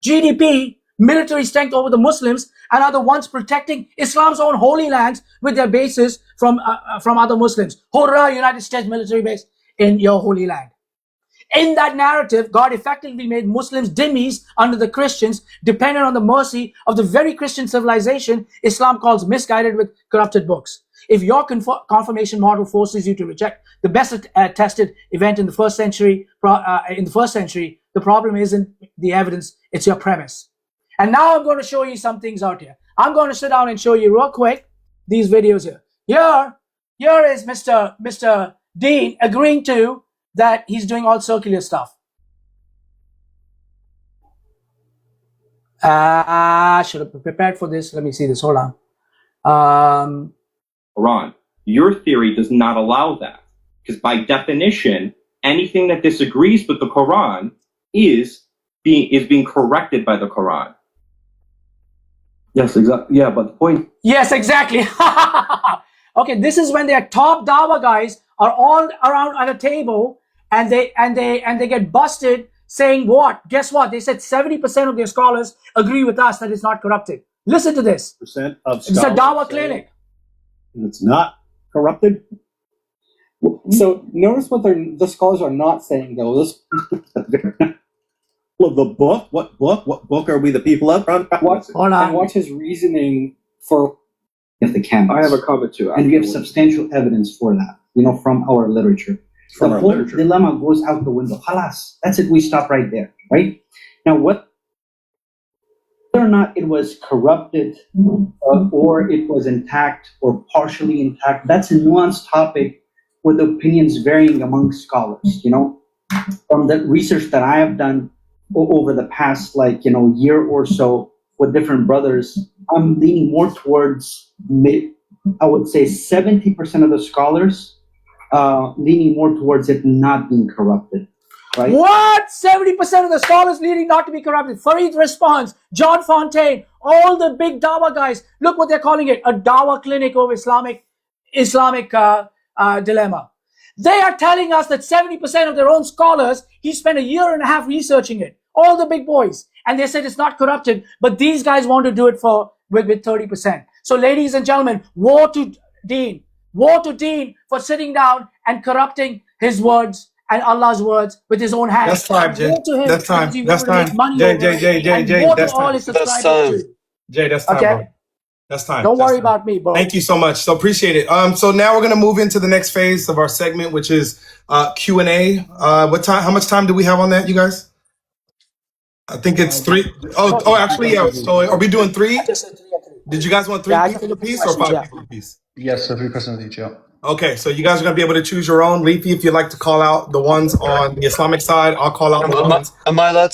GDP, military strength over the Muslims, and are the ones protecting Islam's own holy lands with their bases from other Muslims. Hurrah, United States military base in your holy land. In that narrative, God effectively made Muslims dhimmis under the Christians, dependent on the mercy of the very Christian civilization Islam calls misguided with corrupted books. If your confirmation model forces you to reject the best tested event in the first century, the problem isn't the evidence, it's your premise. And now I'm going to show you some things out here. I'm going to sit down and show you real quick these videos here. Here is Mr. Deen agreeing to that he's doing all circular stuff. I should have prepared for this. Let me see this. Hold on.
Quran. Your theory does not allow that, because by definition, anything that disagrees with the Quran is being corrected by the Quran.
Yes, exactly. Yeah, but the point.
Yes, exactly. Okay, this is when their top Dawa guys are all around at a table and they get busted saying what? Guess what? They said 70% of their scholars agree with us that it's not corrupted. Listen to this.
Percent of
It's a Dawa clinic.
It's not corrupted.
So notice what the scholars are not saying though.
Well, the book. What book are we the people of?
Hold on.
And watch his reasoning for if the canvas.
I have a comment too.
And give substantial evidence for that, from our literature.
From
the
our
whole
literature.
dilemma goes out the window. Halas. That's it. We stop right there. Right? Now, whether or not it was corrupted or it was intact or partially intact, that's a nuanced topic with opinions varying among scholars. From the research that I have done over the past, year or so with different brothers, I'm leaning more towards, I would say 70% of the scholars leaning more towards it not being corrupted. Right?
What? 70% of the scholars leading not to be corrupted. Farid responds. John Fontaine, all the big Dawa guys, look what they're calling it, a Dawa clinic of Islamic dilemma. They are telling us that 70% of their own scholars, he spent a year and a half researching it. All the big boys. And they said it's not corrupted, but these guys want to do it with 30%. So ladies and gentlemen, woe to Deen. Woe to Deen for sitting down and corrupting his words and Allah's words with his own hands.
That's time, Jay.
Woe to him
That's time.
because he
That's
wanted to
time.
make money
Jay,
over it.
Jay,
And woe
that's
to all
time.
his subscribers
time.
too.
Jay, that's time,
Okay.
bro. That's time.
Don't
That's
worry
time.
about me, bro.
Thank you so much. So appreciate it. So now we're gonna move into the next phase of our segment, which is Q&A. What time? How much time do we have on that, you guys? I think it's 3. Oh, actually, yeah. So are we doing 3?
I just said 3 and 3.
Did you guys want 3
Yeah, I
people
just-
apiece or 5
yeah.
people apiece?
Yes, so 3% each, yeah.
Okay, so you guys are gonna be able to choose your own. Leafy, if you'd like to call out the ones on the Islamic side, I'll call out the ones.
Am I allowed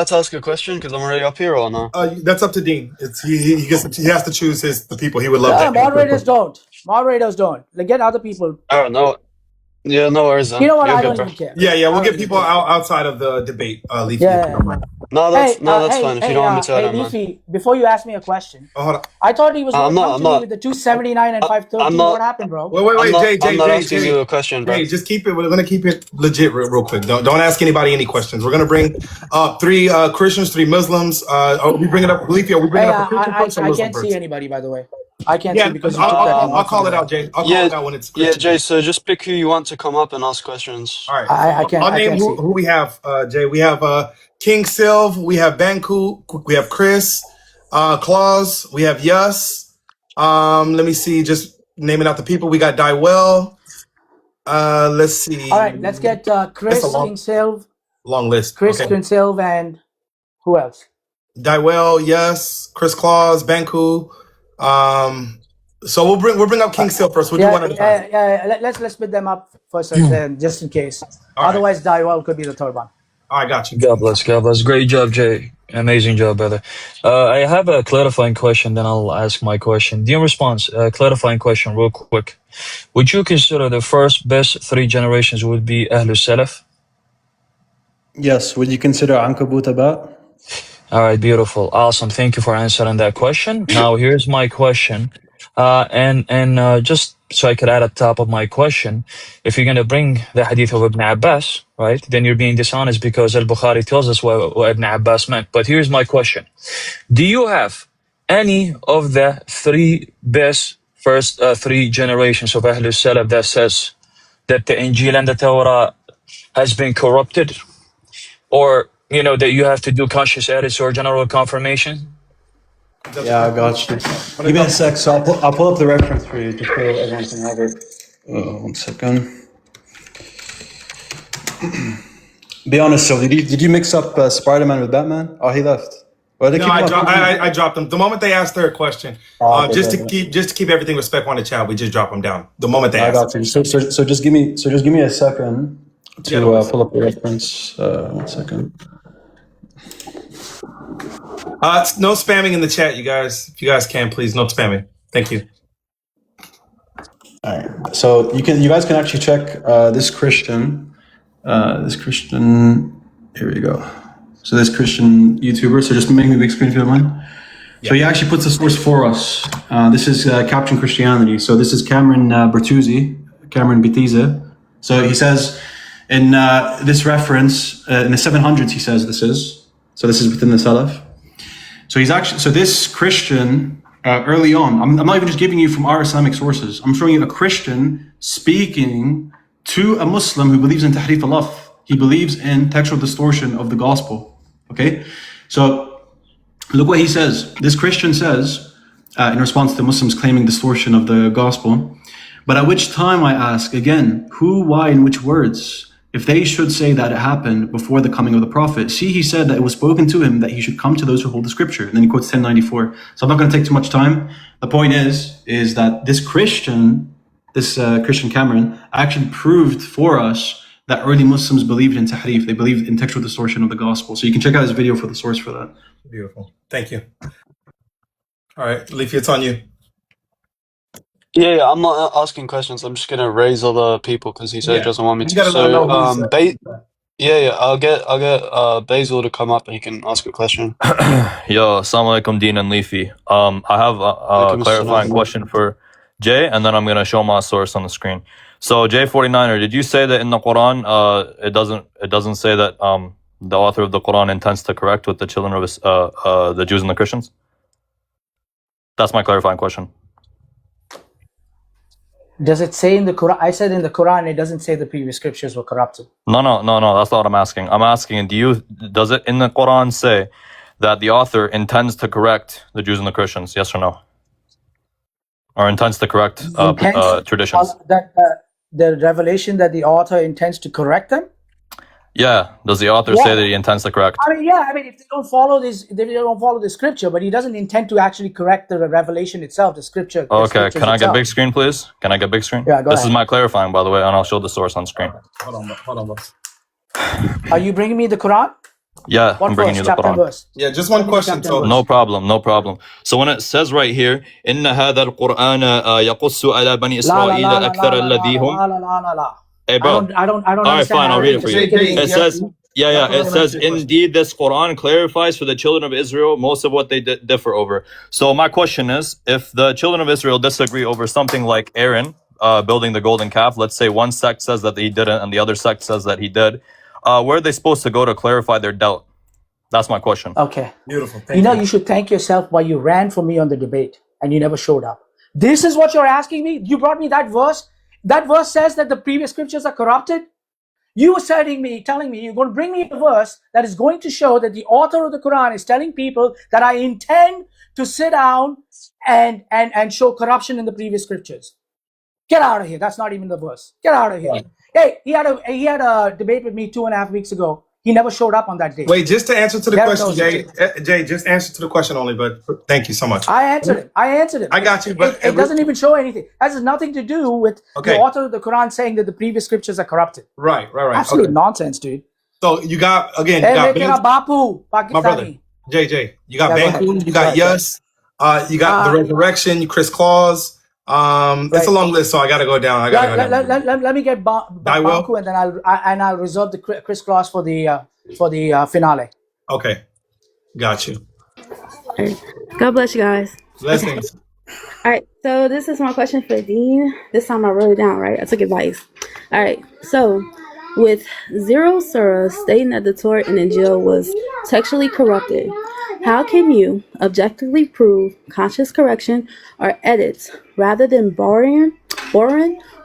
to ask a question because I'm already up here or no?
That's up to Dean. He has to choose the people he would love to.
Moderators don't. Moderators don't. Like, get other people.
Oh no. Yeah, no worries. Then.
You know what?
You're
I
good,
don't
bro.
even care.
Yeah,
I
we'll
don't
get
even
people
care.
outside of the debate. Leafy.
Yeah.
No, that's fine. If you don't want me to, I don't mind.
Leafy, before you ask me a question,
Hold on.
I thought he was going
I'm
to
not-
come
I'm
to me
not-
with the 279 and 513.
I'm not-
What happened, bro?
Wait, Jay,
I'm not asking you a question, bro.
Jay, just keep it. We're gonna keep it legit, real quick. Don't ask anybody any questions. We're gonna bring 3 Christians, 3 Muslims. We bring it up. Leafy, are we bringing
Hey,
up a Christian first or
I
Muslim
can't
first?
see anybody, by the way. I can't
Yeah,
see because you took that name
I'll
off
call
of
it
there.
out, Jay. I'll call
Yeah,
it out when it's
yeah,
Christian.
Jay. So just pick who you want to come up and ask questions.
All right.
I
I'll name
can't see.
who we have, Jay. We have King Silv, we have Banku, we have Chris, Claus, we have Yus. Let me see, just naming out the people. We got Dywell. Let's see.
All right, let's get Chris
That's a long-
King Silv,
Long list.
Chris
Okay.
King Silv, and who else?
Dywell, Yus, Chris Claus, Banku. So we'll bring up King Silv first. We'll do one at a time.
Let's split them up first, then just in case.
All right.
Otherwise, Dywell could be the third one.
All right, got you.
God bless, God bless. Great job, Jay. Amazing job, brother. I have a clarifying question, then I'll ask my question. Dean response, clarifying question real quick. Would you consider the first best 3 generations would be Ahlul Salaf?
Yes, would you consider Ankabut about?
All right, beautiful. Awesome. Thank you for answering that question. Now, here's my question. And just so I could add at the top of my question, if you're going to bring the hadith of Ibn Abbas, right, then you're being dishonest because Al-Bukhari tells us what Ibn Abbas meant. But here's my question. Do you have any of the 3 best first 3 generations of Ahlul Salaf that says that the Injil and the Torah has been corrupted? Or, that you have to do conscious edits or general confirmation?
Yeah, I got you. Give me a sec, so I'll pull up the reference for you just so everyone can have it. 1 second. Be honest, so did you mix up Spider-Man with Batman? Oh, he left. Well,
No, I dropped them. The moment they asked their question, just to keep everything respectful on the chat, we just drop them down. The moment they asked.
I got you. So just give me a second to pull up the reference. 1 second.
No spamming in the chat, you guys. If you guys can, please, no spamming. Thank you.
All right. So you guys can actually check this Christian. Here we go. So this Christian YouTuber. So just make me a big screen if you don't mind. Yeah. So he actually puts the source for us. This is Captain Christianity. So this is Cameron Betiza. So he says in this reference in the 700s. He says this is. So this is within the Salaf. So this Christian early on, I'm not even just giving you from our Islamic sources. I'm showing you a Christian speaking to a Muslim who believes in Tahrif al-Lafz. He believes in textual distortion of the gospel. Okay? So look what he says. This Christian says, in response to Muslims claiming distortion of the gospel, but at which time, I ask again, who, why, and which words? If they should say that it happened before the coming of the Prophet, see, he said that it was spoken to him that he should come to those who hold the scripture. And then he quotes 1094. So I'm not going to take too much time. The point is that this Christian Cameron actually proved for us that early Muslims believed in tahrif. They believed in textual distortion of the gospel. So you can check out his video for the source for that.
Beautiful. Thank you. All right, Leafy, it's on you.
Yeah, I'm not asking questions. I'm just gonna raise other people because he said he doesn't want me to. So, I'll get Basil to come up and he can ask a question.
Yo, assalamu alaikum, Deen and Leafy. I have a clarifying question for Jay, and then I'm gonna show my source on the screen. So, J49er, did you say that in the Quran, it doesn't say that the author of the Quran intends to correct with the children of the Jews and the Christians? That's my clarifying question.
Does it say in the Quran? I said in the Quran, it doesn't say the previous scriptures were corrupted.
No. That's not what I'm asking. I'm asking, does it in the Quran say that the author intends to correct the Jews and the Christians? Yes or no? Or intends to correct traditions?
The revelation that the author intends to correct them?
Yeah. Does the author say that he intends to correct?
I mean, if they don't follow the scripture, but he doesn't intend to actually correct the revelation itself, the scripture.
Okay, can I get big screen, please? Can I get big screen?
Yeah, go ahead.
This is my clarifying, by the way, and I'll show the source on screen.
Hold on, boss.
Are you bringing me the Quran?
Yeah, I'm bringing you the Quran.
Verse?
Yeah, just one question.
No problem. So when it says right here, إن هذا القرآن يقص على بني إسرائيل أكثر الذي هم. Hey, bro.
I don't
All right, fine. I'll read it for you. It says, it says, indeed, this Quran clarifies for the children of Israel most of what they differ over. So my question is, if the children of Israel disagree over something like Aaron building the golden calf, let's say one sect says that he didn't and the other sect says that he did, where are they supposed to go to clarify their doubt? That's my question.
Okay.
Beautiful.
You should thank yourself why you ran for me on the debate and you never showed up. This is what you're asking me? You brought me that verse. That verse says that the previous scriptures are corrupted. You were telling me you're going to bring me a verse that is going to show that the author of the Quran is telling people that I intend to sit down and show corruption in the previous scriptures. Get out of here. That's not even the verse. Get out of here. Right. Hey, he had a debate with me 2.5 weeks ago. He never showed up on that day.
Wait, just to answer to the question, Jay, just answer to the question only, but thank you so much.
I answered him. I got you, but it doesn't even show anything. That has nothing to do with the author of the Quran saying that the previous scriptures are corrupted.
Right.
Absolute nonsense, dude.
So you got, again,
Bapu,
my brother, JJ, you got Banku, you got Yus, you got the Resurrection, Chris Claus. It's a long list, so I gotta go down.
Let me get Banku, and then I'll reserve the Chris Claus for the finale.
Okay, got you.
Right. God bless you guys.
Blessings.
All right, so this is my question for Dean. This time I wrote it down, right? I took advice. All right, so with zero surah stating that the Torah and Injil was textually corrupted, how can you objectively prove conscious correction or edits rather than borrowing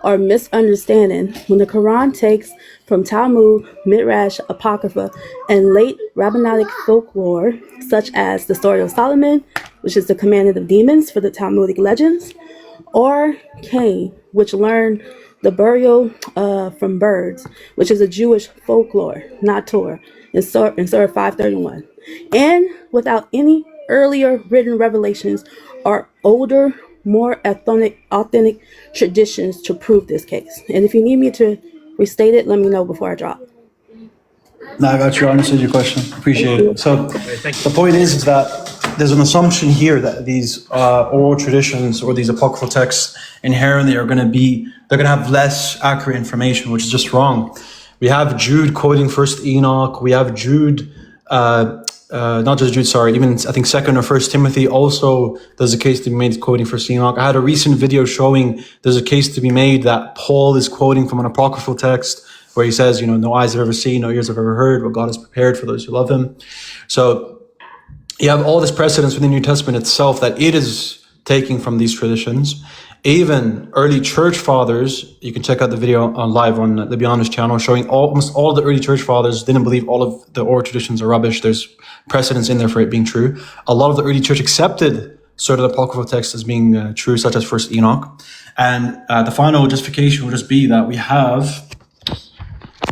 or misunderstanding when the Quran takes from Talmud, Midrash, Apocrypha, and late rabbinic folklore, such as the story of Solomon, which is the commandment of demons for the Talmudic legends, or Cain, which learned the burial from birds, which is a Jewish folklore, not Torah, in Surah 531, and without any earlier written revelations or older, more authentic traditions to prove this case. And if you need me to restate it, let me know before I drop.
No, I got you. I understood your question. Appreciate it. So the point is that there's an assumption here that these oral traditions or these apocryphal texts inherently are going to have less accurate information, which is just wrong. We have Jude quoting First Enoch. We have Jude, not just Jude, sorry, even I think Second or First Timothy also there's a case to be made quoting First Enoch. I had a recent video showing there's a case to be made that Paul is quoting from an apocryphal text where he says, no eyes have ever seen, no ears have ever heard what God has prepared for those who love him. So you have all this precedence within the New Testament itself that it is taking from these traditions. Even early church fathers, you can check out the video on live on the Be Honest channel, showing almost all the early church fathers didn't believe all of the oral traditions are rubbish. There's precedence in there for it being true. A lot of the early church accepted certain apocryphal texts as being true, such as First Enoch. And the final justification will just be that we have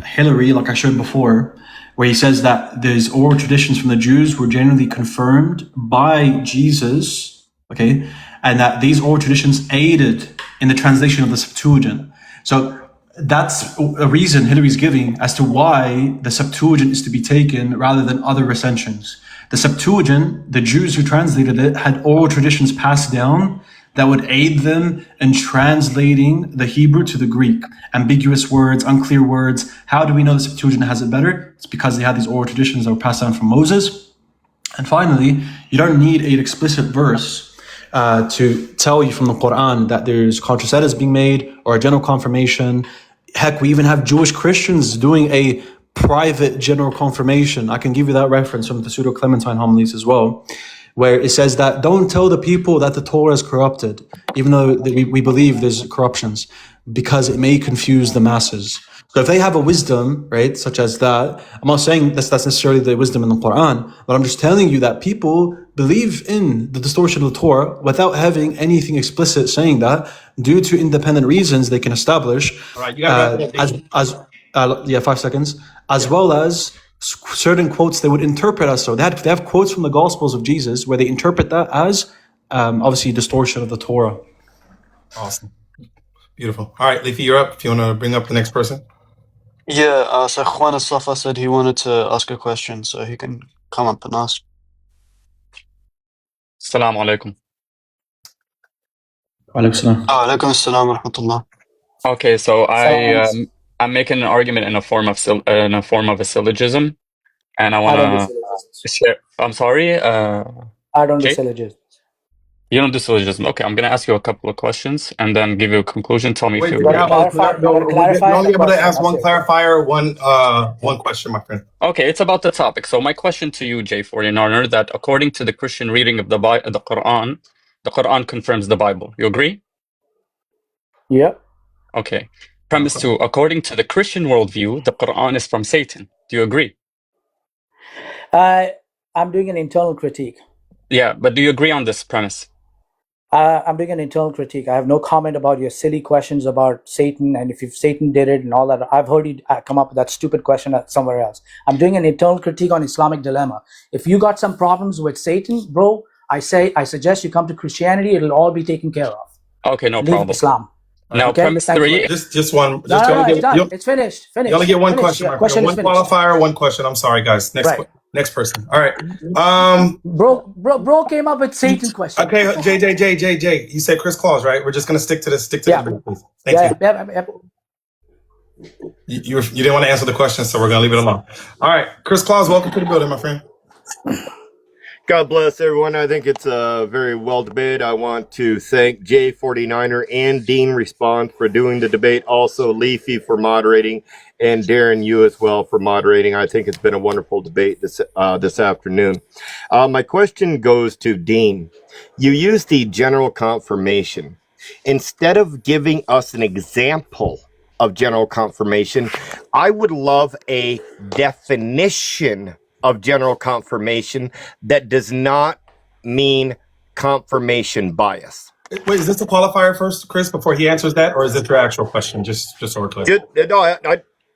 Hilary, like I showed before, where he says that these oral traditions from the Jews were generally confirmed by Jesus, okay, and that these oral traditions aided in the translation of the Septuagint. So that's a reason Hilary's giving as to why the Septuagint is to be taken rather than other recensions. The Septuagint, the Jews who translated it, had oral traditions passed down that would aid them in translating the Hebrew to the Greek. Ambiguous words, unclear words. How do we know the Septuagint has it better? It's because they had these oral traditions that were passed down from Moses. And finally, you don't need an explicit verse to tell you from the Quran that there's conscious edits being made or a general confirmation. Heck, we even have Jewish Christians doing a private general confirmation. I can give you that reference from the Pseudo-Clementine homilies as well, where it says that don't tell the people that the Torah is corrupted, even though we believe there's corruptions, because it may confuse the masses. So if they have a wisdom, right, such as that, I'm not saying that's necessarily the wisdom in the Quran, but I'm just telling you that people believe in the distortion of the Torah without having anything explicit saying that, due to independent reasons they can establish.
All right, you got
5 seconds, as well as certain quotes they would interpret as so. They have quotes from the Gospels of Jesus where they interpret that as obviously distortion of the Torah.
Awesome. Beautiful. All right, Leafy, you're up. If you want to bring up the next person.
Yeah, so Juan Asafa said he wanted to ask a question, so he can come up and ask.
Assalamu alaikum.
Alaikum salam.
Alaikum assalam wa rahmatullah.
Okay, so I'm making an argument in a form of a syllogism, and I want to share. I'm sorry.
I don't do syllogisms.
You don't do syllogism. Okay, I'm gonna ask you a couple of questions and then give you a conclusion. Tell me if you
agree.
You're
only able to ask one clarifier, one question, my friend.
Okay, it's about the topic. So my question to you, J49er, that according to the Christian reading of the Quran,
The Quran confirms the Bible. You agree?
Yep.
Okay. Premise 2, according to the Christian worldview, the Quran is from Satan. Do you agree?
I'm doing an internal critique.
Yeah, but do you agree on this premise?
I'm doing an internal critique. I have no comment about your silly questions about Satan and if Satan did it and all that. I've heard you come up with that stupid question somewhere else. I'm doing an internal critique on Islamic dilemma. If you got some problems with Satan, bro, I suggest you come to Christianity. It'll all be taken care of.
Okay, no
Leave
problem.
Islam.
Now,
Okay?
premise 3.
Just one.
No, it's done. It's finished.
You only get one question.
Your question
one
is finished.
qualifier, one question. I'm sorry, guys. Next person. All right.
Bro came up with Satan question.
Okay, JJ. You said Chris Claus, right? We're just gonna stick to this.
Yeah.
The please. Thank you. You didn't want to answer the question, so we're gonna leave it alone. All right, Chris Claus, welcome to the building, my friend.
God bless everyone. I think it's a very well debated. I want to thank J49er and Dean Response for doing the debate. Also Leafy for moderating, and Darren, you as well for moderating. I think it's been a wonderful debate this afternoon. My question goes to Dean. You used the general confirmation. Instead of giving us an example of general confirmation, I would love a definition of general confirmation that does not mean confirmation bias.
Wait, is this a qualifier first, Chris, before he answers that, or is it your actual question? Just so we're clear.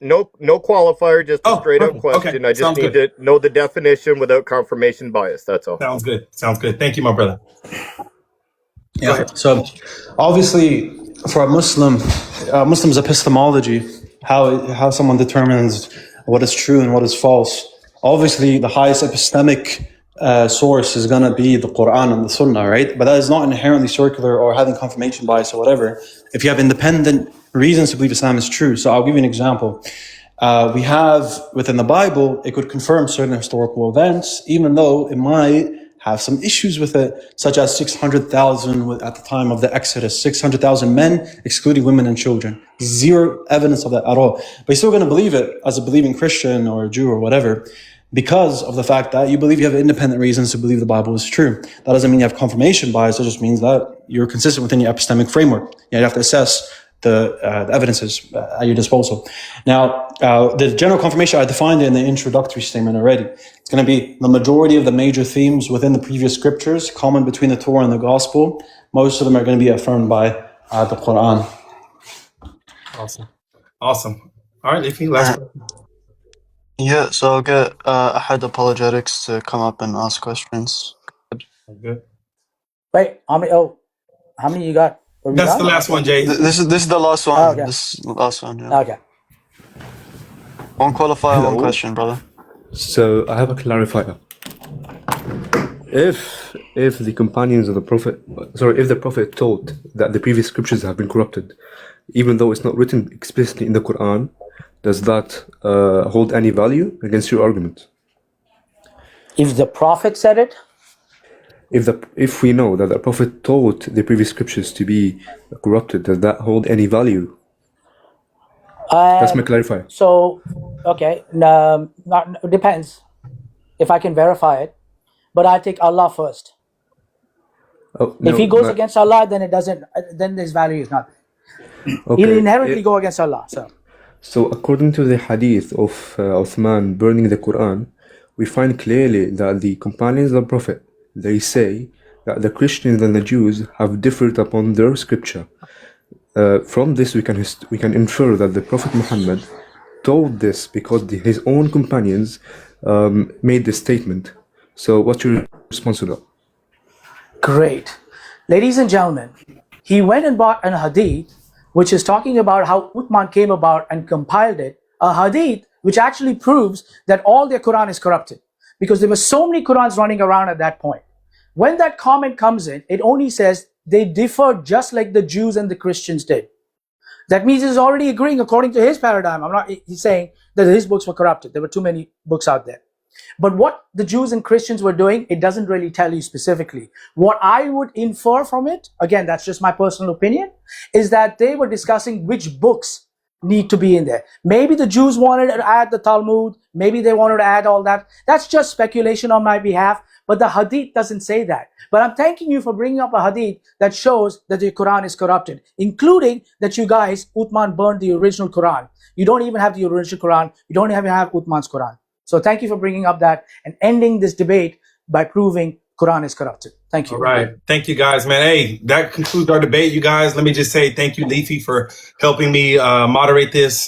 No qualifier, just a straight up question. Okay. I just need to know the definition without confirmation bias. That's all.
Sounds good. Thank you, my brother.
Yeah. So obviously, for a Muslim's epistemology, how someone determines what is true and what is false. Obviously, the highest epistemic source is going to be the Quran and the Sunnah, right? But that is not inherently circular or having confirmation bias or whatever. If you have independent reasons to believe Islam is true. So I'll give you an example. We have within the Bible, it could confirm certain historical events, even though it might have some issues with it, such as 600,000 at the time of the Exodus, 600,000 men, excluding women and children. Zero evidence of that at all. But you're still going to believe it as a believing Christian or a Jew or whatever, because of the fact that you believe you have independent reasons to believe the Bible is true. That doesn't mean you have confirmation bias. It just means that you're consistent within your epistemic framework. You have to assess the evidences at your disposal. Now, the general confirmation, I defined it in the introductory statement already. It's going to be the majority of the major themes within the previous scriptures, common between the Torah and the Gospel. Most of them are going to be affirmed by the Quran.
Awesome. All right, Leafy, last question.
Yeah, so I'll get Ahad Apologetics to come up and ask questions.
Good.
Wait, how many you got?
That's the last one, Jay.
This is the last one.
Oh, okay.
This is the last one, yeah.
Okay.
One qualifier, one question, brother.
So I have a clarifier. If the companions of the Prophet, if the Prophet taught that the previous scriptures have been corrupted, even though it's not written explicitly in the Quran, does that hold any value against your argument?
If the Prophet said it?
If we know that the Prophet taught the previous scriptures to be corrupted, does that hold any value? That's my clarifier.
So, okay, depends if I can verify it, but I take Allah first. If he goes against Allah, then it doesn't. Then his value is not. Okay. He'll inherently go against Allah.
So according to the hadith of Uthman burning the Quran, we find clearly that the companions of the Prophet, they say that the Christians and the Jews have differed upon their scripture. From this, we can infer that the Prophet Muhammad told this because his own companions made this statement. So, what's your response to that?
Great, ladies and gentlemen, he went and bought an hadith, which is talking about how Uthman came about and compiled it. A hadith which actually proves that all their Quran is corrupted, because there were so many Qurans running around at that point. When that comment comes in, it only says they differ just like the Jews and the Christians did. That means he's already agreeing according to his paradigm. He's saying that his books were corrupted. There were too many books out there. But what the Jews and Christians were doing, it doesn't really tell you specifically. What I would infer from it, again, that's just my personal opinion, is that they were discussing which books need to be in there. Maybe the Jews wanted to add the Talmud. Maybe they wanted to add all that. That's just speculation on my behalf. but the hadith doesn't say that. But I'm thanking you for bringing up a hadith that shows that the Quran is corrupted, including that you guys, Uthman burned the original Quran. You don't even have the original Quran. You don't even have Uthman's Quran. So thank you for bringing up that and ending this debate by proving Quran is corrupted. Thank you.
All right. Thank you, guys, man. Hey, that concludes our debate, you guys. Let me just say thank you, Leafy, for helping me moderate this.